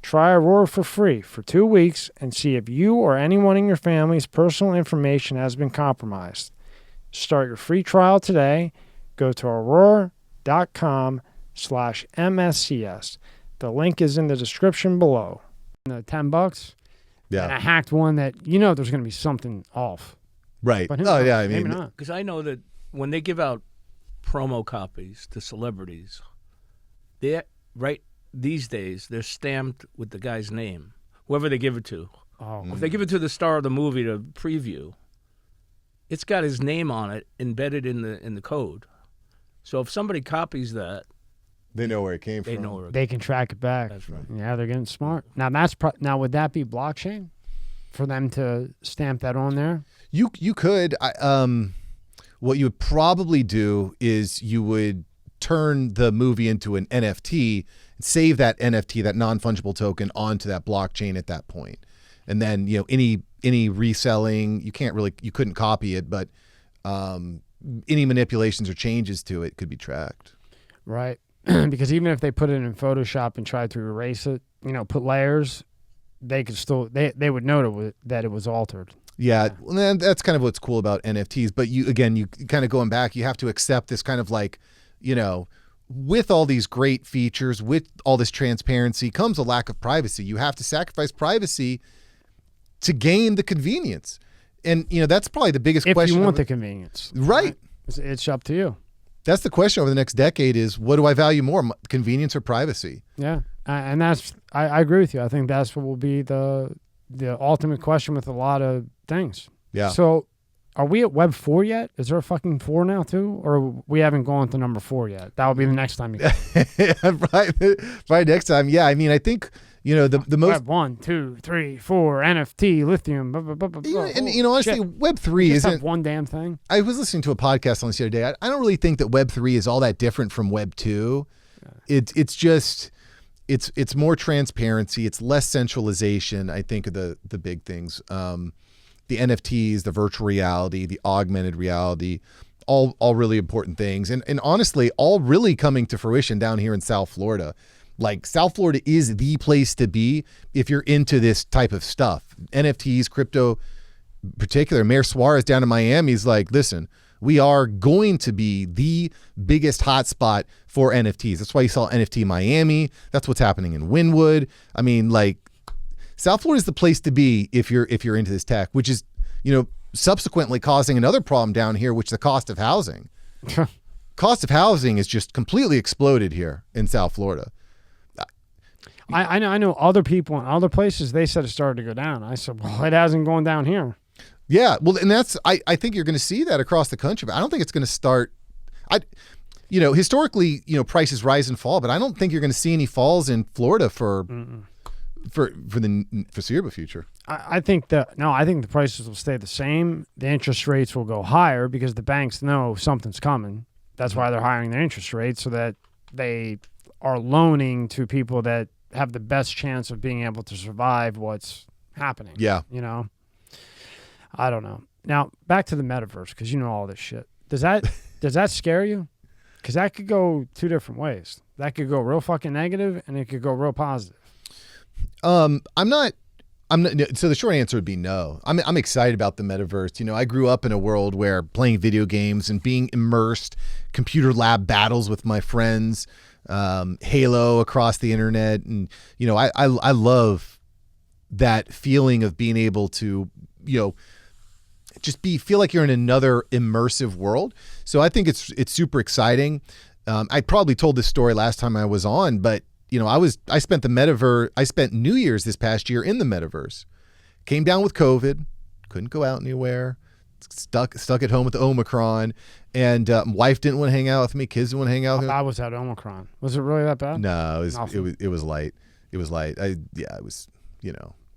Try Aurora for free for 2 weeks and see if you or anyone in your family's personal information has been compromised. Start your free trial today. Go to aurora.com/MSCS. The link is in the description below. The $10. Yeah. And I hacked one that there's going to be something off. Right. But I maybe mean, not. Because I know that when they give out promo copies to celebrities, these days they're stamped with the guy's name, whoever they give it to. Oh. If they give it to the star of the movie to preview, it's got his name on it embedded in the code. So if somebody copies that, they know where it came from. They know where They can track it back. That's right. Yeah, they're getting smart. Now now would that be blockchain for them to stamp that on there? You could. What you would probably do is you would turn the movie into an NFT, save that NFT, that non-fungible token, onto that blockchain at that point. And then, any reselling, you couldn't copy it, but any manipulations or changes to it could be tracked. Right. Because even if they put it in Photoshop and tried to erase it, put layers, they could still, they would know that it was altered. Yeah, well, then that's kind of what's cool about NFTs. But you kind of going back, you have to accept this kind of like, with all these great features, with all this transparency comes a lack of privacy. You have to sacrifice privacy to gain the convenience. And, that's probably the biggest If question. you want the convenience. Right. It's up to you. That's the question over the next decade is, what do I value more, convenience or privacy? Yeah. And that's, I agree with you. I think that's what will be the ultimate question with a lot of things. Yeah. So are we at Web 4 yet? Is there a fucking 4 now too? Or we haven't gone to number 4 yet? That will be the next time you go. Right next time. Yeah. I mean, I think, the most. Web 1, 2, 3, 4, NFT, lithium, blah, blah, blah, blah, blah. And honestly, Shit. Web 3 Just have isn't. one damn thing. I was listening to a podcast on this the other day. I don't really think that Web 3 is all that different from Web 2. Yeah. It's just. It's more transparency. It's less centralization. I think of the big things, the NFTs, the virtual reality, the augmented reality, all really important things. And honestly, all really coming to fruition down here in South Florida. Like South Florida is the place to be if you're into this type of stuff. NFTs, crypto, in particular. Mayor Suarez down in Miami is like, listen, we are going to be the biggest hotspot for NFTs. That's why you saw NFT Miami. That's what's happening in Wynwood. I mean, like, South Florida is the place to be if you're into this tech, which is, subsequently causing another problem down here, which is the cost of housing. Cost of housing is just completely exploded here in South Florida. I know other people in other places, they said it started to go down. I said, well, it hasn't gone down here. Yeah, well, and that's I think you're going to see that across the country, but I don't think it's going to start. Historically, prices rise and fall, but I don't think you're going to see any falls in Florida for the foreseeable future. I think the prices will stay the same. The interest rates will go higher because the banks know something's coming. That's why they're hiring their interest rates, so that they are loaning to people that have the best chance of being able to survive what's happening. Yeah. I don't know. Now, back to the metaverse, because you know all this shit. Does that scare you? Because that could go two different ways. That could go real fucking negative, and it could go real positive. I'm not. So the short answer would be no. I'm excited about the metaverse. I grew up in a world where playing video games and being immersed, computer lab battles with my friends, Halo across the internet, and I love that feeling of being able to just feel like you're in another immersive world. So I think it's super exciting. I probably told this story last time I was on, but I spent the metaverse. I spent New Year's this past year in the metaverse. Came down with COVID, couldn't go out anywhere, stuck at home with the Omicron, and wife didn't want to hang out with me. Kids didn't want to hang out with me. I was at Omicron. Was it really that bad? No, it was light. It was light. It was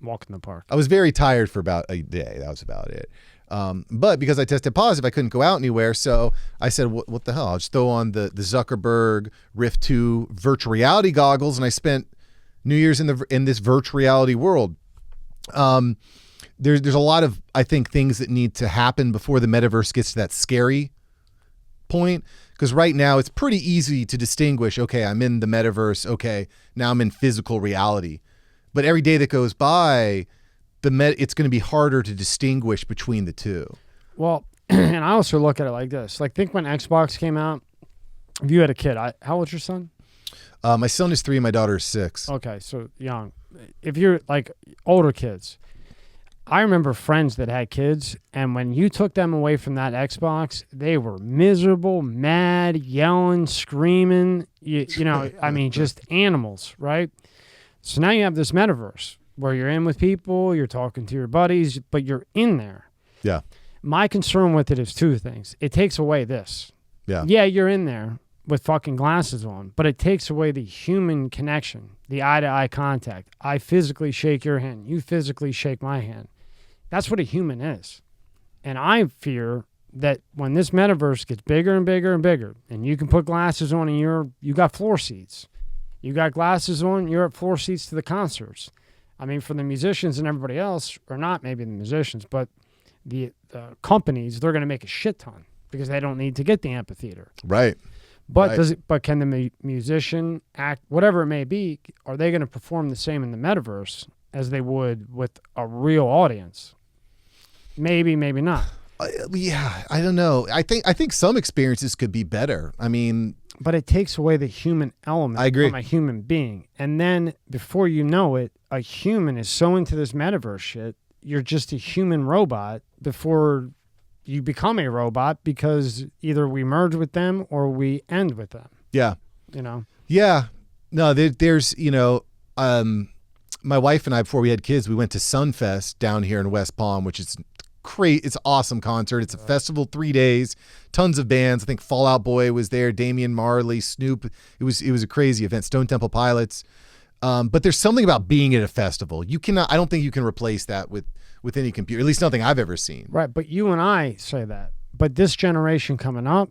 walk in the park. I was very tired for about a day. That was about it. But because I tested positive, I couldn't go out anywhere. So I said, what the hell? I'll just throw on the Zuckerberg Rift 2 virtual reality goggles. And I spent New Year's in this virtual reality world. There's a lot of, I think, things that need to happen before the metaverse gets to that scary point. Because right now it's pretty easy to distinguish, okay, I'm in the metaverse. Okay, now I'm in physical reality. But every day that goes by, it's going to be harder to distinguish between the two. Well, and I also look at it like this. Like, think when Xbox came out, if you had a kid, how old's your son? My son is 3 and my daughter is 6. Okay, so young. If you're like older kids, I remember friends that had kids, and when you took them away from that Xbox, they were miserable, mad, yelling, screaming, I mean, just animals, right? So now you have this metaverse where you're in with people, you're talking to your buddies, but you're in there. Yeah. My concern with it is two things. It takes away this. Yeah. Yeah, you're in there with fucking glasses on, but it takes away the human connection, the eye-to-eye contact. I physically shake your hand. You physically shake my hand. That's what a human is. And I fear that when this metaverse gets bigger and bigger and bigger, and you can put glasses on and you got floor seats. You got glasses on, you're at floor seats to the concerts. I mean, for the musicians and everybody else, or not maybe the musicians, but the companies, they're going to make a shit ton because they don't need to get the amphitheater. Right. But right. But can the musician act, whatever it may be, are they going to perform the same in the metaverse as they would with a real audience? Maybe not. Yeah, I don't know. I think some experiences could be better. I mean, but it takes away the human element I agree. from a human being. And then before you know it, a human is so into this metaverse shit, you're just a human robot before you become a robot, because either we merge with them or we end with them. yeah. You know? Yeah. No, there's, my wife and I, before we had kids, we went to Sunfest down here in West Palm, which is great. It's an awesome concert. It's a festival, 3 days, tons of bands. I think Fall Out Boy was there, Damian Marley, Snoop. It was a crazy event, Stone Temple Pilots. But there's something about being at a festival. I don't think you can replace that with any computer, at least nothing I've ever seen. Right. But you and I say that. But this generation coming up,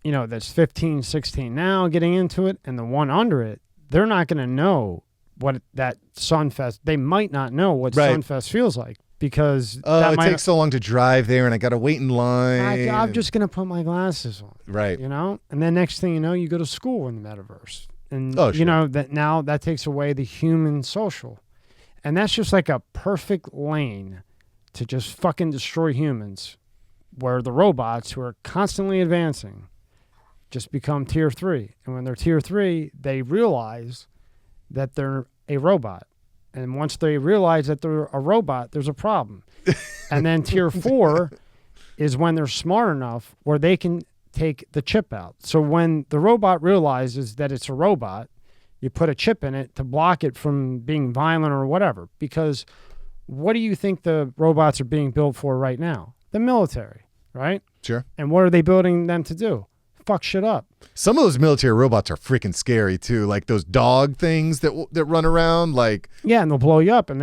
that's 15, 16 now getting into it, and the one under it, they're not going to know what that Sunfest, they might not know what Sunfest feels like, because it takes so long to drive there, and I got to wait in line. I'm just going to put my glasses on. Right. And then next thing you know, you go to school in the metaverse. And, sure. that now that takes away the human social. And that's just like a perfect lane to just fucking destroy humans, where the robots, who are constantly advancing, just become tier 3. And when they're tier 3, they realize that they're a robot. And once they realize that they're a robot, there's a problem. And then tier 4 is when they're smart enough where they can take the chip out. So when the robot realizes that it's a robot, you put a chip in it to block it from being violent or whatever. Because what do you think the robots are being built for right now? The military, right? Sure. And what are they building them to do? Fuck shit up. Some of those military robots are freaking scary too, like those dog things that run around. Like, yeah, and they'll blow you up, and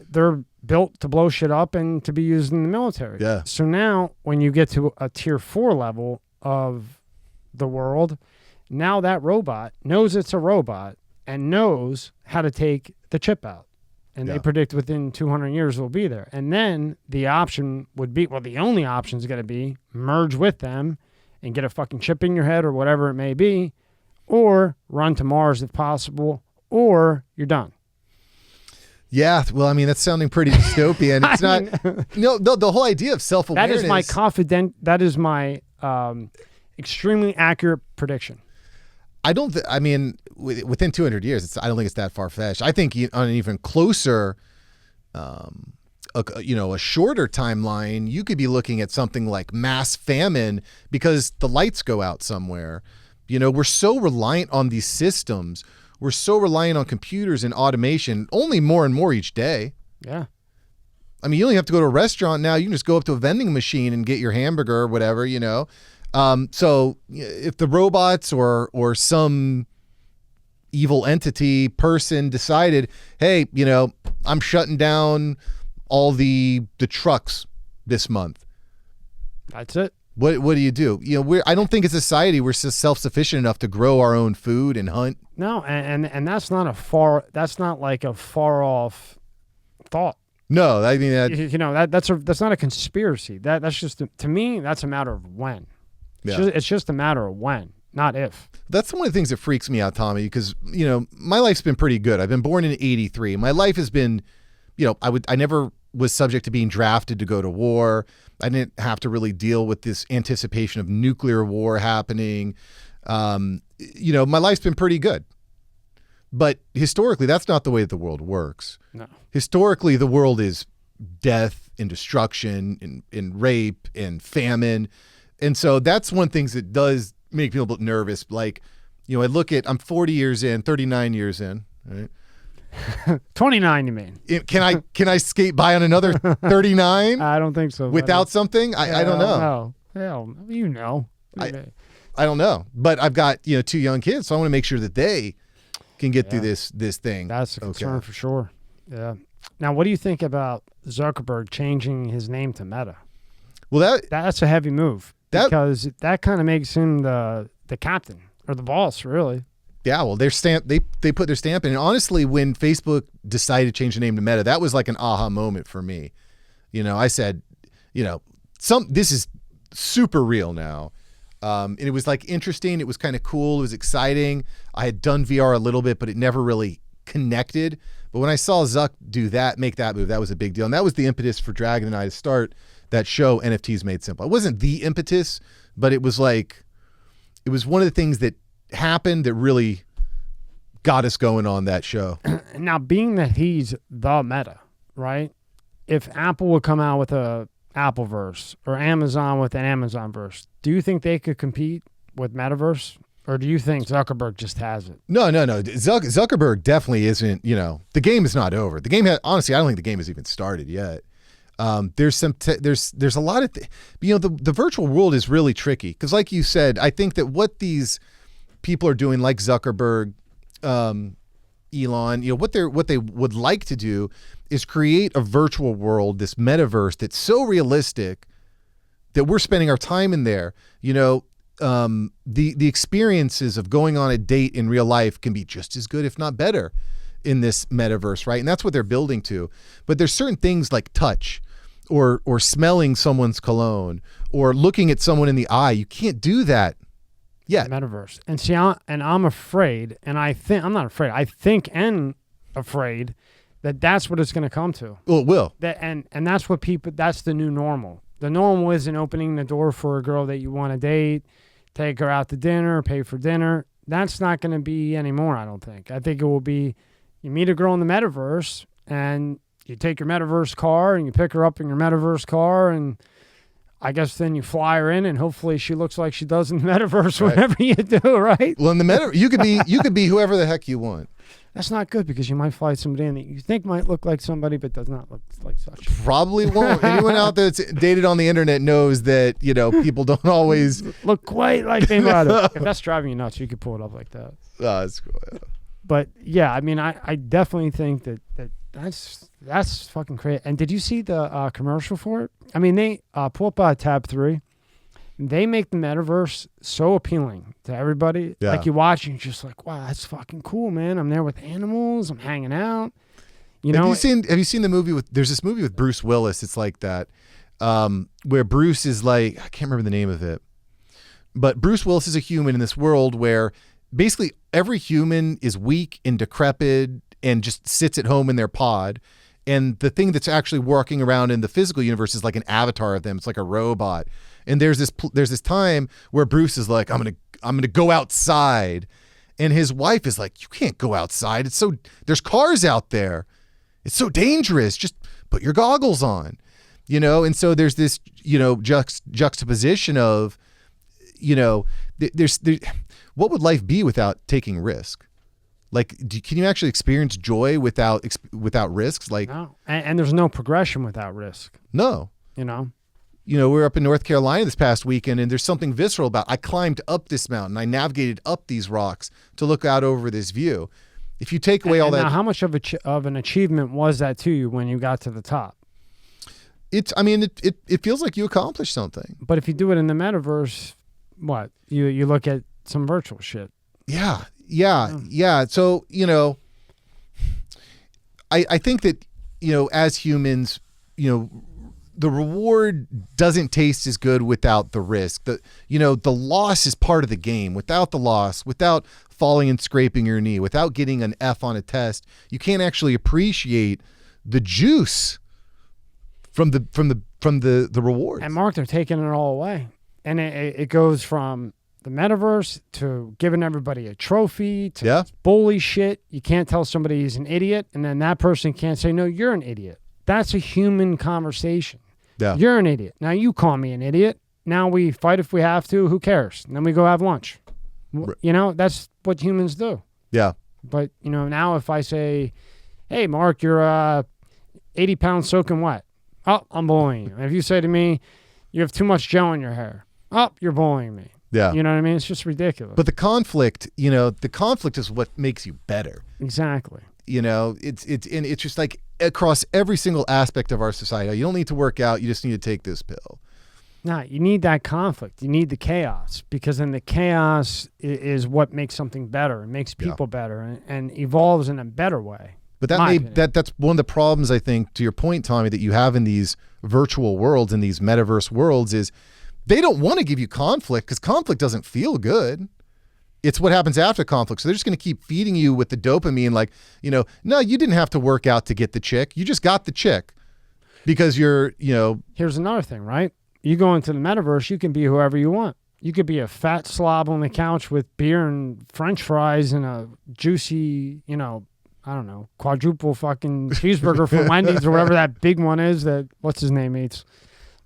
they're built to blow shit up and to be used in the military. Yeah. So now, when you get to a tier 4 level of the world, now that robot knows it's a robot and knows how to take the chip out. And they predict within 200 years it'll be there. And then the option would be, the only option is going to be merge with them and get a fucking chip in your head or whatever it may be, or run to Mars if possible, or you're done. Yeah, well, I mean, that's sounding pretty dystopian. It's not. The whole idea of self-awareness. That is my extremely accurate prediction. I mean, within 200 years, I don't think it's that far-fetched. I think on an even closer, a shorter timeline, you could be looking at something like mass famine because the lights go out somewhere. We're so reliant on these systems. We're so reliant on computers and automation, only more and more each day. Yeah. I mean, you only have to go to a restaurant now. You can just go up to a vending machine and get your hamburger or whatever, So if the robots or some evil entity person decided, hey, I'm shutting down all the trucks this month. That's it. What do you do? I don't think as a society we're self-sufficient enough to grow our own food and hunt. No, and that's not like a far off thought. No, I mean that's not a conspiracy. That's just, to me, that's a matter of when. It's just a matter of when, not if. That's one of the things that freaks me out, Tommy, because my life's been pretty good. I've been born in '83. My life has been, I never was subject to being drafted to go to war. I didn't have to really deal with this anticipation of nuclear war happening. My life's been pretty good. But historically, that's not the way that the world works. No. Historically, the world is death and destruction and rape and famine. And so that's one of the things that does make people a bit nervous. Like, I look at, I'm 40 years in, 39 years in, right? 29, you mean? Can I skate by on another 39? I don't think so. Without something? I don't know. Hell, you know. I don't know. But I've got, 2 young kids, so I want to make sure that they can get through this thing. That's a concern for sure. Yeah. Now, what do you think about Zuckerberg changing his name to Meta? Well, that's a heavy move because that kind of makes him the captain or the boss, really. Yeah, well, they put their stamp in. And honestly, when Facebook decided to change the name to Meta, that was like an aha moment for me. I said, this is super real now. And it was like interesting. It was kind of cool. It was exciting. I had done VR a little bit, but it never really connected. But when I saw Zuck make that move, that was a big deal. And that was the impetus for Dragon and I to start that show, NFTs Made Simple. It wasn't the impetus, but it was like, it was one of the things that happened that really got us going on that show. Now, being that he's the meta, right? If Apple would come out with a Appleverse or Amazon with an Amazonverse, do you think they could compete with Metaverse? Or do you think Zuckerberg just has it? No. Zuckerberg definitely isn't, the game is not over. The game honestly, I don't think the game has even started yet. There's a lot of, the virtual world is really tricky. Because like you said, I think that what these people are doing, like Zuckerberg, Elon, what they would like to do is create a virtual world, this metaverse that's so realistic that we're spending our time in there. The experiences of going on a date in real life can be just as good, if not better, in this metaverse, right? And that's what they're building to. But there's certain things like touch or smelling someone's cologne or looking at someone in the eye. You can't do that yet. Metaverse. And see, I'm afraid, and I'm not afraid. I think and afraid that that's what it's going to come to. Well, it will. And that's what that's the new normal. The normal isn't opening the door for a girl that you want to date, take her out to dinner, pay for dinner. That's not going to be anymore, I don't think. I think it will be, you meet a girl in the metaverse and you take your metaverse car and you pick her up in your metaverse car, and I guess then you fly her in and hopefully she looks like she does in the metaverse, right, whatever you do, right? Well, in the metaverse, you could be whoever the heck you want. That's not good because you might fly somebody in that you think might look like somebody but does not look like such. Probably won't. Anyone out there that's dated on the internet knows that, people don't always look quite like they might have. If that's driving you nuts, you could pull it up like that. Oh, that's cool. Yeah. But yeah, I mean, I definitely think that's fucking crazy. And did you see the commercial for it? I mean, they pull up tab 3. They make the metaverse so appealing to everybody. Yeah. Like you watch and you're just like, wow, that's fucking cool, man. I'm there with animals. I'm hanging out. Have you seen the movie there's this movie with Bruce Willis. It's like that, where Bruce is like, I can't remember the name of it, but Bruce Willis is a human in this world where basically every human is weak and decrepit and just sits at home in their pod. And the thing that's actually walking around in the physical universe is like an avatar of them. It's like a robot. And there's this time where Bruce is like, I'm gonna go outside, and his wife is like, you can't go outside. There's cars out there. It's so dangerous. Just put your goggles on, And so there's this, juxtaposition of, what would life be without taking risk? Like, can you actually experience joy without risks? Like, no. And there's no progression without risk. No. We were up in North Carolina this past weekend, and there's something visceral about, I climbed up this mountain. I navigated up these rocks to look out over this view. If you take away all that. Now, how much of an achievement was that to you when you got to the top? It feels like you accomplished something. But if you do it in the metaverse, what? You look at some virtual shit. Yeah. So, I think that, as humans, the reward doesn't taste as good without the risk. The loss is part of the game. Without the loss, without falling and scraping your knee, without getting an F on a test, you can't actually appreciate the juice from the reward. And Mark, they're taking it all away. And it goes from the metaverse to giving everybody a trophy to bully shit. You can't tell somebody he's an idiot, and then that person can't say, no, you're an idiot. That's a human conversation. Yeah. You're an idiot. Now you call me an idiot. Now we fight if we have to. Who cares? And then we go have lunch. That's what humans do. Yeah. But, now if I say, hey, Mark, you're 80 pounds soaking wet. Oh, I'm bullying you. And if you say to me, you have too much gel in your hair. Oh, you're bullying me. Yeah. You know what I mean? It's just ridiculous. But the conflict is what makes you better. Exactly. It's just like across every single aspect of our society. You don't need to work out. You just need to take this pill. No, you need that conflict. You need the chaos, because then the chaos is what makes something better. It makes people better and evolves in a better way. But that's one of the problems, I think, to your point, Tommy, that you have in these virtual worlds, in these metaverse worlds, is they don't want to give you conflict because conflict doesn't feel good. It's what happens after conflict. So they're just going to keep feeding you with the dopamine, like, no, you didn't have to work out to get the chick. You just got the chick. because you're, Here's another thing, right? You go into the metaverse, you can be whoever you want. You could be a fat slob on the couch with beer and French fries and a juicy, I don't know, quadruple fucking cheeseburger from Wendy's or whatever that big one is that, what's his name, eats.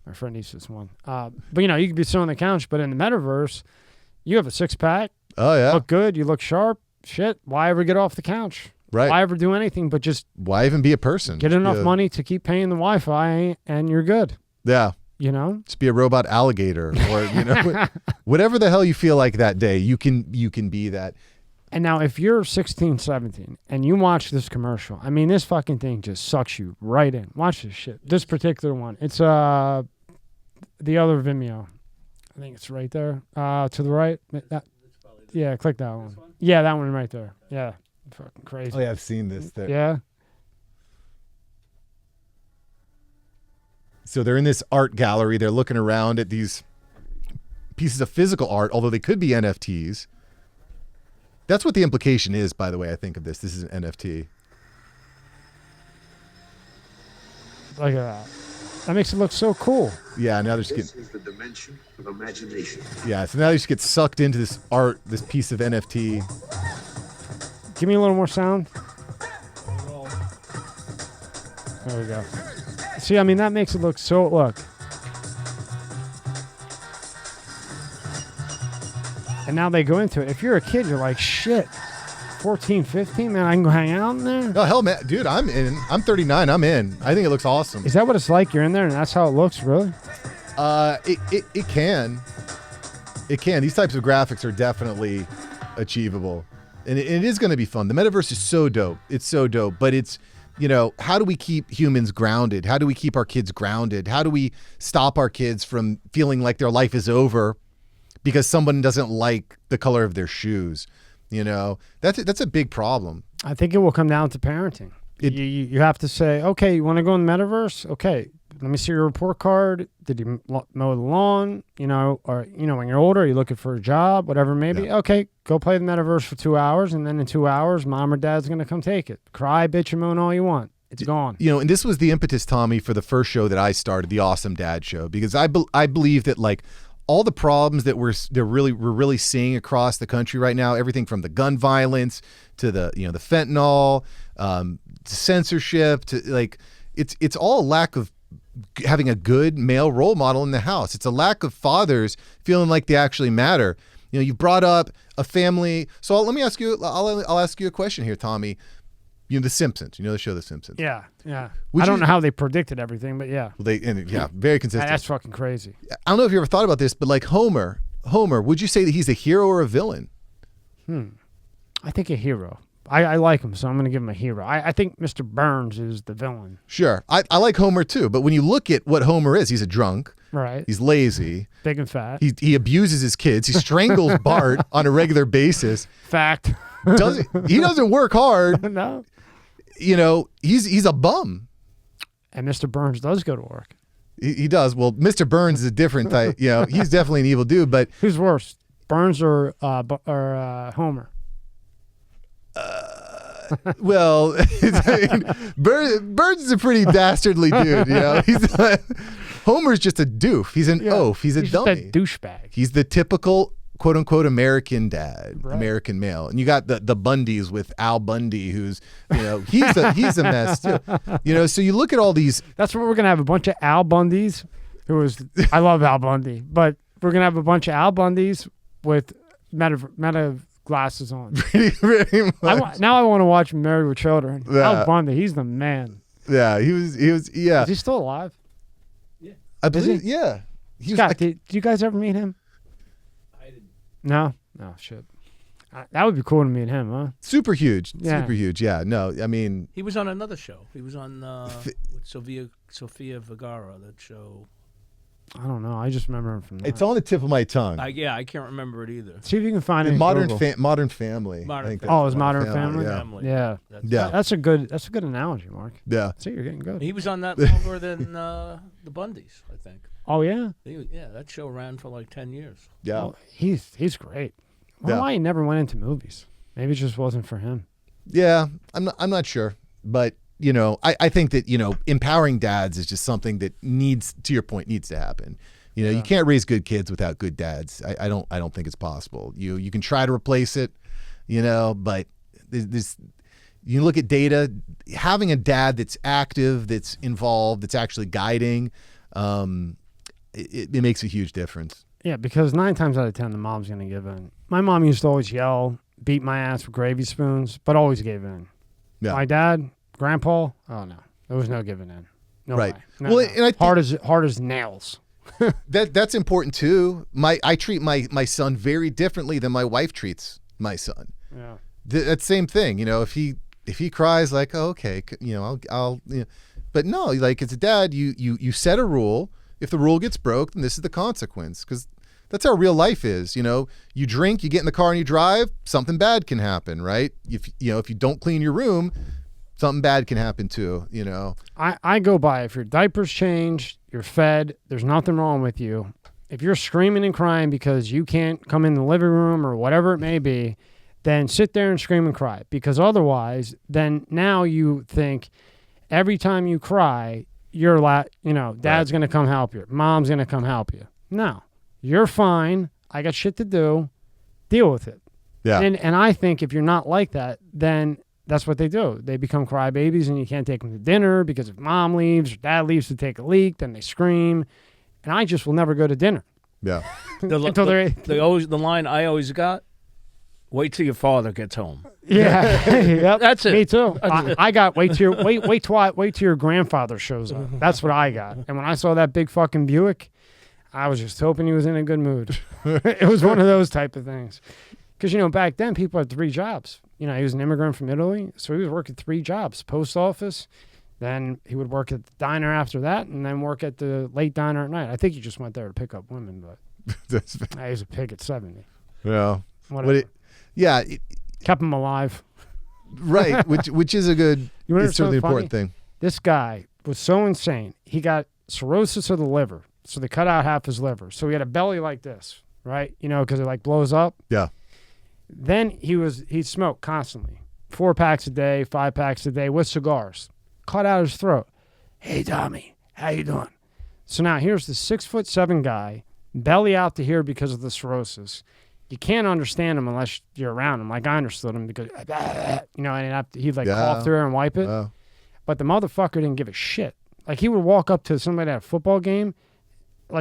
My friend eats this one. But, you could be sitting on the couch, but in the metaverse, you have a six-pack. Oh, yeah. Look good. You look sharp. Shit. Why ever get off the couch? Right. Why ever do anything but just Why even be a person? get enough money to keep paying the Wi-Fi and you're good. Yeah. Just be a robot alligator or, whatever the hell you feel like that day, you can be that. And now if you're 16, 17 and you watch this commercial, I mean, this fucking thing just sucks you right in. Watch this shit. This particular one. It's the other Vimeo. I think it's right there. To the right. Yeah, click that one. Yeah, that one right there. Yeah. Fucking crazy. Oh, yeah, I've seen this. Yeah. So they're in this art gallery. They're looking around at these pieces of physical art, although they could be NFTs. That's what the implication is, by the way, I think, of this. This is an NFT. Look at that. That makes it look so cool. Yeah, now they're just This is the dimension of imagination. Yeah, so now they just get sucked into this art, this piece of NFT. Give me a little more sound. There we go. See, I mean, that makes it look so... Look. And now they go into it. If you're a kid, you're like, shit, 14, 15, man, I can go hang out in there? Oh, hell, man. Dude, I'm in. I'm 39. I'm in. I think it looks awesome. Is that what it's like? You're in there and that's how it looks, really? It can. It can. These types of graphics are definitely achievable. And it is going to be fun. The metaverse is so dope. It's so dope. But it's, how do we keep humans grounded? How do we keep our kids grounded? How do we stop our kids from feeling like their life is over because someone doesn't like the color of their shoes? That's a big problem. I think it will come down to parenting. You have to say, okay, you want to go in the metaverse? Okay, let me see your report card. Did you mow the lawn? Or when you're older, you're looking for a job, whatever it may be. Yeah. Okay, go play the metaverse for 2 hours, and then in 2 hours, mom or dad's going to come take it. Cry, bitch, and moan all you want. It's gone. And this was the impetus, Tommy, for the first show that I started, the Awesome Dad Show, because I believe that, like, all the problems that we're really seeing across the country right now, everything from the gun violence to the the fentanyl, to censorship, to like it's all a lack of having a good male role model in the house. It's a lack of fathers feeling like they actually matter. You brought up a family, so let me ask you. I'll ask you a question here, Tommy. The Simpsons. The show The Simpsons. Yeah. I don't know how they predicted everything, but yeah. Well, very consistent. That's fucking crazy. I don't know if you ever thought about this, but like Homer, would you say that he's a hero or a villain? I think a hero. I like him, so I'm going to give him a hero. I think Mr. Burns is the villain. Sure. I like Homer too, but when you look at what Homer is, he's a drunk. Right. He's lazy. Big and fat. He abuses his kids. He strangles Bart on a regular basis. Fact. He doesn't work hard. No. He's a bum. And Mr. Burns does go to work. He does. Well, Mr. Burns is a different type. He's definitely an evil dude, but who's worse, Burns or Homer? Well, Burns is a pretty dastardly dude. Homer's just a doof. He's an oaf. He's a dummy. Just a douchebag. He's the typical quote unquote American dad, right. American male. And you got the Bundys with Al Bundy, who's he's a mess too. So you look at all these. That's what we're gonna have, a bunch of Al Bundys. I love Al Bundy, but we're gonna have a bunch of Al Bundys with meta glasses on. Pretty much. Now I want to watch Married with Children. Yeah. Al Bundy, he's the man. Yeah, he was. Yeah. Is he still alive? Yeah. I believe. he? Yeah. He was Scott, like, did you guys ever meet him? I didn't. No, shit. That would be cool to meet him, huh? super huge. Yeah. Super huge. Yeah. No, I mean. He was on another show. He was on with Sofia Vergara, that show. I don't know. I just remember him from that. It's on the tip of my tongue. I can't remember it either. See if you can find it. in Modern Google. Modern Family. Modern I think Family. that's Oh, it's Modern Family? Yeah. Yeah. Yeah. That's a good analogy, Mark. Yeah. See, you're getting good. He was on that longer than the Bundys, I think. Oh yeah. That show ran for like 10 years. Yeah. Oh, he's great. Well, Yeah. why he never went into movies? Maybe it just wasn't for him. Yeah. I'm not sure, but I think that, empowering dads is just something that needs to happen. You can't raise good kids without good dads. I don't think it's possible. You can try to replace it, but there's you look at data, having a dad that's active, that's involved, that's actually guiding, it makes a huge difference. Yeah, because 9 times out of 10, the mom's going to give in. My mom used to always yell, beat my ass with gravy spoons, but always gave in. Yeah. My dad, grandpa, oh no, there was no giving in. No Right. way. No, Well, no. and I think hard as nails. that's important too. I treat my son very differently than my wife treats my son. Yeah. That same thing, if he cries, like, oh, okay, I'll but no, like, as a dad, you set a rule. If the rule gets broke, then this is the consequence, because that's how real life is. You drink, you get in the car and you drive, something bad can happen, right? If you don't clean your room, something bad can happen too. I go by, if your diaper's changed, you're fed, there's nothing wrong with you. If you're screaming and crying because you can't come in the living room or whatever it may be, then sit there and scream and cry, because otherwise, then now you think every time you cry, dad's going to come help you. Mom's going to come help you. No, you're fine. I got shit to do. Deal with it. Yeah. And I think if you're not like that, then that's what they do. They become crybabies, and you can't take them to dinner because if mom leaves or dad leaves to take a leak, then they scream. And I just will never go to dinner. Yeah. The line I always got, wait till your father gets home. Yeah. Yep. That's it. Me too. I got wait till your grandfather shows up. That's what I got. And when I saw that big fucking Buick, I was just hoping he was in a good mood. It was one of those type of things. Because, back then people had 3 jobs. He was an immigrant from Italy, so he was working 3 jobs. Post office, then he would work at the diner after that, and then work at the late diner at night. I think he just went there to pick up women, but he was a pig at 70. Yeah. Whatever. Yeah. Kept him alive. Right, which is a good, it's certainly an important thing. This guy was so insane. He got cirrhosis of the liver, so they cut out half his liver. So he had a belly like this, right? Because it like blows up. Yeah. Then he'd smoke constantly, 4 packs a day, 5 packs a day with cigars. Cut out his throat. Hey, Tommy, how you doing? So now here's the 6'7" guy, belly out to here because of the cirrhosis. You can't understand him unless you're around him. Like I understood him because, and he'd cough through it and wipe it. Oh. But the motherfucker didn't give a shit. Like he would walk up to somebody at a football game,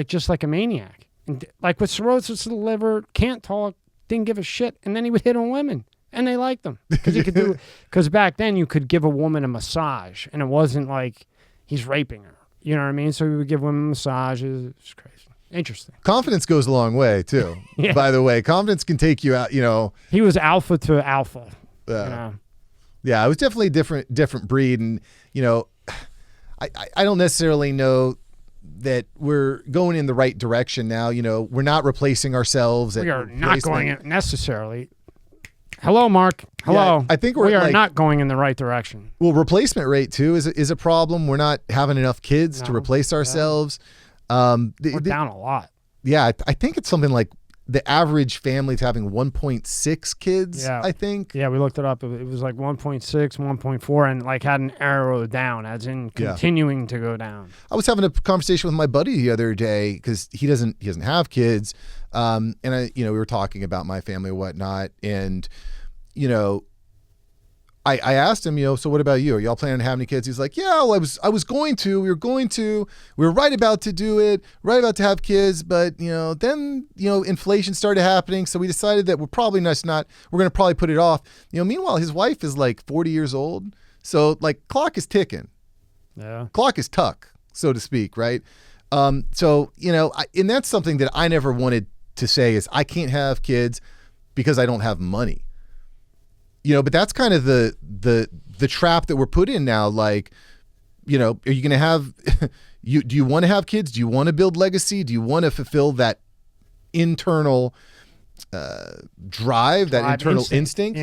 just like a maniac. And like with cirrhosis of the liver, can't talk, didn't give a shit. And then he would hit on women. And they liked him because back then you could give a woman a massage and it wasn't like he's raping her. You know what I mean? So we would give women massages. It's crazy. Interesting. Confidence goes a long way too. Yeah. By the way, confidence can take you out, He was alpha to alpha. Yeah, it was definitely a different breed. And, I don't necessarily know that we're going in the right direction now. We're not replacing ourselves. We are not going in necessarily. Hello, Mark. Hello. Yeah, I think we are not going in the right direction. Well, replacement rate too is a problem. We're not having enough kids to replace ourselves. We're down a lot. Yeah, I think it's something like the average family's having 1.6 kids. Yeah. I think. Yeah, we looked it up. It was like 1.6, 1.4, and had an arrow down, as in continuing to go down. I was having a conversation with my buddy the other day because he doesn't have kids, and we were talking about my family and whatnot, and I asked him, so what about you? Are y'all planning to have any kids? He's like, yeah, well, I was going to. We were right about to do it, right about to have kids, but then inflation started happening, so we decided that we're probably we're going to probably put it off. Meanwhile, his wife is like 40 years old, so clock is ticking. Yeah, clock is tuck, so to speak, right? And that's something that I never wanted to say is I can't have kids because I don't have money. But that's kind of the trap that we're put in now. Are you going to have, do you want to have kids? Do you want to build legacy? Do you want to fulfill that internal drive, that internal instinct?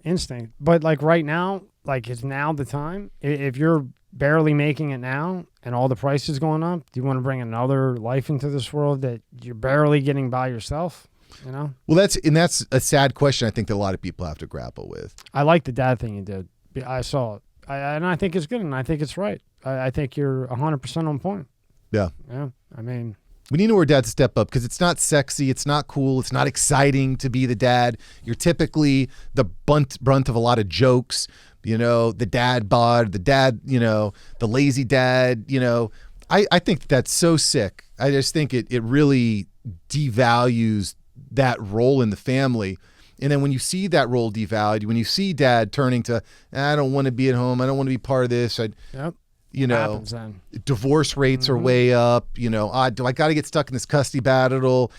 Instinct. But right now, is now the time? If you're barely making it now and all the prices going up, do you want to bring another life into this world that you're barely getting by yourself? Well, that's a sad question I think that a lot of people have to grapple with. I like the dad thing you did. I saw it. And I think it's good, and I think it's right. I think you're 100% on point. Yeah. Yeah. I mean, we need more dads to step up because it's not sexy, it's not cool, it's not exciting to be the dad. You're typically the brunt of a lot of jokes, you know, the dad bod, the dad, you know, the lazy dad, you know. I think that's so sick. I just think it really devalues that role in the family. And then when you see that role devalued, when you see dad turning to, I don't want to be at home, I don't want to be part of this, yep. You know, Happens then. divorce rates are way up. You know, do I got to get stuck in this custody battle?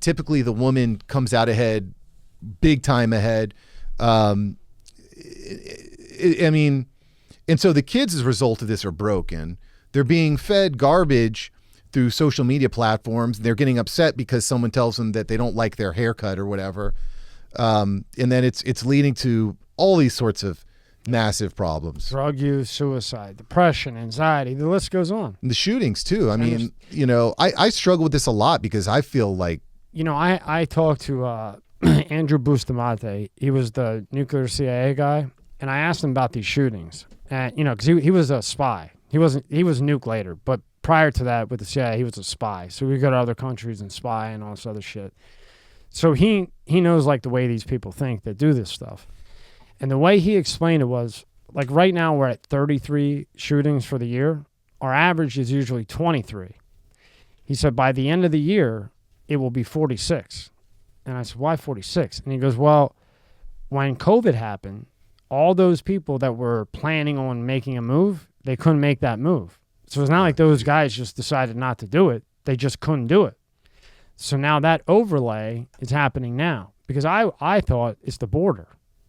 Typically, the woman comes out ahead, big time ahead. I mean, and so the kids, as a result of this, are broken. They're being fed garbage through social media platforms. They're getting upset because someone tells them that they don't like their haircut or whatever. And then it's leading to all these sorts of massive problems. Drug use, suicide, depression, anxiety, the list goes on. And the shootings too. I mean, you know, I struggle with this a lot because I feel like, you know, I talked to Andrew Bustamante. He was the nuclear CIA guy, and I asked him about these shootings. And you know, because he was a spy. He was nuke later, but prior to that with the CIA, he was a spy. So we go to other countries and spy and all this other shit. So he knows like the way these people think that do this stuff. And the way he explained it was, like right now we're at 33 shootings for the year. Our average is usually 23. He said by the end of the year, it will be 46. And I said, why 46? And he goes, well, when COVID happened, all those people that were planning on making a move, they couldn't make that move. So it's not like those guys just decided not to do it. They just couldn't do it. So now that overlay is happening now because I thought it's the border.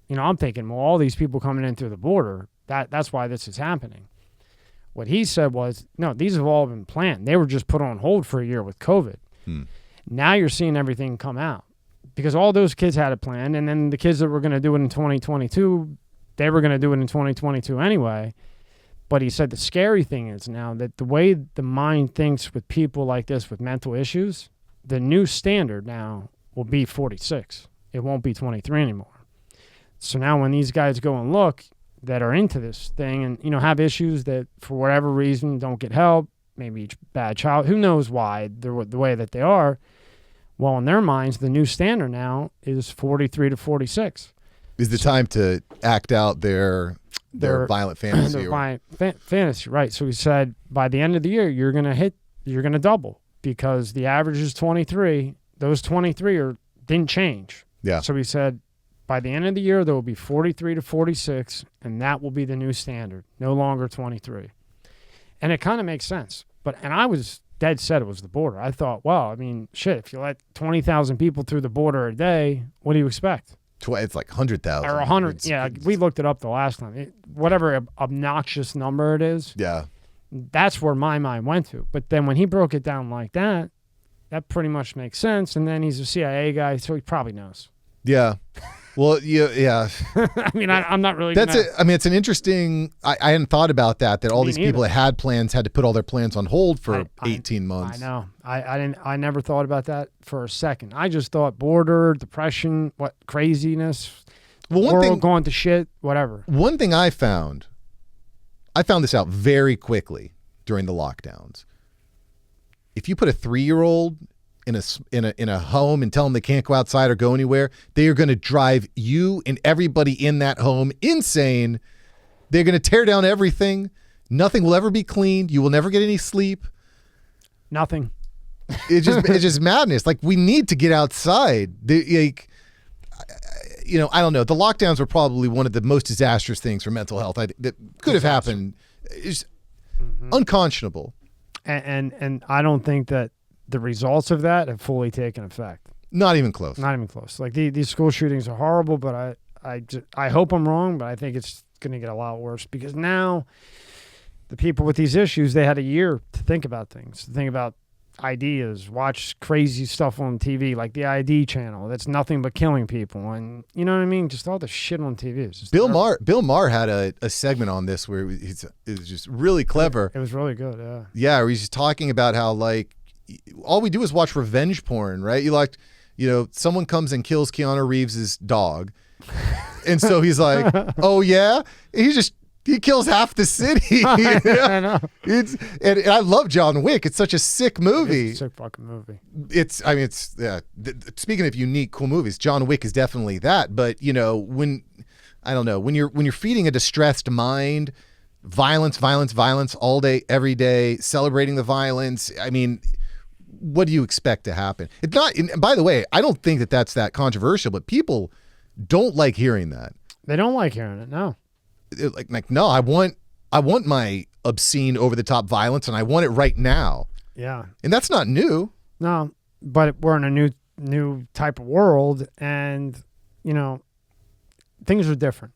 You know, I'm thinking, well, all these people coming in through the border, that's why this is happening. What he said was, no, these have all been planned. They were just put on hold for a year with COVID. Now you're seeing everything come out because all those kids had it planned. And then the kids that were going to do it in 2022, they were going to do it in 2022 anyway. But he said the scary thing is now that the way the mind thinks with people like this with mental issues, the new standard now will be 46. It won't be 23 anymore. So now when these guys go and look that are into this thing and, you know, have issues that for whatever reason don't get help, maybe bad child, who knows why they're the way that they are. Well, in their minds, the new standard now is 43 to 46. Is the time to act out their violent fantasy. Their violent fantasy, right. So he said by the end of the year, you're going to double because the average is 23. Those 23 didn't change. Yeah. So he said, by the end of the year, there will be 43 to 46, and that will be the new standard, no longer 23. And it kind of makes sense. And I was dead set it was the border. I thought, well, I mean, shit, if you let 20,000 people through the border a day, what do you expect? It's like 100,000. Or 100. Yeah, we looked it up the last time. Whatever obnoxious number it is. Yeah. That's where my mind went to. But then when he broke it down like that, that pretty much makes sense. And then he's a CIA guy, so he probably knows. Yeah. Well, yeah. I mean, I'm not really. That's it. I mean, it's an interesting. I hadn't thought about that all these people that had plans had to put all their plans on hold for 18 months. I know. I didn't. I never thought about that for a second. I just thought border, depression, what craziness. Well, one world thing going to shit, whatever. One thing I found this out very quickly during the lockdowns. If you put a 3-year-old in a home and tell them they can't go outside or go anywhere, they are going to drive you and everybody in that home insane. They're going to tear down everything. Nothing will ever be cleaned. You will never get any sleep. Nothing. It's just madness. Like, we need to get outside. I don't know. The lockdowns were probably one of the most disastrous things for mental health that could have happened. It's unconscionable. And I don't think that the results of that have fully taken effect. Not even close. Not even close. Like these school shootings are horrible, but I hope I'm wrong, but I think it's going to get a lot worse because now the people with these issues, they had a year to think about things, to think about ideas, watch crazy stuff on TV like the ID channel. That's nothing but killing people. And you know what I mean? Just all the shit on TV. Bill Maher had a segment on this where it was just really clever. It was really good. Yeah. Yeah. Where he's just talking about how like all we do is watch revenge porn, right? Someone comes and kills Keanu Reeves' dog. And so he's like, oh yeah. And he's just He kills half the city. I know. And I love John Wick. It's such a sick movie. It's a sick fucking movie. Speaking of unique, cool movies, John Wick is definitely that. But when you're feeding a distressed mind, violence all day, every day, celebrating the violence. I mean, what do you expect to happen? It's not. And by the way, I don't think that that's that controversial, but people don't like hearing that. They don't like hearing it. No. Like no, I want my obscene, over the top violence, and I want it right now. Yeah. And that's not new. No, but we're in a new type of world, and things are different.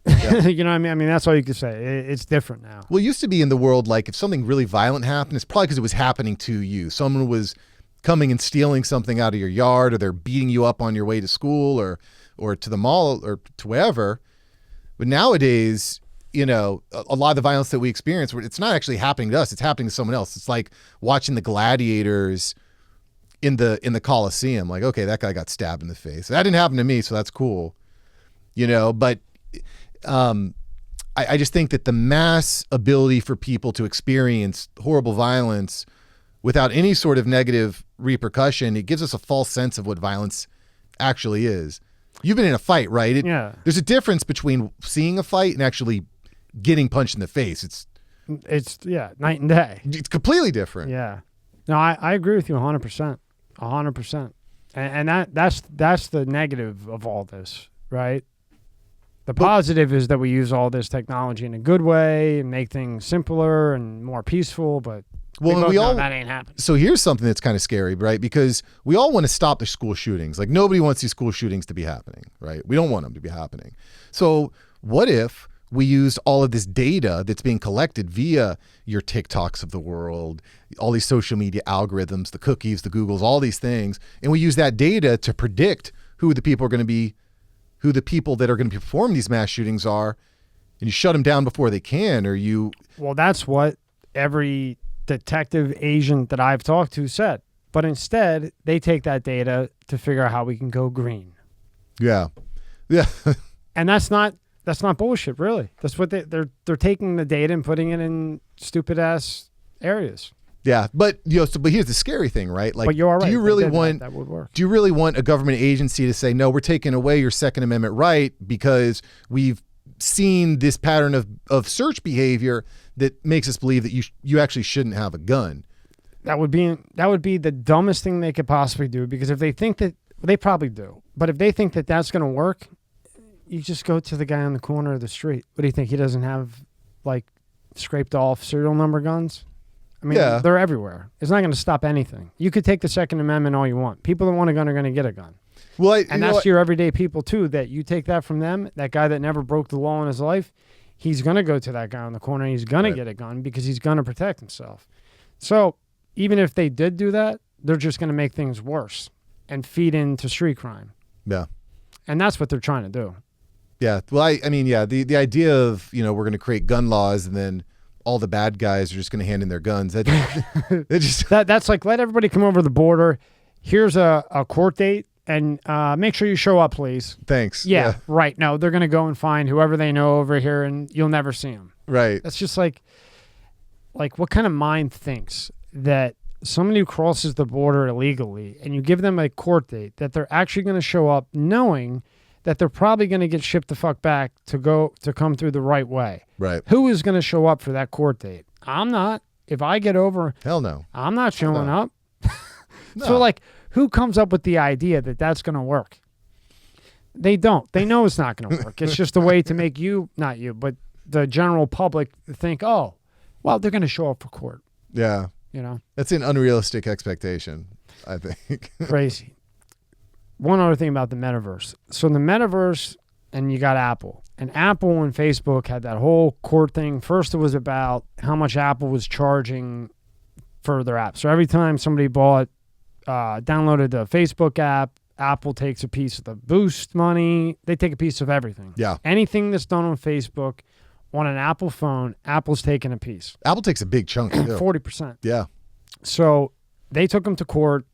Yeah. You know what I mean? I mean, that's all you can say. It's different now. Well, it used to be in the world, like if something really violent happened, it's probably because it was happening to you. Someone was coming and stealing something out of your yard, or they're beating you up on your way to school or to the mall or to wherever. But nowadays, a lot of the violence that we experience, it's not actually happening to us. It's happening to someone else. It's like watching the gladiators in the Coliseum. Like, okay, that guy got stabbed in the face. That didn't happen to me, so that's cool. But I just think that the mass ability for people to experience horrible violence without any sort of negative repercussion, it gives us a false sense of what violence actually is. You've been in a fight, right? Yeah. There's a difference between seeing a fight and actually getting punched in the face. It's night and day. It's completely different. Yeah. No, I agree with you 100%. 100%. And that's the negative of all this, right? The positive is that we use all this technology in a good way and make things simpler and more peaceful, but we all that ain't happening. So here's something that's kind of scary, right? Because we all want to stop the school shootings. Like nobody wants these school shootings to be happening, right? We don't want them to be happening. So what if we used all of this data that's being collected via your TikToks of the world, all these social media algorithms, the cookies, the Googles, all these things, and we use that data to predict who the people that are going to perform these mass shootings are, and you shut them down before they can, or you... Well, that's what every detective agent that I've talked to said. But instead, they take that data to figure out how we can go green. Yeah. Yeah. And that's not bullshit, really. That's what they're taking the data and putting it in stupid ass areas. Yeah, but but here's the scary thing, right? Like, but you're all right. Do you really want that would work? Do you really want a government agency to say, no, we're taking away your Second Amendment right because we've seen this pattern of search behavior that makes us believe that you actually shouldn't have a gun? That would be the dumbest thing they could possibly do, because if they think that, they probably do, but if they think that that's going to work, you just go to the guy on the corner of the street. What do you think? He doesn't have like scraped off serial number guns? I mean, yeah. They're everywhere. It's not going to stop anything. You could take the Second Amendment all you want. People that want a gun are going to get a gun. Well, and that's your everyday people too, that you take that from them. That guy that never broke the law in his life, he's going to go to that guy on the corner and he's going to get a gun because he's going to protect himself. So even if they did do that, they're just going to make things worse and feed into street crime. Yeah. And that's what they're trying to do. Yeah. Well, I mean, yeah, the idea of, we're going to create gun laws and then all the bad guys are just going to hand in their guns. That's like, let everybody come over the border. Here's a court date and make sure you show up, please. Thanks. Yeah. Right. No, they're going to go and find whoever they know over here and you'll never see them. Right. That's just like what kind of mind thinks that somebody who crosses the border illegally and you give them a court date that they're actually going to show up knowing that they're probably going to get shipped the fuck back to come through the right way. Right. Who is going to show up for that court date? I'm not. If I get over, hell no. I'm not showing up. No. So who comes up with the idea that that's going to work? They don't. They know it's not going to work. It's just a way to make not you, but the general public think, oh, well, they're going to show up for court. Yeah. That's an unrealistic expectation, I think. Crazy. One other thing about the metaverse. So the metaverse, and you got Apple. And Apple and Facebook had that whole court thing. First, it was about how much Apple was charging for their app. So every time somebody downloaded the Facebook app, Apple takes a piece of the boost money. They take a piece of everything. Yeah. Anything that's done on Facebook, on an Apple phone, Apple's taking a piece. Apple takes a big chunk, too. 40%. Yeah. So they took them to court.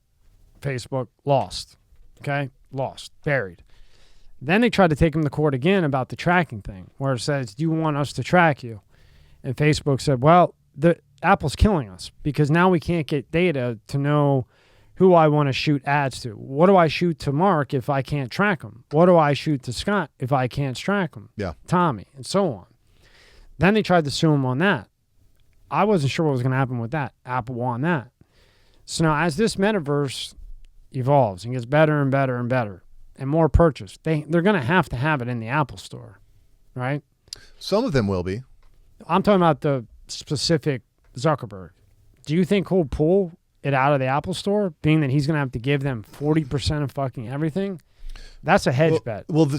Facebook lost. Okay? Lost. Buried. Then they tried to take him to court again about the tracking thing, where it says, do you want us to track you? And Facebook said, well, Apple's killing us because now we can't get data to know who I want to shoot ads to. What do I shoot to Mark if I can't track him? What do I shoot to Scott if I can't track him? Yeah. Tommy, and so on. Then they tried to sue him on that. I wasn't sure what was going to happen with that. Apple won that. So now as this metaverse evolves and gets better and better and better and more purchased, they're going to have it in the Apple store, right? Some of them will be. I'm talking about the specific Zuckerberg. Do you think he'll pull it out of the Apple store, being that he's going to have to give them 40% of fucking everything? That's a hedge bet. Well,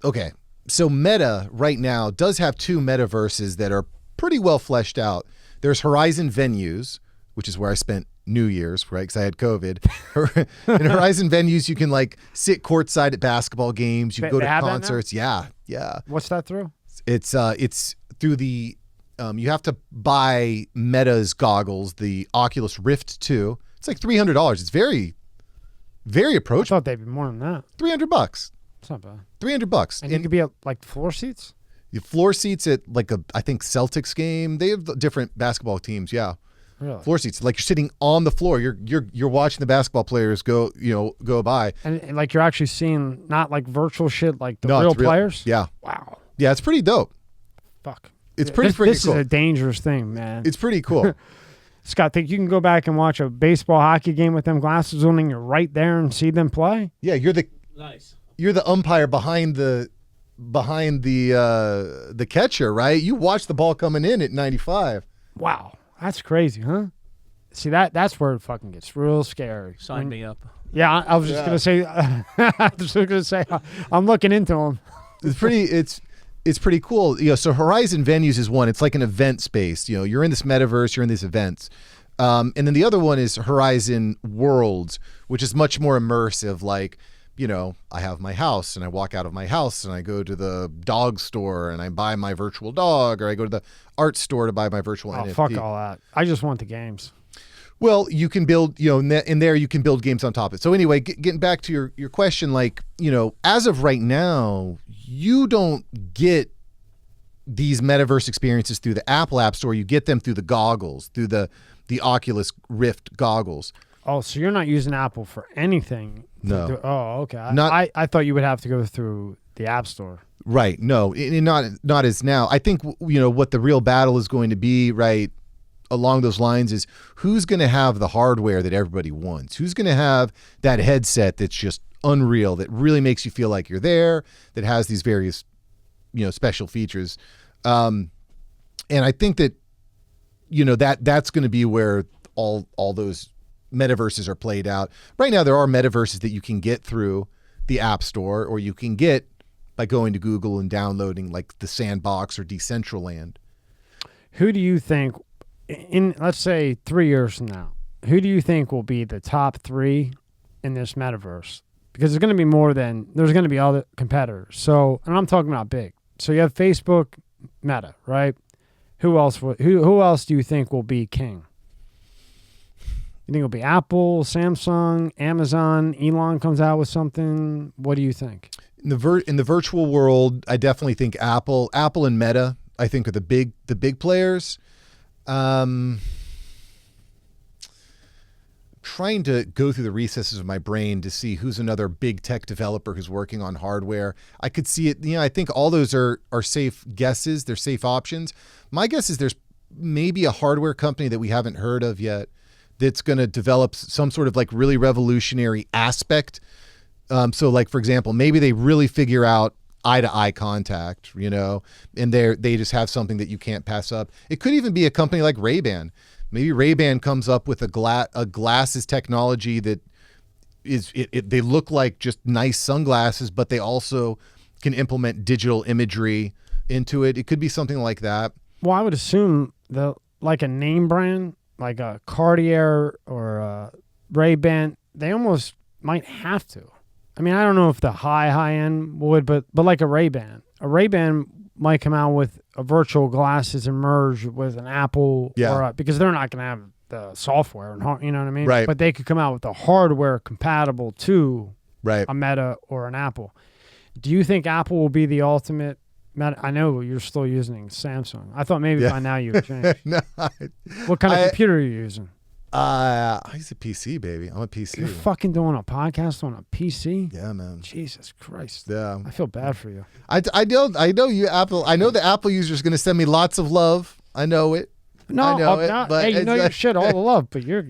okay. So Meta right now does have two metaverses that are pretty well fleshed out. There's Horizon Venues, which is where I spent New Year's, right? Because I had COVID. In Horizon Venues, you can like sit courtside at basketball games. You can go to concerts. Yeah. What's that through? It's through the you have to buy Meta's goggles, the Oculus Rift 2. It's like $300. It's very, very I approachable. thought they'd be more than that. $300. It's not bad. $300. And you could be at like floor seats? The floor seats at like I think Celtics game. They have different basketball teams. Yeah. Really? Floor seats. Like you're sitting on the floor. You're watching the basketball players go by. And like you're actually seeing not like virtual shit like the No, real it's real. players? Yeah. Wow. Yeah, it's pretty dope. Fuck. It's pretty freaking This cool. is a dangerous thing, man. It's pretty cool. Scott, think you can go back and watch a baseball hockey game with them glasses on and you're right there and see them play? Yeah, you're Nice. the umpire behind the catcher, right? You watch the ball coming in at 95. Wow. That's crazy, huh? See, that's where it fucking gets real scary. Sign me up. Yeah, I was just going to say, I'm looking into them. It's pretty cool. So Horizon Venues is one. It's like an event space. You're in this metaverse, you're in these events. And then the other one is Horizon Worlds, which is much more immersive. Like, I have my house and I walk out of my house and I go to the dog store and I buy my virtual dog, or I go to the art store to buy my virtual NFT. Fuck all that. I just want the games. Well, you can build, in there you can build games on top of it. So anyway, getting back to your question, like, as of right now, you don't get these metaverse experiences through the Apple App Store. You get them through the goggles, through the Oculus Rift goggles. Oh, so you're not using Apple for anything? No. Okay. I thought you would have to go through the App Store. Right. No, not as now. I think, what the real battle is going to be, right, along those lines is who's going to have the hardware that everybody wants? Who's going to have that headset that's just unreal, that really makes you feel like you're there, that has these various, special features. And I think that, that's going to be where all those metaverses are played out. Right now, there are metaverses that you can get through the App Store, or you can get by going to Google and downloading like the Sandbox or Decentralized. Who do you think, in let's say 3 years from now, who do you think will be the top three in this metaverse? Because there's going to be other competitors. So, and I'm talking about big. So you have Facebook, Meta, right? Who else do you think will be king? You think it'll be Apple, Samsung, Amazon? Elon comes out with something. What do you think? In the virtual world, I definitely think Apple and Meta, I think, are the big players. Trying to go through the recesses of my brain to see who's another big tech developer who's working on hardware. I could see it. I think all those are safe guesses. They're safe options. My guess is there's maybe a hardware company that we haven't heard of yet that's going to develop some sort of like really revolutionary aspect. So like, for example, maybe they really figure out eye-to-eye contact, and they just have something that you can't pass up. It could even be a company like Ray-Ban. Maybe Ray-Ban comes up with a glasses technology that they look like just nice sunglasses, but they also can implement digital imagery into it. It could be something like that. Well, I would assume like a name brand, like a Cartier or a Ray-Ban, they almost might have to. I mean, I don't know if the high end would, but like a Ray-Ban. A Ray-Ban might come out with a virtual glasses and merge with an Apple, because they're not going to have the software, and you know what I mean? Right. But they could come out with the hardware compatible to Right. a Meta or an Apple. Do you think Apple will be the ultimate Meta? I know you're still using Samsung. I thought maybe by now you've changed. No, What kind of computer are you using? I use a PC, baby. I'm a PC. You're fucking doing a podcast on a PC? Yeah, man. Jesus Christ. Yeah. I feel bad for you. I know you Apple. I know the Apple user is going to send me lots of love. I know it. No, I know it, but hey, you it's know your like- shit, all the love, but you're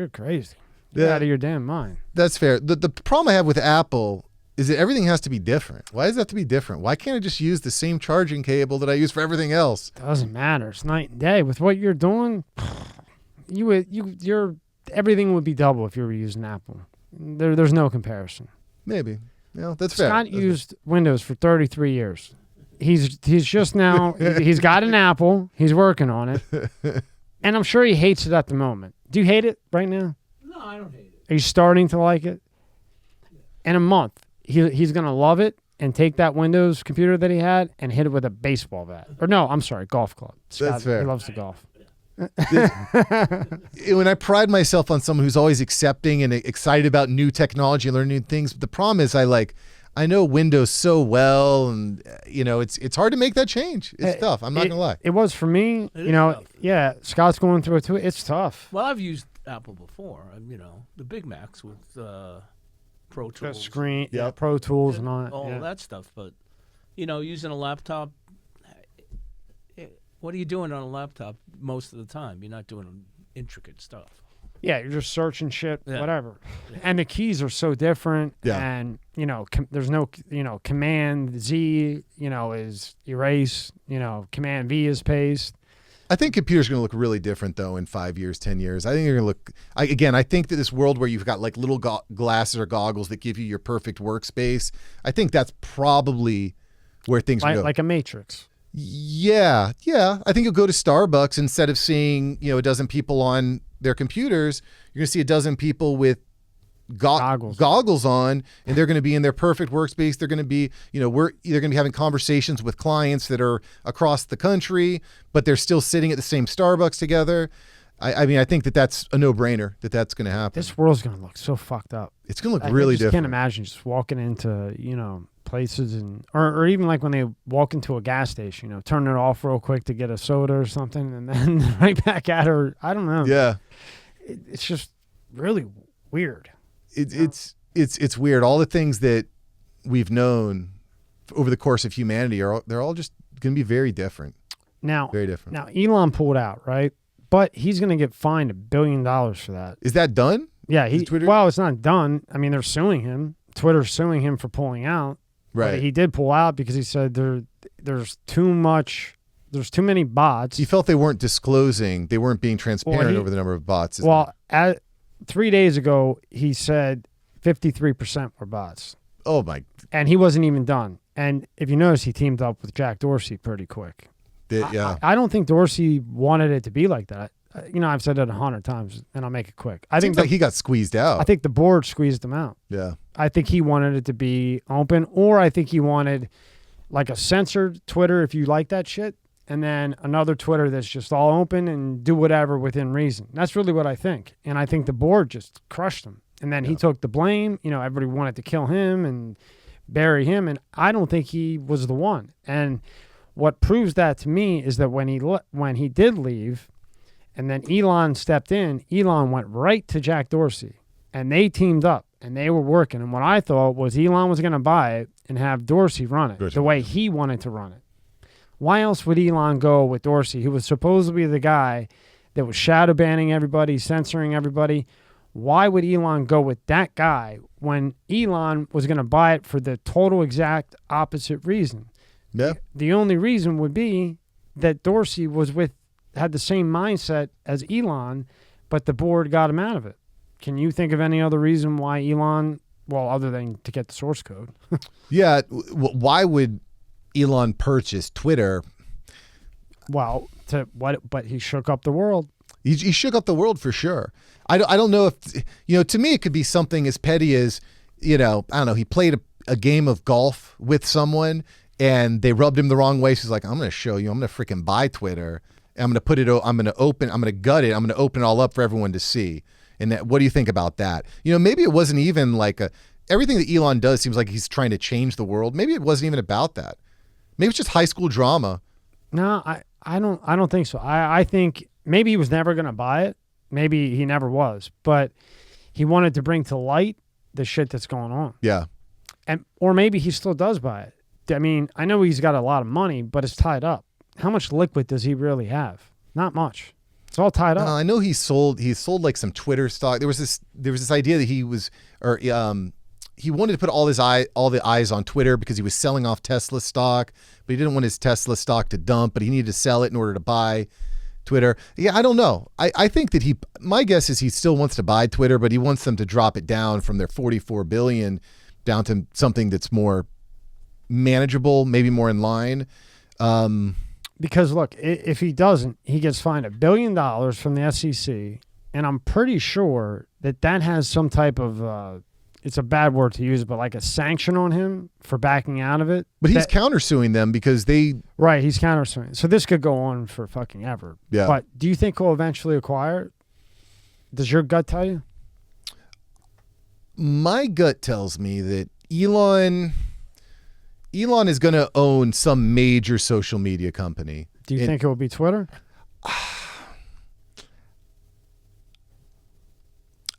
crazy. You're Yeah. out of your damn mind. That's fair. The problem I have with Apple is that everything has to be different. Why does it have to be different? Why can't I just use the same charging cable that I use for everything else? Doesn't matter. It's night and day. With what you're doing, you're everything would be double if you were using Apple. There's no comparison. Maybe. That's fair. Scott used Windows for 33 years. He's just now he's got an Apple. He's working on it, and I'm sure he hates it at the moment. Do you hate it right now? No, I don't hate it. Are you starting to like it? In a month, he's gonna love it and take that Windows computer that he had and hit it with a baseball bat. Or no, I'm sorry, golf club. Scott, That's fair. He loves to golf. When I pride myself on someone who's always accepting and excited about new technology and learning new things, but the problem is I know Windows so well, and it's hard to make that change. It's tough. I'm not gonna lie. It was for me. It is tough. Yeah. Scott's going through it too. It's tough. Well, I've used Apple before. The Big Macs with Pro The Tools. screen, Pro Tools, and all that. That stuff. But using a laptop, what are you doing on a laptop most of the time? You're not doing intricate stuff. Yeah, you're just searching shit, Yeah. whatever. And the keys are so different. Yeah. And, there's no, Command Z, is erase, Command V is paste. I think computers are going to look really different though in 5 years, 10 years. I think they're going to look. I think that this world where you've got like little glasses or goggles that give you your perfect workspace. I think that's probably where things go. Like a Matrix. Yeah. I think you'll go to Starbucks, instead of seeing a dozen people on their computers, you're going to see a dozen people with goggles on, and they're going to be in their perfect workspace. They're going to be, we're either going to be having conversations with clients that are across the country, but they're still sitting at the same Starbucks together. I think that's a no-brainer that's going to happen. This world's going to look so fucked up. It's going to look I really just different. can't imagine just walking into, places or even like when they walk into a gas station, turn it off real quick to get a soda or something and then right back at her. I don't know. Yeah. It's just really weird. It's weird. All the things that we've known over the course of humanity they're all just going to be very different. Now, Very different. Now, Elon pulled out, right? But he's going to get fined $1 billion for that. Is that done? Yeah. Twitter? Well, it's not done. I mean, they're suing him. Twitter's suing him for pulling out. Right. But he did pull out because he said there's too many bots. He felt they weren't disclosing, they weren't being transparent over the number of bots. Well, 3 days ago, he said 53% were bots. Oh my. And he wasn't even done. And if you notice, he teamed up with Jack Dorsey pretty quick. Yeah. I don't think Dorsey wanted it to be like that. I've said it 100 times, and I'll make it quick. I Seems think like he got squeezed out. I think the board squeezed him out. Yeah. I think he wanted it to be open, or I think he wanted like a censored Twitter if you like that shit, and then another Twitter that's just all open and do whatever within reason. That's really what I think. And I think the board just crushed him. And then he took the blame. Everybody wanted to kill him and bury him, and I don't think he was the one. And what proves that to me is that when he did leave, and then Elon stepped in, Elon went right to Jack Dorsey, and they teamed up, and they were working. And what I thought was Elon was going to buy it and have Dorsey run it the way he wanted to run it. Why else would Elon go with Dorsey, who was supposed to be the guy that was shadow banning everybody, censoring everybody? Why would Elon go with that guy when Elon was going to buy it for the total exact opposite reason? Yeah. The only reason would be that Dorsey had the same mindset as Elon, but the board got him out of it. Can you think of any other reason why Elon, other than to get the source code? Yeah. Why would Elon purchase Twitter? But he shook up the world. He shook up the world for sure. I don't know if, to me, it could be something as petty as, I don't know, he played a game of golf with someone and they rubbed him the wrong way. So he's like, I'm going to show you, I'm going to freaking buy Twitter. I'm going to gut it. I'm going to open it all up for everyone to see. And what do you think about that? Maybe it wasn't even like everything that Elon does seems like he's trying to change the world. Maybe it wasn't even about that. Maybe it's just high school drama. No, I don't think so. I think maybe he was never going to buy it. Maybe he never was, but he wanted to bring to light the shit that's going on. Yeah. Or maybe he still does buy it. I mean, I know he's got a lot of money, but it's tied up. How much liquid does he really have? Not much. It's all tied up. I know he sold like some Twitter stock. There was this idea that he wanted to put all the eyes on Twitter because he was selling off Tesla stock, but he didn't want his Tesla stock to dump, but he needed to sell it in order to buy Twitter. Yeah, I don't know. I think that my guess is he still wants to buy Twitter, but he wants them to drop it down from their 44 billion down to something that's more manageable, maybe more in line. Because look, if he doesn't, he gets fined $1 billion from the SEC, and I'm pretty sure that has some type of it's a bad word to use, but like a sanction on him for backing out of it. But he's countersuing them because he's countersuing. So this could go on for fucking ever. Yeah. But do you think he'll eventually acquire it? Does your gut tell you? My gut tells me that Elon is going to own some major social media company. Do you think it will be Twitter?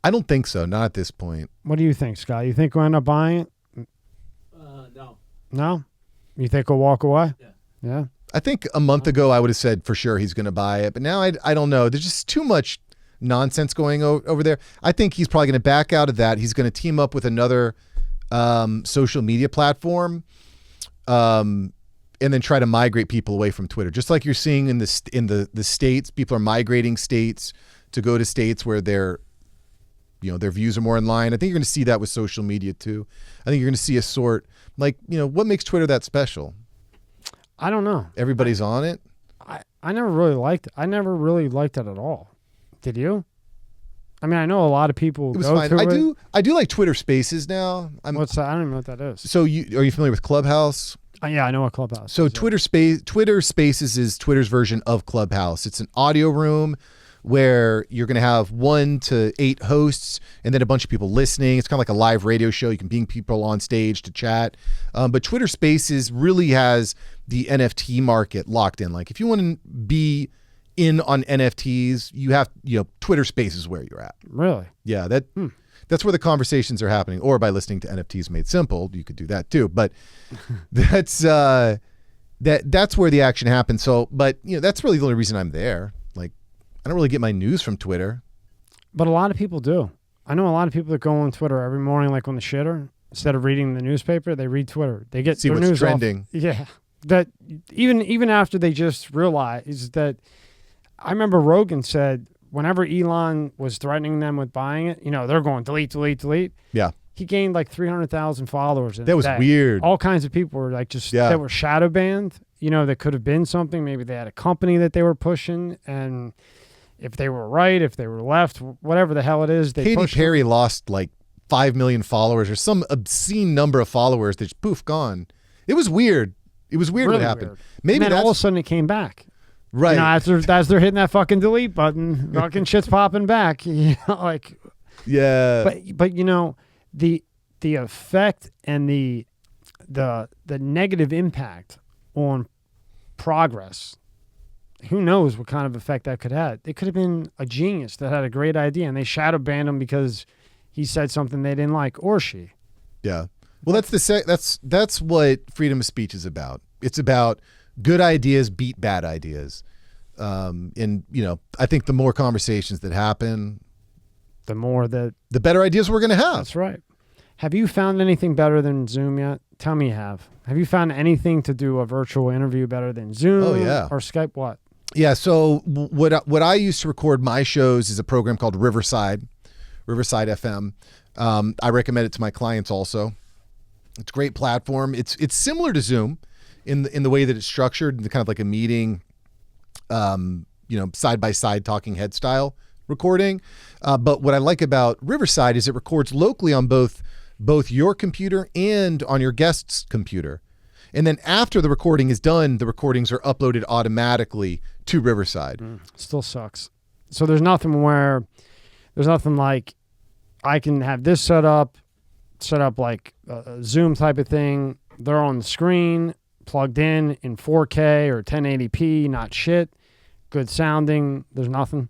I don't think so. Not at this point. What do you think, Scott? You think we'll end up buying it? No. No? You think he'll walk away? Yeah. Yeah? I think a month ago I would have said for sure he's going to buy it, but now I don't know. There's just too much nonsense going over there. I think he's probably going to back out of that. He's going to team up with another social media platform, and then try to migrate people away from Twitter. Just like you're seeing in the states, people are migrating states to go to states where their views are more in line. I think you're going to see that with social media too. I think you're going to see a sort what makes Twitter that special? I don't know. Everybody's on it. I never really liked it. I never really liked it at all. Did you? I mean, I know a lot of people It was go fine. through it. I do like Twitter Spaces now. What's that? I don't even know what that is. So are you familiar with Clubhouse? Yeah, I know what Clubhouse So is. Twitter Spaces is Twitter's version of Clubhouse. It's an audio room where you're going to have 1 to 8 hosts and then a bunch of people listening. It's kind of like a live radio show. You can bring people on stage to chat. But Twitter Spaces really has the NFT market locked in. Like if you want to be in on NFTs, you have, Twitter Spaces where you're at. Really? Yeah, that's where the conversations are happening. Or by listening to NFTs Made Simple, you could do that too. But that's where the action happens. So, but that's really the only reason I'm there. Like, I don't really get my news from Twitter. But a lot of people do. I know a lot of people that go on Twitter every morning, like on the shitter. Instead of reading the newspaper, they read Twitter. They get See their what's news trending. Yeah, that even after they just realize that. I remember Rogan said whenever Elon was threatening them with buying it, they're going delete. Yeah. He gained like 300,000 followers. That was weird. All kinds of people were like that were shadow banned. That could have been something. Maybe they had a company that they were pushing, and if they were right, if they were left, whatever the hell it is, they Katy pushed Perry lost like 5 million followers or some obscene number of followers that just poof gone. It was weird. It was weird really what happened. Weird. Maybe and then all of a sudden it came back. Right. As they're hitting that fucking delete button, fucking shit's popping back. Like, yeah. But the effect and the negative impact on progress. Who knows what kind of effect that could have? It could have been a genius that had a great idea, and they shadow banned him because he said something they didn't like, or she. Yeah. Well, that's what freedom of speech is about. It's about good ideas beat bad ideas. And I think the more conversations that happen, the better ideas we're going to have. That's right. Have you found anything better than Zoom yet? Tell me you have. Have you found anything to do a virtual interview better than Zoom? Oh, yeah. Or Skype? What? Yeah. So what I used to record my shows is a program called Riverside FM. I recommend it to my clients also. It's a great platform. It's similar to Zoom in the way that it's structured, kind of like a meeting, side by side talking head style recording. But what I like about Riverside is it records locally on both your computer and on your guest's computer. And then after the recording is done, the recordings are uploaded automatically to Riverside. Still sucks. So there's nothing like I can have this set up, set up like a Zoom type of thing. They're on the screen, plugged in 4K or 1080p, not shit. Good sounding. There's nothing.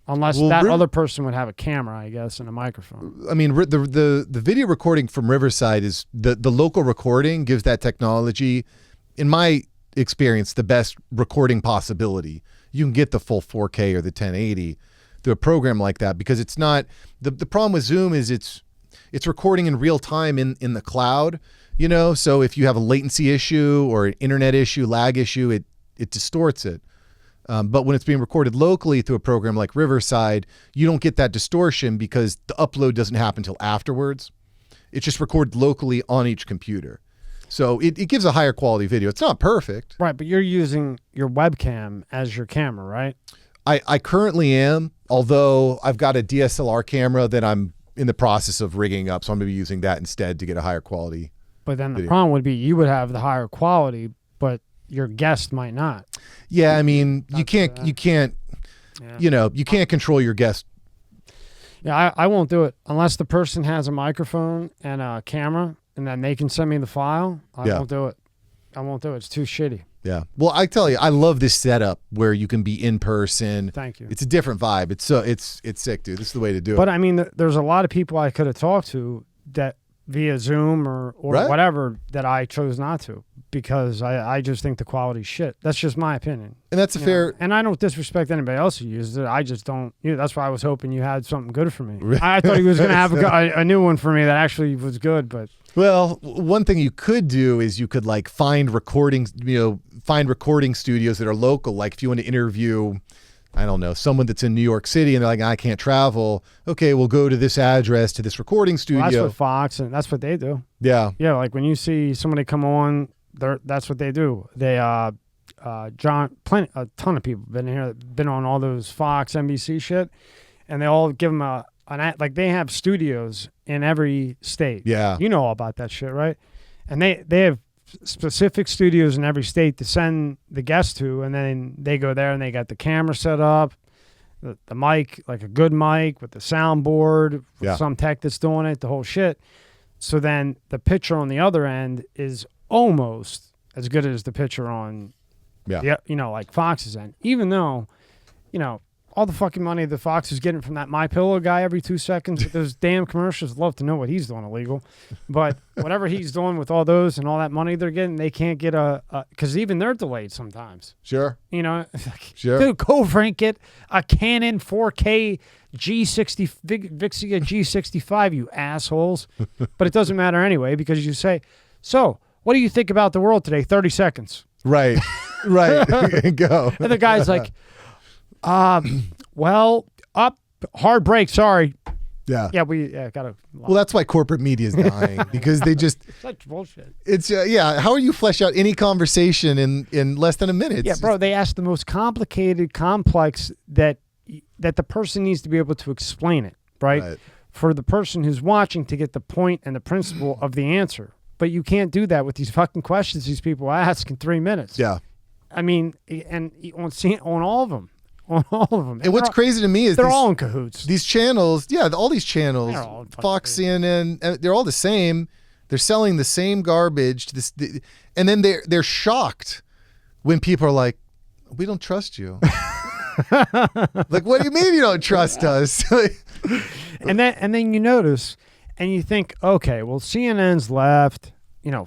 Unless that other person would have a camera, I guess, and a microphone. I mean, the video recording from Riverside is the local recording gives that technology, in my experience, the best recording possibility. You can get the full 4K or the 1080 through a program like that, because it's not the problem with Zoom is it's recording in real time in the cloud, you know. So if you have a latency issue or an internet issue, lag issue, it distorts it. But when it's being recorded locally through a program like Riverside, you don't get that distortion because the upload doesn't happen until afterwards. It's just recorded locally on each computer. So it gives a higher quality video. It's not perfect. Right, but you're using your webcam as your camera, right? I currently am, although I've got a DSLR camera that I'm in the process of rigging up. So I'm going to be using that instead to get a higher quality. But then the video. problem would be you would have the higher quality, but your guest might not. Yeah, I mean, you can't, yeah. you know, you can't control your guest. Yeah, I won't do it unless the person has a microphone and a camera, and then they can send me the file. I won't do it. I won't do it. It's too shitty. Yeah. Well, I tell you, I love this setup where you can be in person. Thank you. It's a different vibe. It's sick, dude. This is the way to do it. But I mean, there's a lot of people I could have talked to that via Zoom or Right. whatever that I chose not to, because I just think the quality's shit. That's just my opinion. And that's a fair. And I don't disrespect anybody else who uses it. I just don't. That's why I was hoping you had something good for me. I thought he was going to have a new one for me that actually was good. But Well, one thing you could do is you could like find recording studios that are local. Like if you want to interview, I don't know, someone that's in New York City and they're like, I can't travel. Okay, we'll go to this address to this recording studio. That's what Fox and that's what they do. Yeah. Yeah, like when you see somebody come on, that's what they do. They a ton of people been on all those Fox, NBC shit, and they all give them like they have studios in every state. Yeah. You know all about that shit, right? And they have specific studios in every state to send the guests to, and then they go there and they got the camera set up, the mic, like a good mic with the soundboard, with some tech that's doing it, the whole shit. So then the picture on the other end is almost as good as the picture on, like Fox's end, even though, all the fucking money the Fox is getting from that MyPillow guy every 2 seconds with those damn commercials. Love to know what he's doing illegal. But whatever he's doing with all those and all that money they're getting, they can't get because even they're delayed sometimes. Sure. Sure. Dude, go over and get a Canon 4K G60 Vixia G65, you assholes. But it doesn't matter anyway, because you say, so what do you think about the world today? 30 seconds. Right. Right. Go. And the guy's like, well, hard break. Sorry. Yeah. Yeah, we gotta. Well, that's why corporate media is dying, because they just. Such bullshit. It's how are you flesh out any conversation in less than a minute? Yeah, bro. They ask the most complicated, complex that the person needs to be able to explain it, right? For the person who's watching to get the point and the principle of the answer. But you can't do that with these fucking questions these people ask in 3 minutes. Yeah. I mean, and on all of them. On all of them. And what's crazy to me is they're all in cahoots. These channels, all these channels, Fox, CNN, they're all the same. They're selling the same garbage to this, and then they're shocked when people are like, "We don't trust you." Like, what do you mean you don't trust us? and then you notice, and you think, okay, well, CNN's left.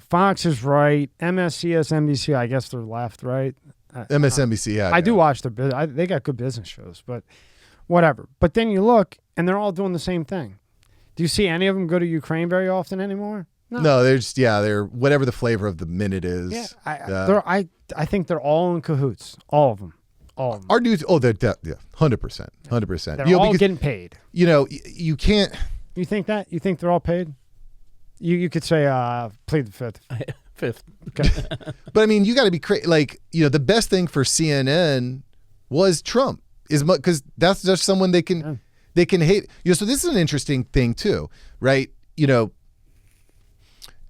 Fox is right. Mscs, NBC, I guess they're left, right? MSNBC, yeah. I do watch their business. They got good business shows, but whatever. But then you look, and they're all doing the same thing. Do you see any of them go to Ukraine very often anymore? No, they're just they're whatever the flavor of the minute is. Yeah, I think they're all in cahoots, all of them. All of them. Our dudes, they're 100%, 100%. They're all getting paid. You can't. You think that? You think they're all paid? You could say plead the fifth. Fifth. Okay. But I mean, you got to be crazy. Like, the best thing for CNN was Trump, because that's just someone they can hate. So this is an interesting thing too, right?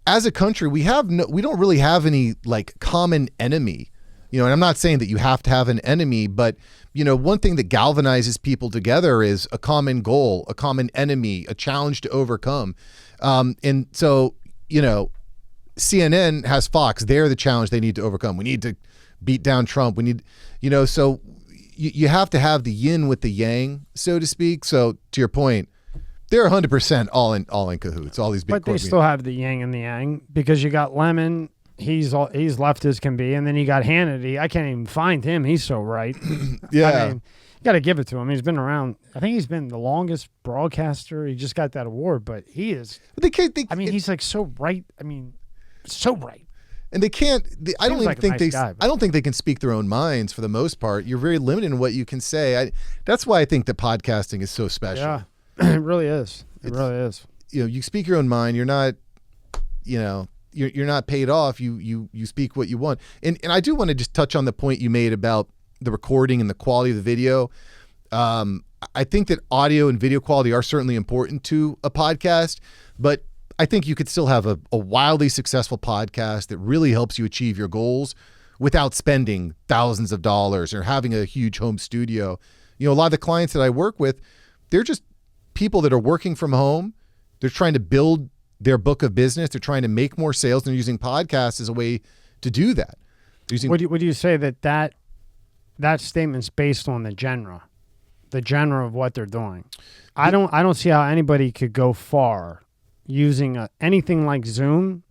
As a country, we don't really have any like common enemy. You know, and I'm not saying that you have to have an enemy, but you know, one thing that galvanizes people together is a common goal, a common enemy, a challenge to overcome. And so, you know, CNN has Fox. They're the challenge they need to overcome. We need to beat down Trump. We need, you know, so you have to have the yin with the yang, so to speak. So to your point, they're 100% all in cahoots. All these big. But they still have the yin and the yang, because you got Lemon. He's left as can be, and then you got Hannity. I can't even find him. He's so right. Yeah. I mean, you got to give it to him. He's been around. I think he's been the longest broadcaster. He just got that award, but he is. He's like so right. I mean, so right. And they can't. I don't even like a think nice they. guy, I don't think they can speak their own minds for the most part. You're very limited in what you can say. That's why I think that podcasting is so special. Yeah, it really is. It really is. You know, you speak your own mind. You're not. You know. You're not paid off. You speak what you want. And I do want to just touch on the point you made about the recording and the quality of the video. I think that audio and video quality are certainly important to a podcast, but I think you could still have a wildly successful podcast that really helps you achieve your goals without spending thousands of dollars or having a huge home studio. You know, a lot of the clients that I work with, they're just people that are working from home. They're trying to build their book of business. They're trying to make more sales, and they're using podcasts as a way to do that. Would you say that statement's based on the genre of what they're doing? I don't see how anybody could go far using anything like Zoom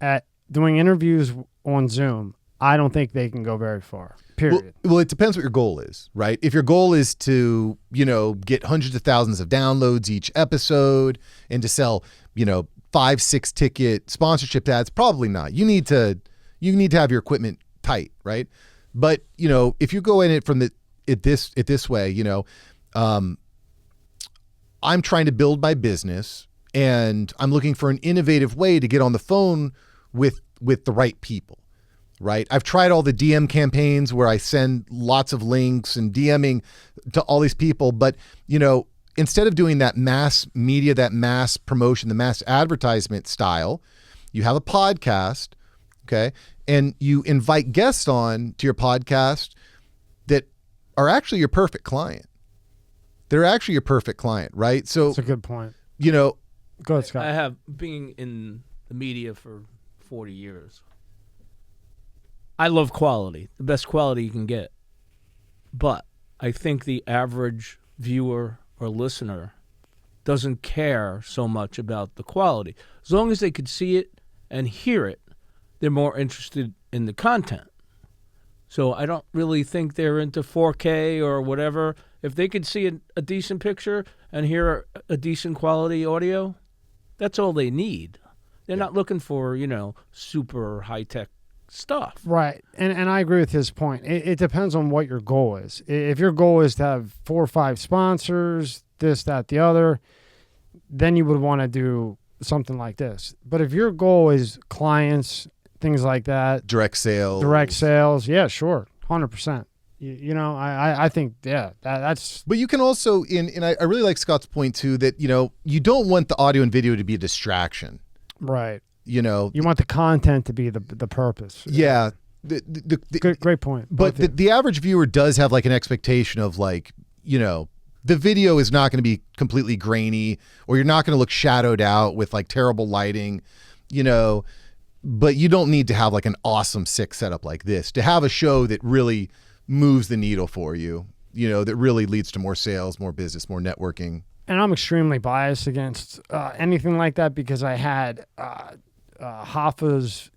at doing interviews on Zoom. I don't think they can go very far. Period. Well, it depends what your goal is, right? If your goal is to, you know, get hundreds of thousands of downloads each episode and to sell, you know, 5-6 ticket sponsorship ads, probably not. You need to have your equipment tight, right? But you know, if you go in it from this way, you know, I'm trying to build my business and I'm looking for an innovative way to get on the phone with the right people, right? I've tried all the DM campaigns where I send lots of links and DMing to all these people, but you know, instead of doing that mass media, that mass promotion, the mass advertisement style, you have a podcast, okay? And you invite guests on to your podcast that are actually your perfect client. They're actually your perfect client, right? So that's a good point. You know, go ahead, Scott. I have been in the media for 40 years. I love quality, the best quality you can get. But I think the average viewer or listener doesn't care so much about the quality. As long as they could see it and hear it, they're more interested in the content. So I don't really think they're into 4K or whatever. If they could see a decent picture and hear a decent quality audio, that's all they need. They're not looking for, you know, super high-tech stuff. Right. And I agree with his point. It depends on what your goal is. If your goal is to have 4 or 5 sponsors, this, that, the other, then you would want to do something like this. But if your goal is clients, things like that, direct sales, yeah, sure, 100%. You know, I think, yeah, that's. But you can also, and I really like Scott's point too, that, you know, you don't want the audio and video to be a distraction. Right. You know, you want the content to be the purpose. Yeah. Great point. But the average viewer does have like an expectation of like, you know, the video is not going to be completely grainy, or you're not going to look shadowed out with like terrible lighting, you know, but you don't need to have like an awesome sick setup like this to have a show that really moves the needle for you, you know, that really leads to more sales, more business, more networking. And I'm extremely biased against anything like that because I had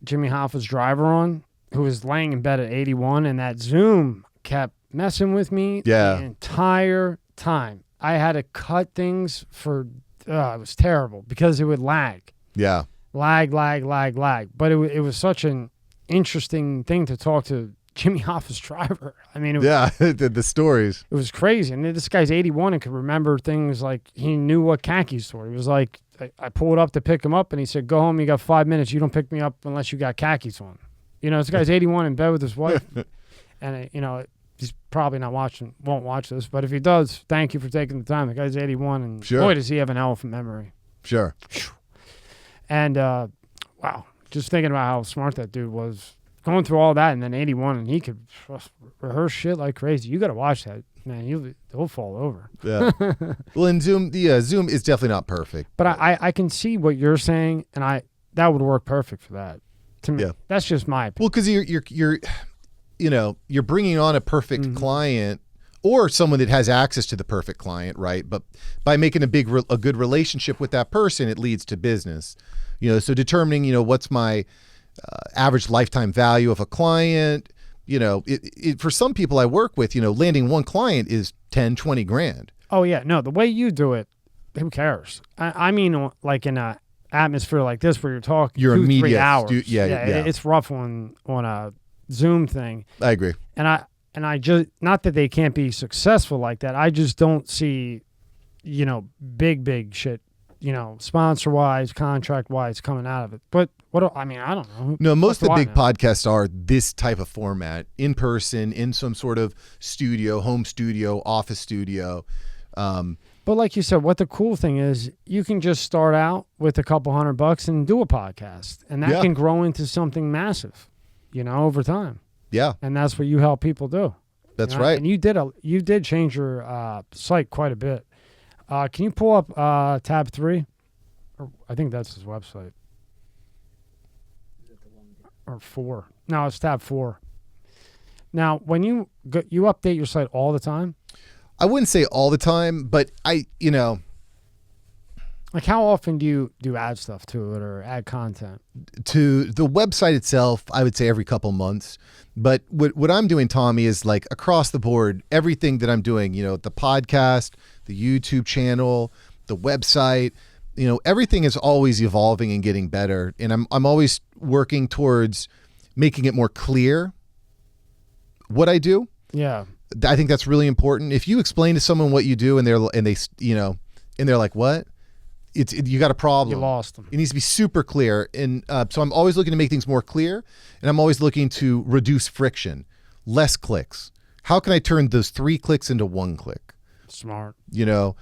Jimmy Hoffa's driver on, who was laying in bed at 81, and that Zoom kept messing with me the entire time. I had to cut things for, it was terrible because it would lag. Yeah. Lag. But it was such an interesting thing to talk to Jimmy Hoffa's driver. I mean, the stories. It was crazy. And this guy's 81 and could remember things like he knew what khakis were. He was like, I pulled up to pick him up and he said, go home, you got 5 minutes. You don't pick me up unless you got khakis on. You know, this guy's 81 in bed with his wife. And, you know, he's probably won't watch this. But if he does, thank you for taking the time. The guy's 81 and boy, does he have an elephant memory. Sure. And, wow, just thinking about how smart that dude was going through all that, and then 81, and he could rehearse shit like crazy. You got to watch that, man. He'll fall over. Yeah. Well, in Zoom, Zoom is definitely not perfect. But I can see what you're saying, and that would work perfect for that. To me, that's just my opinion. Well, because you're bringing on a perfect client or someone that has access to the perfect client, right? But by making a good relationship with that person, it leads to business. So determining, what's my average lifetime value of a client. For some people I work with, landing one client is 10, 20 grand. Oh yeah, no, the way you do it, who cares? I mean, like in a atmosphere like this where you're talking You're 2-3 immediate. hours. Yeah. It's rough on a Zoom thing. I agree. And I just, not that they can't be successful like that. I just don't see, big shit, sponsor wise, contract wise coming out of it. But I don't know. No, most of the big podcasts are this type of format, in person, in some sort of studio, home studio, office studio. But like you said, what the cool thing is, you can just start out with a couple $100 and do a podcast, and that can grow into something massive, over time. Yeah. And that's what you help people do. That's right. And you did change your site quite a bit. Can you pull up tab 3? Or I think that's his website. Or 4. No, it's tab 4. Now, when you update your site all the time? I wouldn't say all the time, but like how often do you add stuff to it or add content? To the website itself, I would say every couple months. But what I'm doing, Tommy, is like across the board, everything that I'm doing, the podcast, the YouTube channel, the website, everything is always evolving and getting better. And I'm always working towards making it more clear what I do. Yeah. I think that's really important. If you explain to someone what you do and they're like, what? You got a problem. You lost them. It needs to be super clear. And so I'm always looking to make things more clear, and I'm always looking to reduce friction, less clicks. How can I turn those 3 clicks into 1 click? Smart. It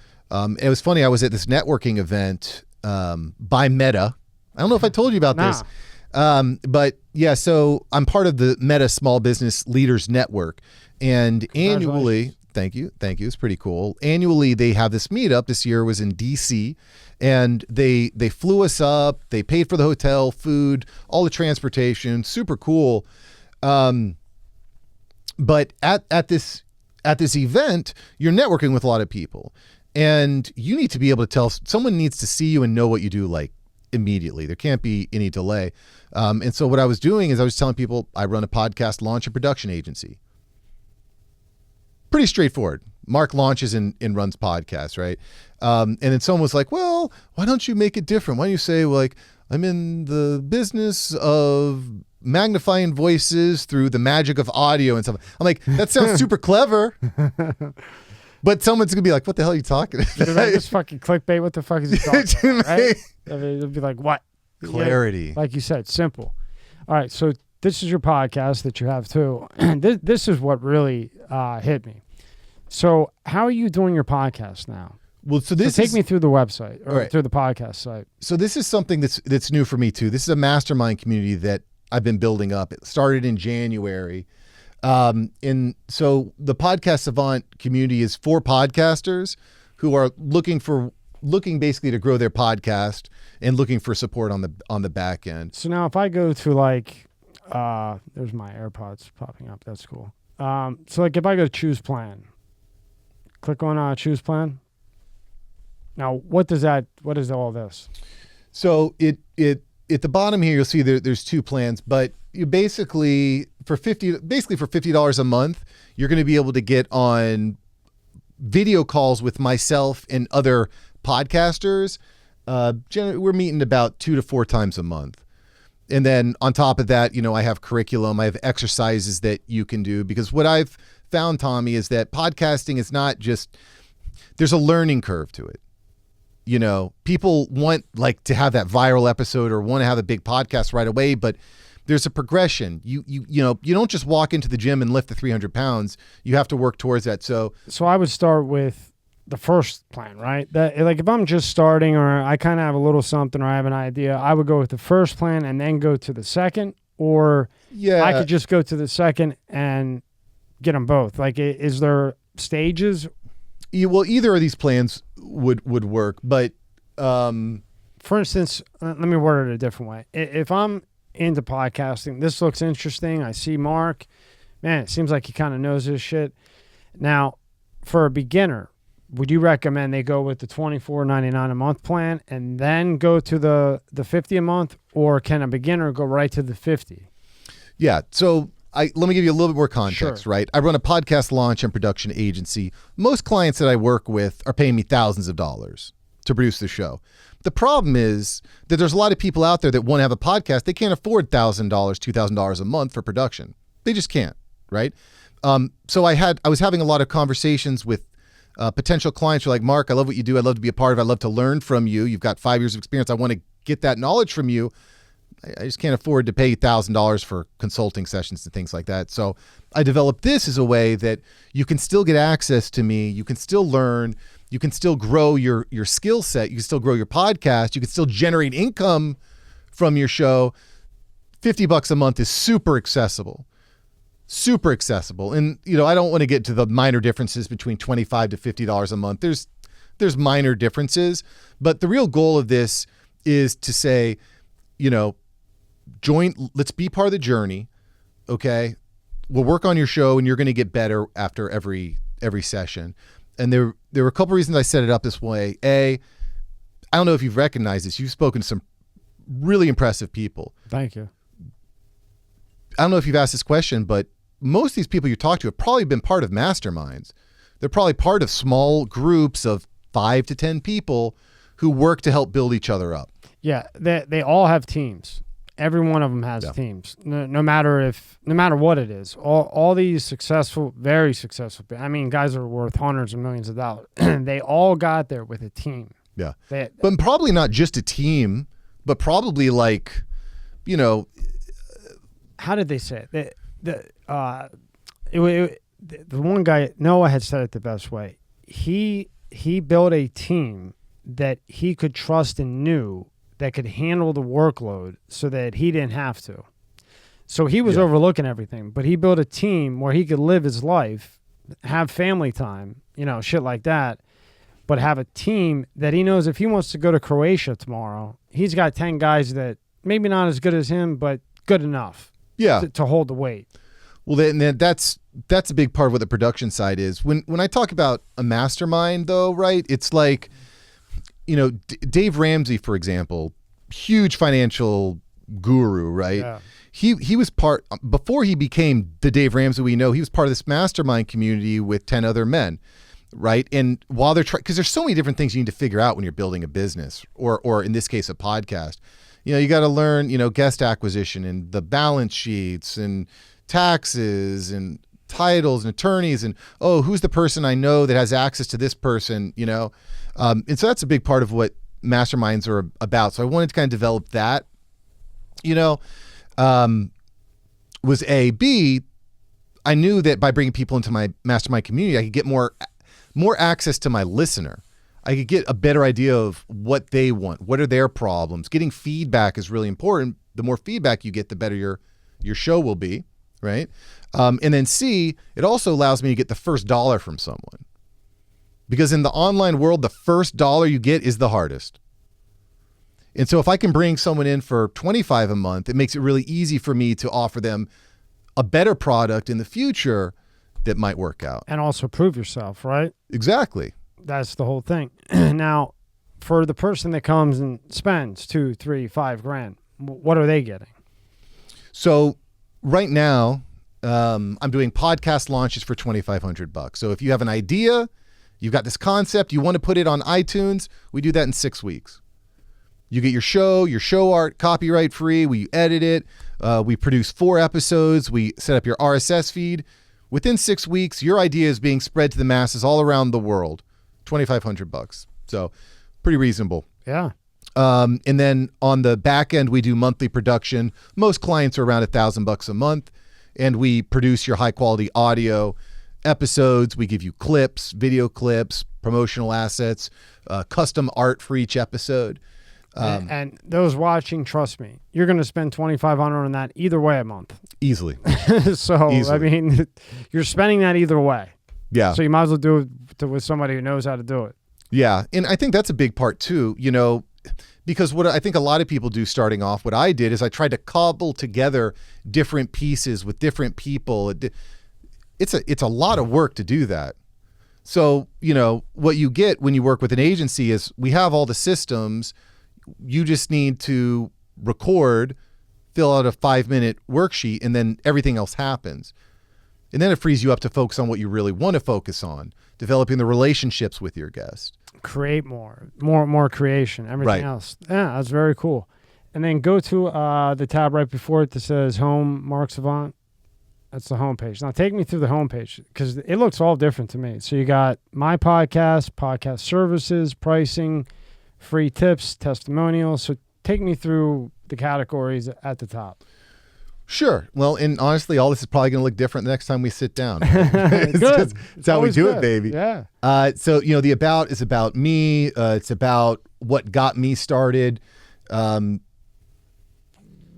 was funny. I was at this networking event by Meta. I don't know if I told you about this. But yeah, so I'm part of the Meta Small Business Leaders Network, and annually, thank you. It's pretty cool. Annually, they have this meetup. This year was in DC, and they flew us up. They paid for the hotel, food, all the transportation. Super cool. But at this event, you're networking with a lot of people, and you need to be able to someone needs to see you and know what you do like immediately. There can't be any delay. And so what I was doing is I was telling people I run a podcast launch and production agency. Pretty straightforward. Mark launches and runs podcasts, right? And then someone was like, well, why don't you make it different? Why don't you say, like, I'm in the business of magnifying voices through the magic of audio and stuff. I'm like, that sounds super clever. But someone's going to be like, what the hell are you talking about? Just fucking clickbait. What the fuck is he talking about, right? I mean, it'll be like, what? Clarity. Yeah, like you said, simple. All right, so this is your podcast that you have too. And this is what really hit me. So how are you doing your podcast now? Well, so take me through the website or through the podcast site. So this is something that's new for me too. This is a mastermind community that I've been building up. It started in January. And so the Podcast Savant community is for podcasters who are looking basically to grow their podcast and looking for support on the back end. So now if I go to there's my AirPods popping up. That's cool. So like if I go to choose plan, click on choose plan. Now what is all this? So it at the bottom here, you'll see there's 2 plans, but you basically for $50 a month, you're going to be able to get on video calls with myself and other podcasters. We're meeting about 2 to 4 times a month. And then on top of that, I have curriculum, I have exercises that you can do, because what I've found, Tommy, is that podcasting is not just, there's a learning curve to it. People want to have that viral episode or want to have a big podcast right away, but there's a progression. You don't just walk into the gym and lift the 300 pounds. You have to work towards that. So I would start with the first plan, right? That if I'm just starting or I kind of have a little something or I have an idea, I would go with the first plan and then go to the second, or Yeah. I could just go to the second and get them both? Like, is there stages? Well, either of these plans would work, but For instance, let me word it a different way. If I'm into podcasting, this looks interesting. I see Mark. Man, it seems like he kind of knows this shit. Now, for a beginner, would you recommend they go with the $24.99 a month plan and then go to the $50 a month, or can a beginner go right to the $50? yeah. So let me give you a little bit more context, Sure. right? I run a podcast launch and production agency. Most clients that I work with are paying me thousands of dollars to produce the show. The problem is that there's a lot of people out there that want to have a podcast. They can't afford $1,000, $2,000 a month for production. They just can't, right? So I was having a lot of conversations with potential clients who are like, Mark, I love what you do. I'd love to be a part of it. I'd love to learn from you. You've got 5 years of experience. I want to get that knowledge from you. I just can't afford to pay $1,000 for consulting sessions and things like that. So I developed this as a way that you can still get access to me. You can still learn. You can still grow your skill set. You can still grow your podcast. You can still generate income from your show. $50 a month is super accessible. Super accessible. And, I don't want to get to the minor differences between $25 to $50 a month. There's minor differences, but the real goal of this is to say, let's be part of the journey. Okay. We'll work on your show and you're going to get better after every session. And there were a couple reasons I set it up this way. I don't know if you've recognized this. You've spoken to some really impressive people. Thank you. I don't know if you've asked this question, but most of these people you talk to have probably been part of masterminds. They're probably part of small groups of 5 to 10 people who work to help build each other up. Yeah, they all have teams. Every one of them has teams. No matter what it is. All these successful, very successful, guys are worth hundreds of millions of dollars. They all got there with a team. Yeah. But probably not just a team, but probably like, how did they say it? The one guy, Noah, had said it the best way. He built a team that he could trust and knew that could handle the workload so that he didn't have to. So he was overlooking everything, but he built a team where he could live his life, have family time, shit like that, but have a team that he knows if he wants to go to Croatia tomorrow, he's got 10 guys that maybe not as good as him, but good enough to hold the weight. Well, then that's a big part of what the production side is. When I talk about a mastermind, though, right? It's like, Dave Ramsey, for example, huge financial guru, right? Yeah. He was part, before he became the Dave Ramsey we know, he was part of this mastermind community with 10 other men, right? And while they're because there's so many different things you need to figure out when you're building a business or in this case, a podcast. You got to learn, guest acquisition and the balance sheets and taxes and titles and attorneys and, who's the person I know that has access to this person, and so that's a big part of what masterminds are about. So I wanted to kind of develop that, was A. B, I knew that by bringing people into my mastermind community, I could get more access to my listener. I could get a better idea of what they want. What are their problems? Getting feedback is really important. The more feedback you get, the better your show will be, right? And then C, it also allows me to get the first dollar from someone. Because in the online world, the first dollar you get is the hardest. And so if I can bring someone in for $25 a month, it makes it really easy for me to offer them a better product in the future that might work out. And also prove yourself, right? Exactly. That's the whole thing. Now, for the person that comes and spends $2, $3, $5 what are they getting? So right now, I'm doing podcast launches for $2,500. So if you have an idea, you've got this concept, you want to put it on iTunes, we do that in 6 weeks. You get your show art, copyright free, we edit it, we produce 4 episodes, we set up your RSS feed. Within 6 weeks, your idea is being spread to the masses all around the world. $2,500. So pretty reasonable. Yeah. And then on the back end, we do monthly production. Most clients are around $1,000 a month, and we produce your high quality audio episodes. We give you clips, video clips, promotional assets, custom art for each episode. And those watching, trust me, you're going to spend $2,500 on that either way a month. Easily. So, Easily. I mean, you're spending that either way. Yeah. So you might as well do it with somebody who knows how to do it. Yeah. And I think that's a big part too, you know, because what I think a lot of people do starting off, what I did is I tried to cobble together different pieces with different people. It's a lot of work to do that. So, you know, what you get when you work with an agency is we have all the systems. You just need to record, fill out a 5-minute worksheet, and then everything else happens. And then it frees you up to focus on what you really want to focus on, developing the relationships with your guest. Create more creation, everything Right. else. Yeah, that's very cool. And then go to the tab right before it that says Home Mark Savant. That's the homepage. Now take me through the homepage because it looks all different to me. So you got my podcast, podcast services, pricing, free tips, testimonials. So take me through the categories at the top. Sure. Well, and honestly, all this is probably going to look different the next time we sit down. Good. It's how we always do good. it, baby. Yeah. So, you know, the about is about me. It's about what got me started. You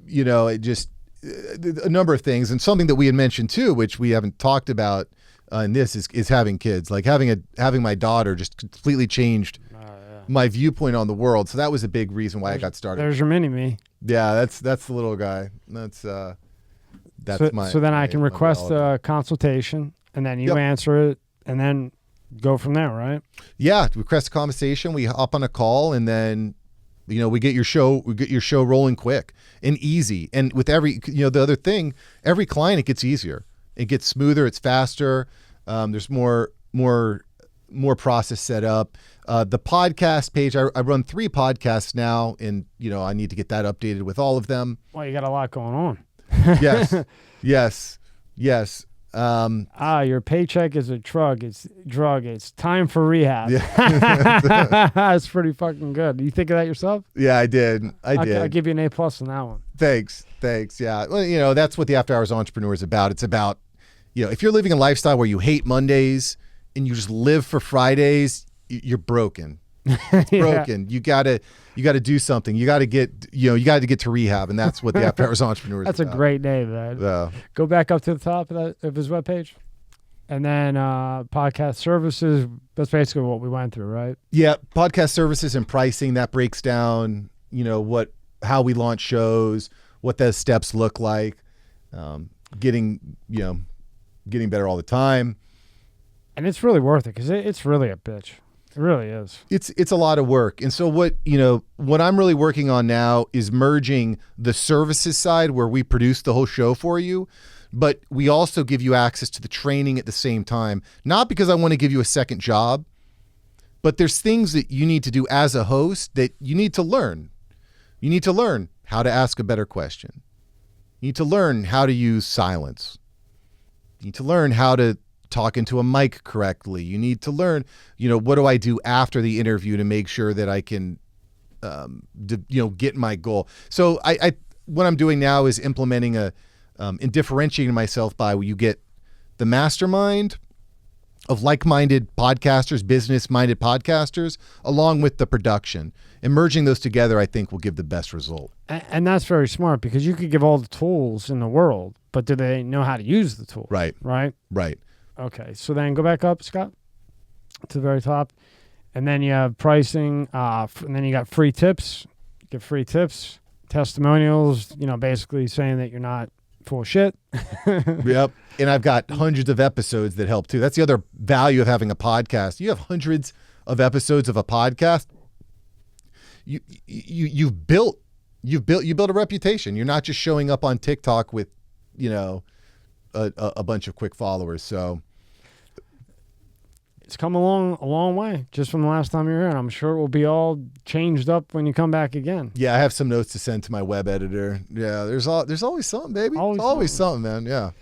know, it just a number of things, and something that we had mentioned too, which we haven't talked about in this is having kids. Like having my daughter just completely changed my viewpoint on the world. So that was a big reason why I got started. There's your mini me. Yeah, that's the little guy. That's So my. then I can my request reality. a consultation, and then you Yep. answer it, and then go from there, right? Yeah, request a conversation. We hop on a call, and then, you know, we get your show rolling quick and easy. And with every, you know, the other thing, every client, it gets easier. It gets smoother. It's faster. There's more process set up. The podcast page, I run 3 podcasts now, and, you know, I need to get that updated with all of them. Well, you got a lot going on. Yes. Your paycheck is a drug. It's time for rehab. Yeah. That's pretty fucking good. You think of that yourself? Yeah, I did. I'll give you an A+ on that one. Thanks. Yeah. Well, you know, that's what the After Hours Entrepreneur is about. It's about, you know, if you're living a lifestyle where you hate Mondays and you just live for Fridays, you're broken. It's broken. You gotta do something. You gotta get to rehab, and that's what the After Hours Entrepreneur is That's about. a great name, man. Go back up to the top of his webpage. And then podcast services, that's basically what we went through, right? Yeah, podcast services and pricing, that breaks down, you know, how we launch shows, what those steps look like, getting better all the time. And it's really worth it because it's really a bitch. It really is. It's a lot of work. And so what I'm really working on now is merging the services side where we produce the whole show for you, but we also give you access to the training at the same time. Not because I want to give you a second job, but there's things that you need to do as a host that you need to learn. You need to learn how to ask a better question. You need to learn how to use silence. You need to learn how to talk into a mic correctly. You need to learn, you know, what do I do after the interview to make sure that I can, get my goal. So I what I'm doing now is implementing and differentiating myself by you get the mastermind of like-minded podcasters, business-minded podcasters, along with the production. And merging those together, I think, will give the best result. And that's very smart because you could give all the tools in the world, but do they know how to use the tool? Right. Right. Okay, so then go back up, Scott, to the very top. And then you have pricing, and then you got free tips. You get free tips, testimonials, you know, basically saying that you're not full of shit. Yep. And I've got hundreds of episodes that help too. That's the other value of having a podcast. You have hundreds of episodes of a podcast. You built a reputation. You're not just showing up on TikTok with, you know, a bunch of quick followers. So It's come along a long way just from the last time you were here, and I'm sure it will be all changed up when you come back again. yeah, I have some notes to send to my web editor. Yeah, there's always something, baby. Always something, man. Yeah.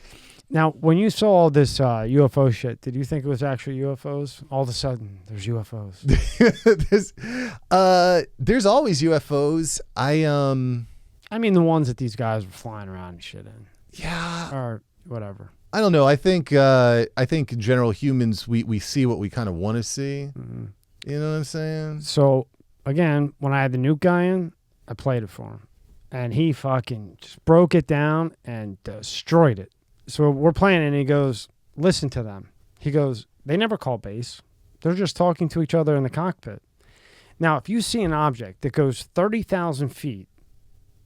Now, when you saw all this UFO shit, did you think it was actually UFOs? All of a sudden, there's UFOs. There's always UFOs. I mean, the ones that these guys were flying around and shit in. Yeah. Or whatever. I don't know. I think in general humans we see what we kind of want to see. Mm-hmm. You know what I'm saying? So again, when I had the nuke guy in, I played it for him. And he fucking just broke it down and destroyed it. So we're playing it, and he goes, listen to them. He goes, they never call base. They're just talking to each other in the cockpit. Now, if you see an object that goes 30,000 feet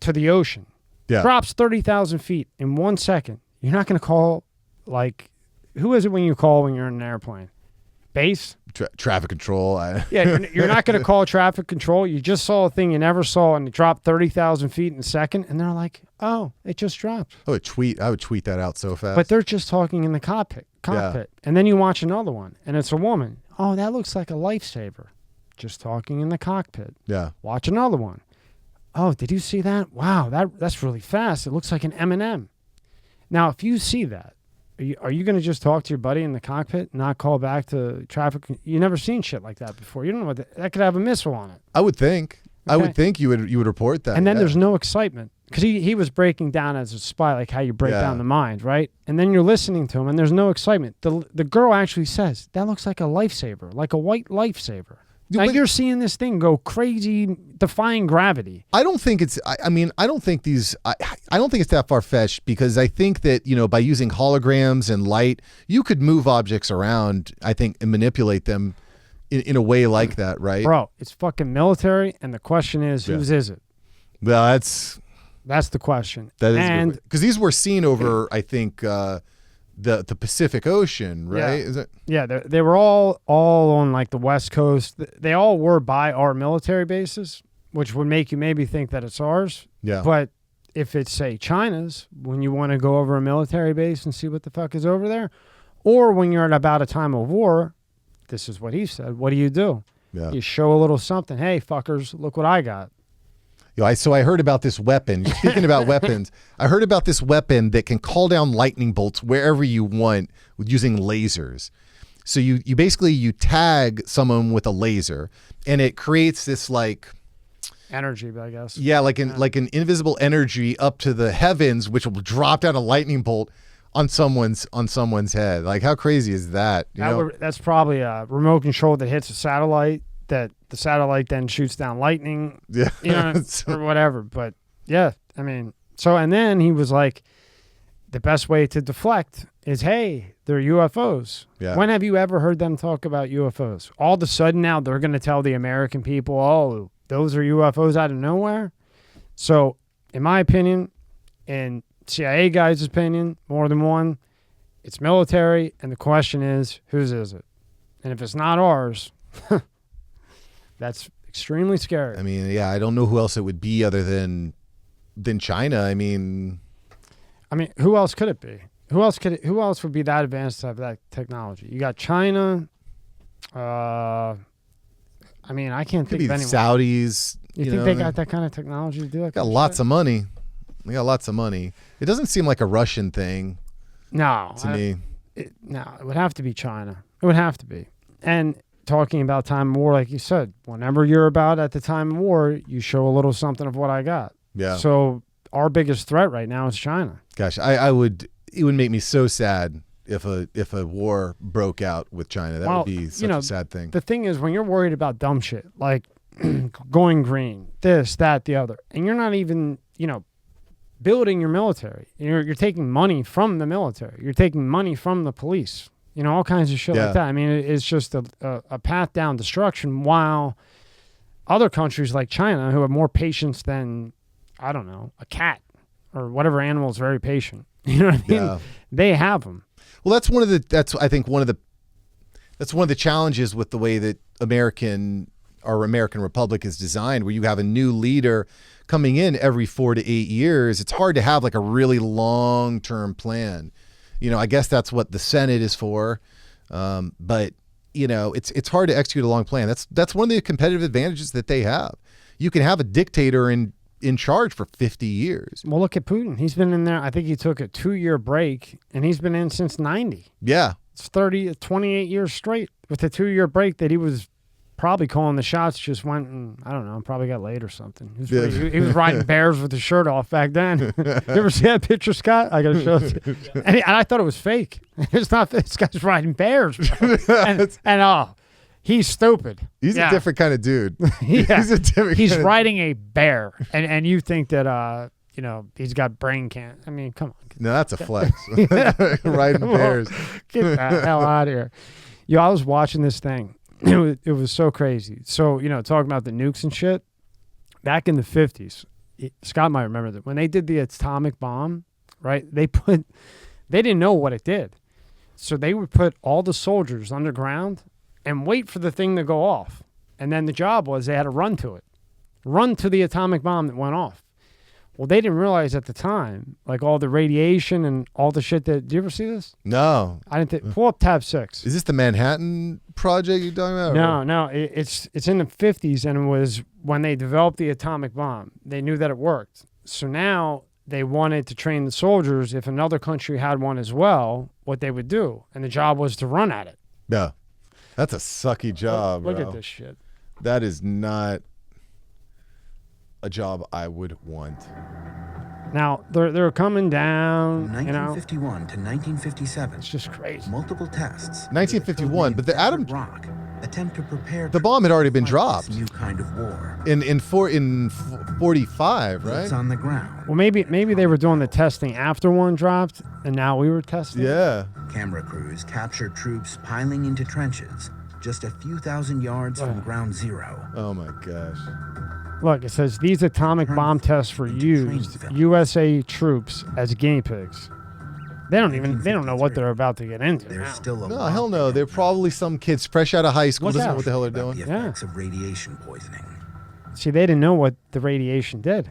to the ocean, drops 30,000 feet in 1 second, you're not going to call, like, who is it when you call when you're in an airplane? Base? Traffic control. Yeah, you're not going to call traffic control. You just saw a thing you never saw, and it dropped 30,000 feet in a second, and they're like, oh, it just dropped. I would tweet that out so fast. But they're just talking in the cockpit. And then you watch another one, and it's a woman. Oh, that looks like a lifesaver. Just talking in the cockpit. Yeah. Watch another one. Oh, did you see that? Wow, that's really fast. It looks like an M&M. Now, if you see that, are you going to just talk to your buddy in the cockpit, not call back to traffic? You've never seen shit like that before. You don't know what that could have a missile on it. I would think. Okay. I would think you would report that. And then there's no excitement because he was breaking down as a spy, like how you break down the mind, right? And then you're listening to him, and there's no excitement. The girl actually says that looks like a lifesaver, like a white lifesaver. Now you're seeing this thing go crazy, defying gravity. I don't think it's. I mean, I don't think these. I don't think it's that far fetched because I think that by using holograms and light, you could move objects around. I think and manipulate them in a way like that, right? Bro, it's fucking military, and the question is, whose is it? Well, that's the question. That is because these were seen over, I think. The Pacific Ocean, right? Yeah. Is it? Yeah, they were all on like the West Coast. They all were by our military bases, which would make you maybe think that it's ours. Yeah. But if it's, say, China's, when you want to go over a military base and see what the fuck is over there, or when you're at about a time of war, this is what he said. What do? Yeah. You show a little something. Hey, fuckers, look what I got. So I heard about this weapon. Speaking about weapons, I heard about this weapon that can call down lightning bolts wherever you want with using lasers. So you basically tag someone with a laser, and it creates this like energy, I guess. Yeah, like an invisible energy up to the heavens, which will drop down a lightning bolt on someone's head. Like, how crazy is that? That's probably a remote control that hits a satellite. That the satellite then shoots down lightning, or whatever. But yeah, I mean, and then he was like, the best way to deflect is, hey, they're UFOs. Yeah. When have you ever heard them talk about UFOs? All of a sudden now they're going to tell the American people, oh, those are UFOs out of nowhere. So in my opinion, in CIA guys' opinion, more than one, it's military. And the question is, whose is it? And if it's not ours, that's extremely scary. I mean, yeah, I don't know who else it would be other than China. I mean, who else could it be? Who else would be that advanced to have that technology? You got China. I can't think of anyone. Saudis. You think they got that kind of technology to do that? Got lots of money. They got lots of money. It doesn't seem like a Russian thing. No, to me. It would have to be China. It would have to be. And talking about time of war, like you said, whenever you're about at the time of war, you show a little something of what I got. Yeah. So our biggest threat right now is China. Gosh, it would make me so sad if a war broke out with China. That would be such a sad thing. The thing is, when you're worried about dumb shit, like going green, this, that, the other, and you're not even, building your military. You're taking money from the military. You're taking money from the police. All kinds of shit like that. I mean, it's just a path down destruction, while other countries like China, who have more patience than, I don't know, a cat or whatever animal is very patient. You know what I mean? Yeah. They have them. Well, that's one of the challenges with the way that our American Republic is designed, where you have a new leader coming in every 4 to 8 years. It's hard to have like a really long-term plan. I guess that's what the Senate is for. But it's hard to execute a long plan. That's one of the competitive advantages that they have. You can have a dictator in charge for 50 years. Well, look at Putin. He's been in there. I think he took a 2-year break, and he's been in since 90. Yeah. It's 28 years straight with a 2-year break that he was probably calling the shots, just went and, I don't know, probably got laid or something. He was riding bears with his shirt off back then. You ever see that picture, Scott? I got to show it to you. And I thought it was fake. It's not. This guy's riding bears. He's stupid. He's a different kind of dude. Yeah. He's a different. He's kind of- riding a bear, and you think that he's got brain cancer. I mean, come on. No, that's a flex. Riding bears. Get the hell out of here. Yo, I was watching this thing. It was so crazy. So, talking about the nukes and shit, back in the 50s, Scott might remember that when they did the atomic bomb, right, they didn't know what it did. So they would put all the soldiers underground and wait for the thing to go off. And then the job was they had to run to it. Run to the atomic bomb that went off. Well, they didn't realize at the time, like all the radiation and all the shit that. Do you ever see this? No. I didn't think. Pull up tab 6. Is this the Manhattan Project you're talking about? No. It's in the 50s, and it was when they developed the atomic bomb. They knew that it worked. So now they wanted to train the soldiers. If another country had one as well, what they would do, and the job was to run at it. Yeah. That's a sucky job, Look bro. at this shit. That is not a job I would want. Now they're coming down. From 1951 to 1957, It's just crazy. multiple tests. 1951, but the atom rock attempt to prepare the bomb had already been to fight dropped this new kind of war. in 45, right? Boots on the ground. Well, maybe they were doing the testing after one dropped, and now we were testing. Yeah. Camera crews captured troops piling into trenches just a few thousand yards from ground zero. Oh my gosh. Look, it says these atomic bomb tests were used USA troops as guinea pigs. They don't know what they're about to get into. There's now. still a No, lot hell no. They're probably some kids fresh out of high school. What's Doesn't know that? what the hell they're about doing. the effects of radiation poisoning. See, they didn't know what the radiation did.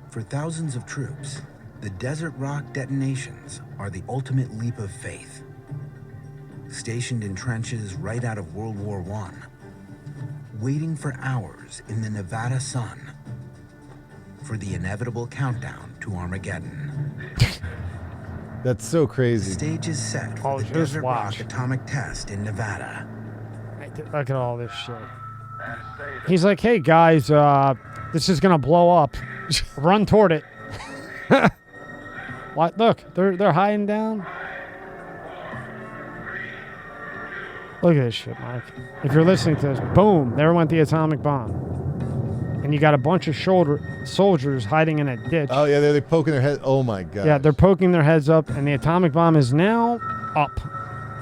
For thousands of troops, the desert rock detonations are the ultimate leap of faith. Stationed in trenches right out of World War I, waiting for hours in the Nevada sun for the inevitable countdown to Armageddon. That's so The crazy. stage is set Oh, for the just Desert watch. Rock atomic test in Nevada. Look at all this shit. He's like, hey, guys, this is going to blow up. Run toward it. What? Look, they're hiding down. Look at this shit, Mike. If you're listening to this, boom, there went the atomic bomb. And you got a bunch of soldiers hiding in a ditch. Oh yeah, they're poking their head. Oh my god. Yeah, they're poking their heads up, and the atomic bomb is now up.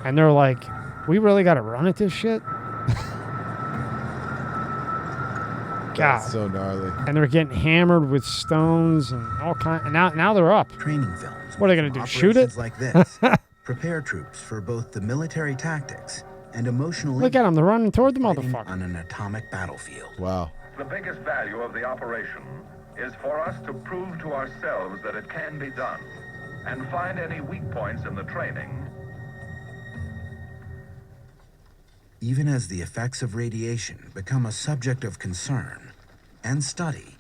And they're like, we really got to run at this shit? God. That's so gnarly. And they're getting hammered with stones and all kinds. And now they're up. Training films. What are they gonna from do, shoot it? operations like this prepare troops for both the military tactics and emotional Look at them. They're running toward the fighting motherfucker. on an atomic battlefield. Wow. The biggest value of the operation is for us to prove to ourselves that it can be done and find any weak points in the training. Even as the effects of radiation become a subject of concern and study,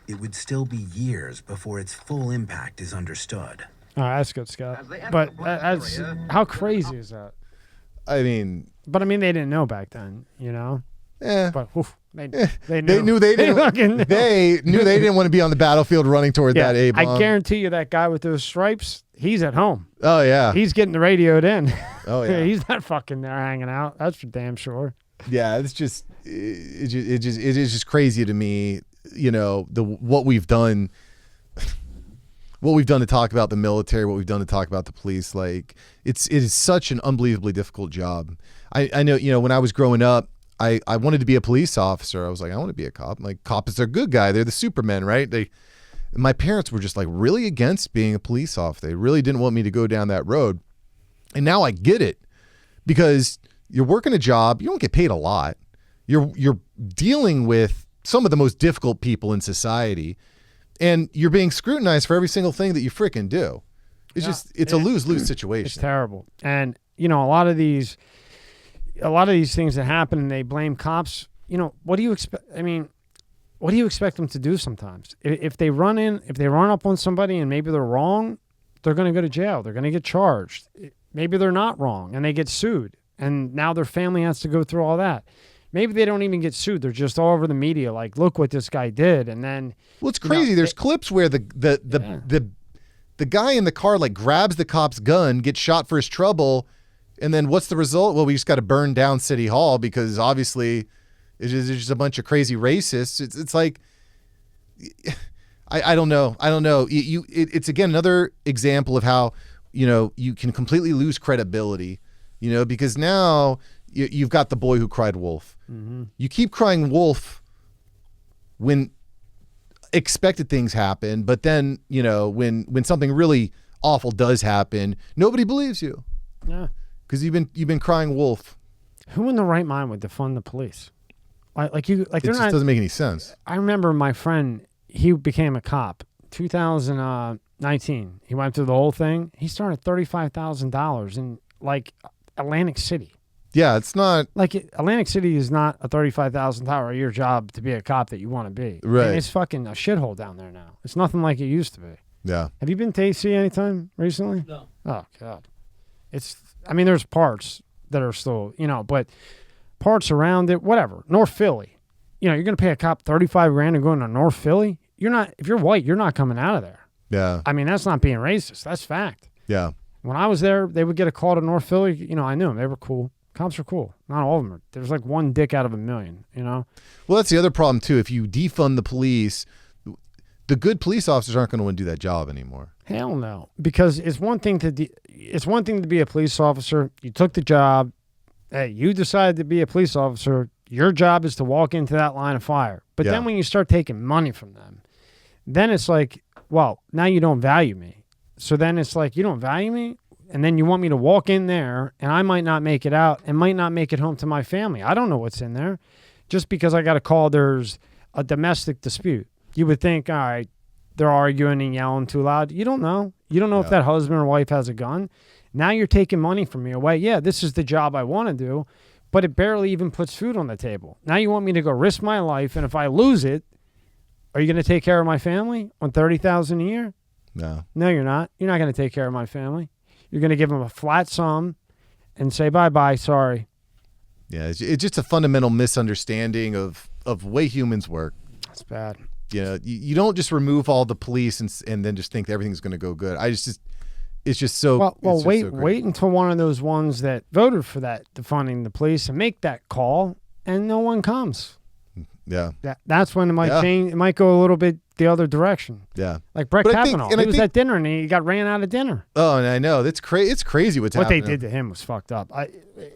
it would still be years before its full impact is understood. Oh, that's good, Scott. But that's how crazy is that? I mean, But I mean, they didn't know back then, you know. eh. But oof, they They knew. knew they didn't. fucking knew. They knew they didn't want to be on the battlefield running toward Yeah, that A bomb. I guarantee you that guy with those stripes, he's at home. Oh yeah. He's getting the radioed in. Oh yeah. He's not fucking there hanging out. That's for damn sure. Yeah, it's just it is just crazy to me, you know, what we've done to talk about the military, what we've done to talk about the police. Like it is such an unbelievably difficult job. I know, you know, when I was growing up, I wanted to be a police officer. I was like, I want to be a cop. Like cops are good guy. They're the Supermen, right? My parents were just like really against being a police officer. They really didn't want me to go down that road. And now I get it, because you're working a job, you don't get paid a lot. You're dealing with some of the most difficult people in society, and you're being scrutinized for every single thing that you freaking do. It's a lose-lose It's situation. terrible. And you know, a lot of these things that happen, and they blame cops. You know, what do you expect? I mean, what do you expect them to do sometimes? If they run up on somebody and maybe they're wrong, they're going to go to jail. They're going to get charged. Maybe they're not wrong and they get sued, and now their family has to go through all that. Maybe they don't even get sued. They're just all over the media, like, look what this guy did. And then, Well, it's crazy. There's clips where the guy in the car like grabs the cop's gun, gets shot for his trouble, And then what's the result? Well, we just got to burn down City Hall because obviously it's just a bunch of crazy racists. It's like, I don't know. It's again another example of how, you can completely lose credibility, because now you've got the boy who cried wolf. Mm-hmm. You keep crying wolf when expected things happen, but then, when something really awful does happen, nobody believes you. Yeah. Because you've been crying wolf. Who in the right mind would defund the police? It Just doesn't make any sense. I remember my friend, he became a cop. 2019. He went through the whole thing. He started $35,000 in Atlantic City. Yeah, it's not Atlantic City is not a $35,000 a year job to be a cop that you want to be. Right. And it's fucking a shithole down there now. It's nothing like it used to be. Yeah. Have you been to AC anytime recently? No. Oh God. There's parts that are still, but parts around it, whatever. North Philly. You're going to pay a cop $35,000 to go into North Philly? If you're white, you're not coming out of there. Yeah. That's not being racist. That's fact. Yeah. When I was there, they would get a call to North Philly. I knew them. They were cool. Cops are cool. Not all of them are. There's like one dick out of a million, Well, that's the other problem too. If you defund the police, the good police officers aren't going to want to do that job anymore. Hell no. Because it's one thing to be a police officer. You took the job. Hey, you decided to be a police officer. Your job is to walk into that line of fire. But then when you start taking money from them, then it's like, well, now you don't value me. So then it's like, you don't value me? And then you want me to walk in there and I might not make it out and might not make it home to my family. I don't know what's in there. Just because I got a call, there's a domestic dispute. You would think, all right, they're arguing and yelling too loud. You don't know. You don't know if that husband or wife has a gun. Now you're taking money from me away. Yeah, this is the job I want to do, but it barely even puts food on the table. Now you want me to go risk my life, and if I lose it, are you going to take care of my family on $30,000 a year? No. No, you're not. You're not going to take care of my family. You're going to give them a flat sum and say, bye-bye, sorry. Yeah, it's just a fundamental misunderstanding of way humans work. That's bad. You don't just remove all the police and then just think everything's going to go good. It's just so. Well, wait until one of those ones that voted for that defunding the police and make that call, and no one comes. Yeah. That's when it might change. It might go a little bit the other direction. Yeah. Like Brett Kavanaugh. He was at dinner and he got ran out of dinner. Oh, and I know. It's crazy what's happening. What they did to him was fucked up.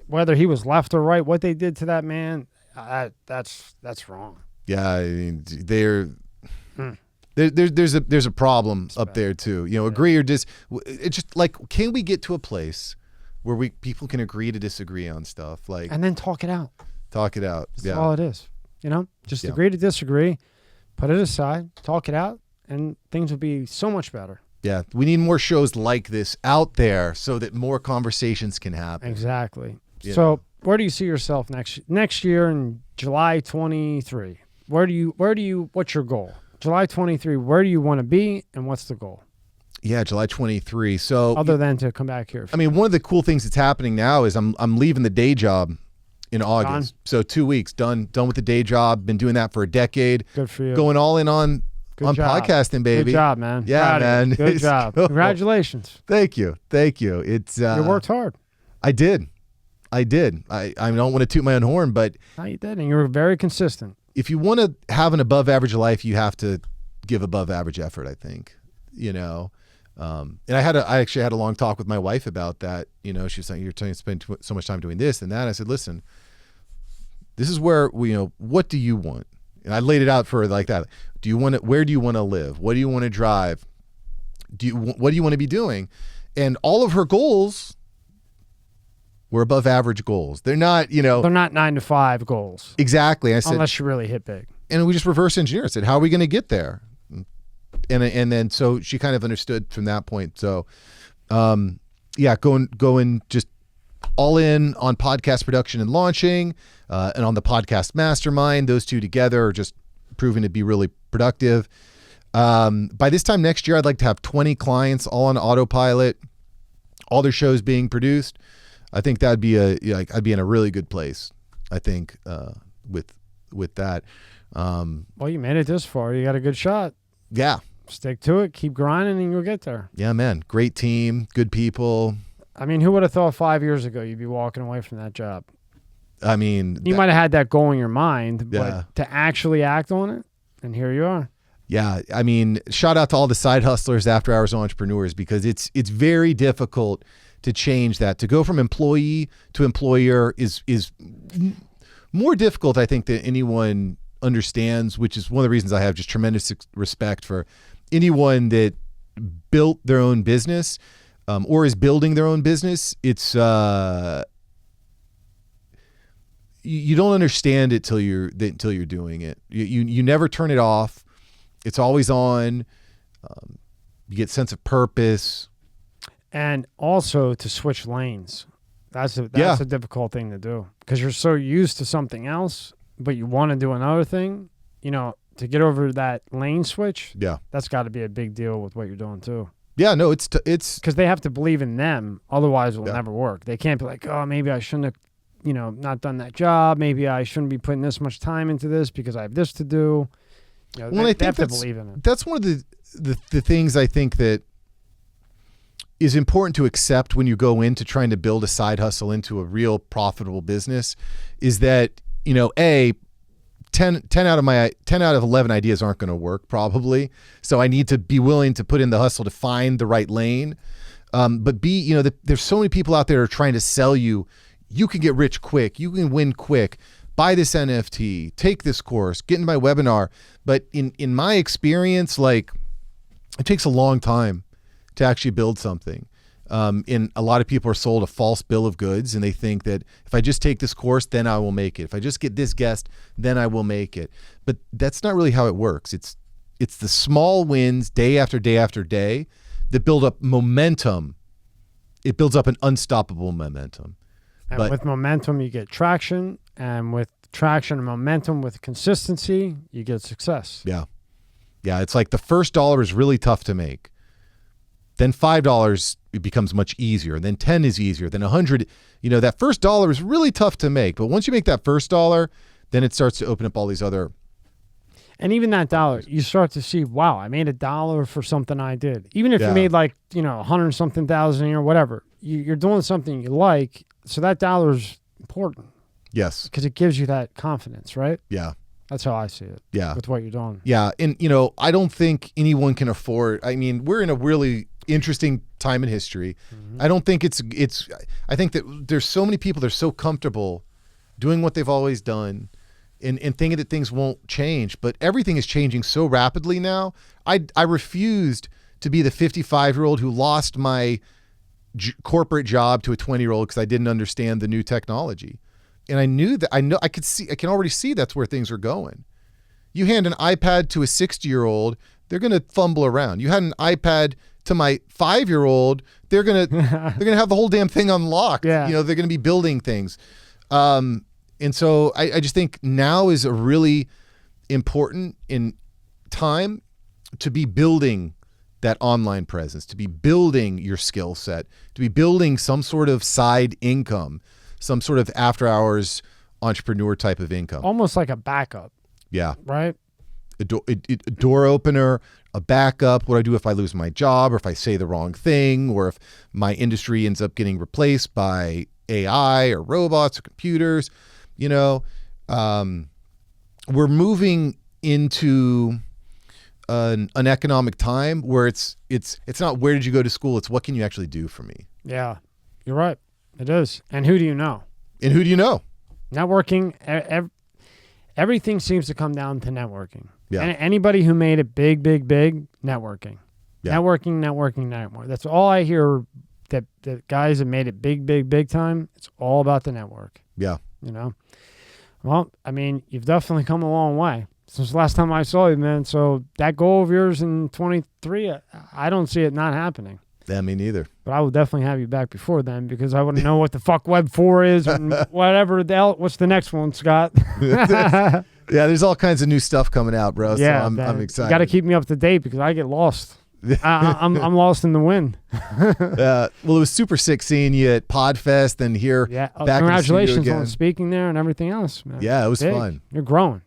Whether he was left or right, what they did to that man, that's wrong. Yeah, I mean, there's a problem up there too. Agree or it's just like, can we get to a place where people can agree to disagree on stuff, and then talk it out. That's all it is. Just agree to disagree, put it aside, talk it out, and things will be so much better. Yeah, we need more shows like this out there so that more conversations can happen. Exactly. So, where do you see yourself next year in July 23? What's your goal? July 23, where do you want to be and what's the goal? Yeah, July 23. So other than to come back here. One of the cool things that's happening now is I'm leaving the day job in August. Done. So 2 weeks, done with the day job. Been doing that for a decade. Good for you. Going all in on podcasting, baby. Good job, man. Yeah, man. Good job. Cool. Congratulations. Thank you. It's you worked hard. I did. I don't want to toot my own horn, but no, you did, and you were very consistent. If you want to have an above average life, you have to give above average effort, I think. And I actually had a long talk with my wife about that. She was saying, you're trying to spend so much time doing this and that. I said, listen, this is where what do you want? And I laid it out for her like that. Where do you want to live? What do you want to drive? What do you want to be doing? And all of her goals were above average goals. They're not, They're not 9 to 5 goals. Exactly. I said, unless you really hit big. And we just reverse engineer. I said, how are we going to get there? And then so she kind of understood from that point. So, going just all in on podcast production and launching, and on the podcast mastermind. Those two together are just proving to be really productive. By this time next year, I'd like to have 20 clients all on autopilot, all their shows being produced. I think that'd be I'd be in a really good place. I think with that. Well, you made it this far. You got a good shot. Yeah. Stick to it. Keep grinding, and you'll get there. Yeah, man. Great team. Good people. I mean, who would have thought 5 years ago you'd be walking away from that job? I mean, You might have had that goal in your mind, Yeah. but to actually act on it, and here you are. yeah, I mean, shout out to all the side hustlers, after hours entrepreneurs, because it's very difficult to change that. To go from employee to employer is more difficult, I think, than anyone understands, which is one of the reasons I have just tremendous respect for anyone that built their own business or is building their own business. It's you don't understand it till you're doing it. You never turn it off. It's always on. You get sense of purpose. And also to switch lanes. That's a difficult thing to do because you're so used to something else, but you want to do another thing. You know, to get over that lane switch. Yeah, that's got to be a big deal with what you're doing too. Yeah, no, it's because they have to believe in them, otherwise it will never work. They can't be like, oh, maybe I shouldn't have, not done that job. Maybe I shouldn't be putting this much time into this because I have this to do. They have to believe in it. That's one of the things I think that is important to accept when you go into trying to build a side hustle into a real profitable business is that, 10 out of 11 ideas aren't going to work probably. So I need to be willing to put in the hustle to find the right lane. But B, there's so many people out there who are trying to sell you can get rich quick. You can win quick. Buy this NFT, take this course, get in my webinar. But in my experience, like it takes a long time to actually build something. And a lot of people are sold a false bill of goods and they think that if I just take this course, then I will make it. If I just get this guest, then I will make it. But that's not really how it works. It's the small wins day after day after day that build up momentum. It builds up an unstoppable momentum. And with momentum, you get traction. And with traction and momentum, with consistency, you get success. Yeah. Yeah. It's like the first dollar is really tough to make. Then $5, it becomes much easier. And then 10 is easier. Then 100, that first dollar is really tough to make. But once you make that first dollar, then it starts to open up all these other. And even that dollar, you start to see, wow, I made $1 for something I did. Even if you made like, 100 something thousand a year, whatever, you're doing something you like. So that dollar is important. Yes. Because it gives you that confidence, right? Yeah. That's how I see it. Yeah. With what you're doing. Yeah. And, I don't think anyone can afford, we're in a really interesting time in history. Mm-hmm. I don't think I think that there's so many people that are so comfortable doing what they've always done and thinking that things won't change, but everything is changing so rapidly now. I refused to be the 55-year-old who lost my corporate job to a 20-year-old because I didn't understand the new technology. And I can already see that's where things are going. You hand an iPad to a 60-year-old, they're going to fumble around. You had an iPad to my 5-year-old, they're going to have the whole damn thing unlocked. Yeah. They're going to be building things. And so I just think now is a really important in time to be building that online presence, to be building your skill set, to be building some sort of side income, some sort of after hours entrepreneur type of income. Almost like a backup. Yeah. Right? A door opener, a backup. What do I do if I lose my job or if I say the wrong thing or if my industry ends up getting replaced by AI or robots or computers? We're moving into an economic time where it's not where did you go to school, it's what can you actually do for me. Yeah, you're right. It is. And who do you know? Networking. Everything seems to come down to networking. Yeah. And anybody who made it big, networking. Yeah. Networking. That's all I hear. That guys that made it big time. It's all about the network. Yeah. Well, you've definitely come a long way since the last time I saw you, man. So that goal of yours in 23, I don't see it not happening. Yeah, me neither. But I will definitely have you back before then because I want to know what the fuck Web 4 is and whatever the hell. What's the next one, Scott? Yeah, there's all kinds of new stuff coming out, bro. Yeah, so I'm excited. You got to keep me up to date because I get lost. I'm lost in the wind. Well, it was super sick seeing you at Podfest and here. Yeah, back congratulations in the studio on again. Speaking there and everything else, man. Yeah, it was Big. fun. You're growing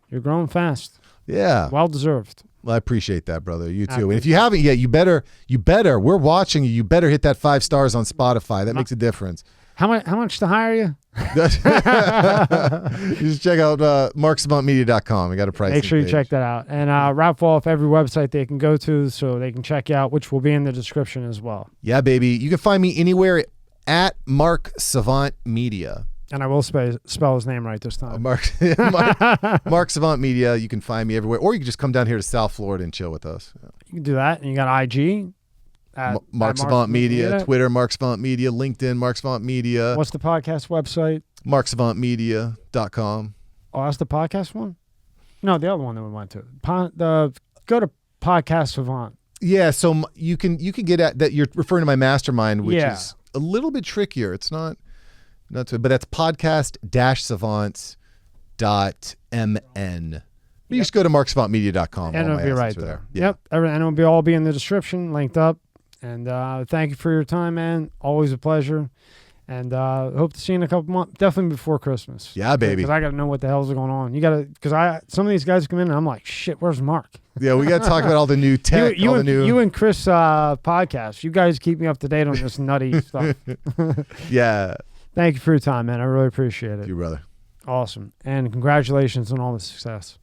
fast. Yeah, Well deserved. Well, I appreciate that, brother. You too. And if you haven't yet, you better. We're watching you. You better hit that 5 stars on Spotify. That makes a difference. How much to hire you? You just check out marksavantmedia.com. We got a price. Make sure you page. check that out. And wrap off every website they can go to so they can check you out, which will be in the description as well. Yeah, baby. You can find me anywhere at Mark Savant Media. And I will spell his name right this time. Mark Savant Media. You can find me everywhere, or you can just come down here to South Florida and chill with us. You can do that. And you got IG. Mark Savant Media, Twitter, Mark Savant Media, LinkedIn, Mark Savant Media. What's the podcast website? marksavantmedia.com. Oh, that's the podcast one? No, the other one that we went to. Go to Podcast Savant. Yeah, so you can get at that. You're referring to my mastermind, which is a little bit trickier. It's not too, but that's podcast-savants.mn. You just go to marksavantmedia.com. And it'll be right there. Yeah. Yep. And it'll be all be in the description, linked up. And thank you for your time, man. Always a pleasure. And hope to see you in a couple months. Definitely before Christmas. Yeah, baby. Because I got to know what the hell's going on. You got to, because some of these guys come in and I'm like, shit, where's Mark? Yeah, we got to talk about all the new tech. You and Chris podcast. You guys keep me up to date on this nutty stuff. Yeah. Thank you for your time, man. I really appreciate it. You, brother. Awesome. And congratulations on all the success.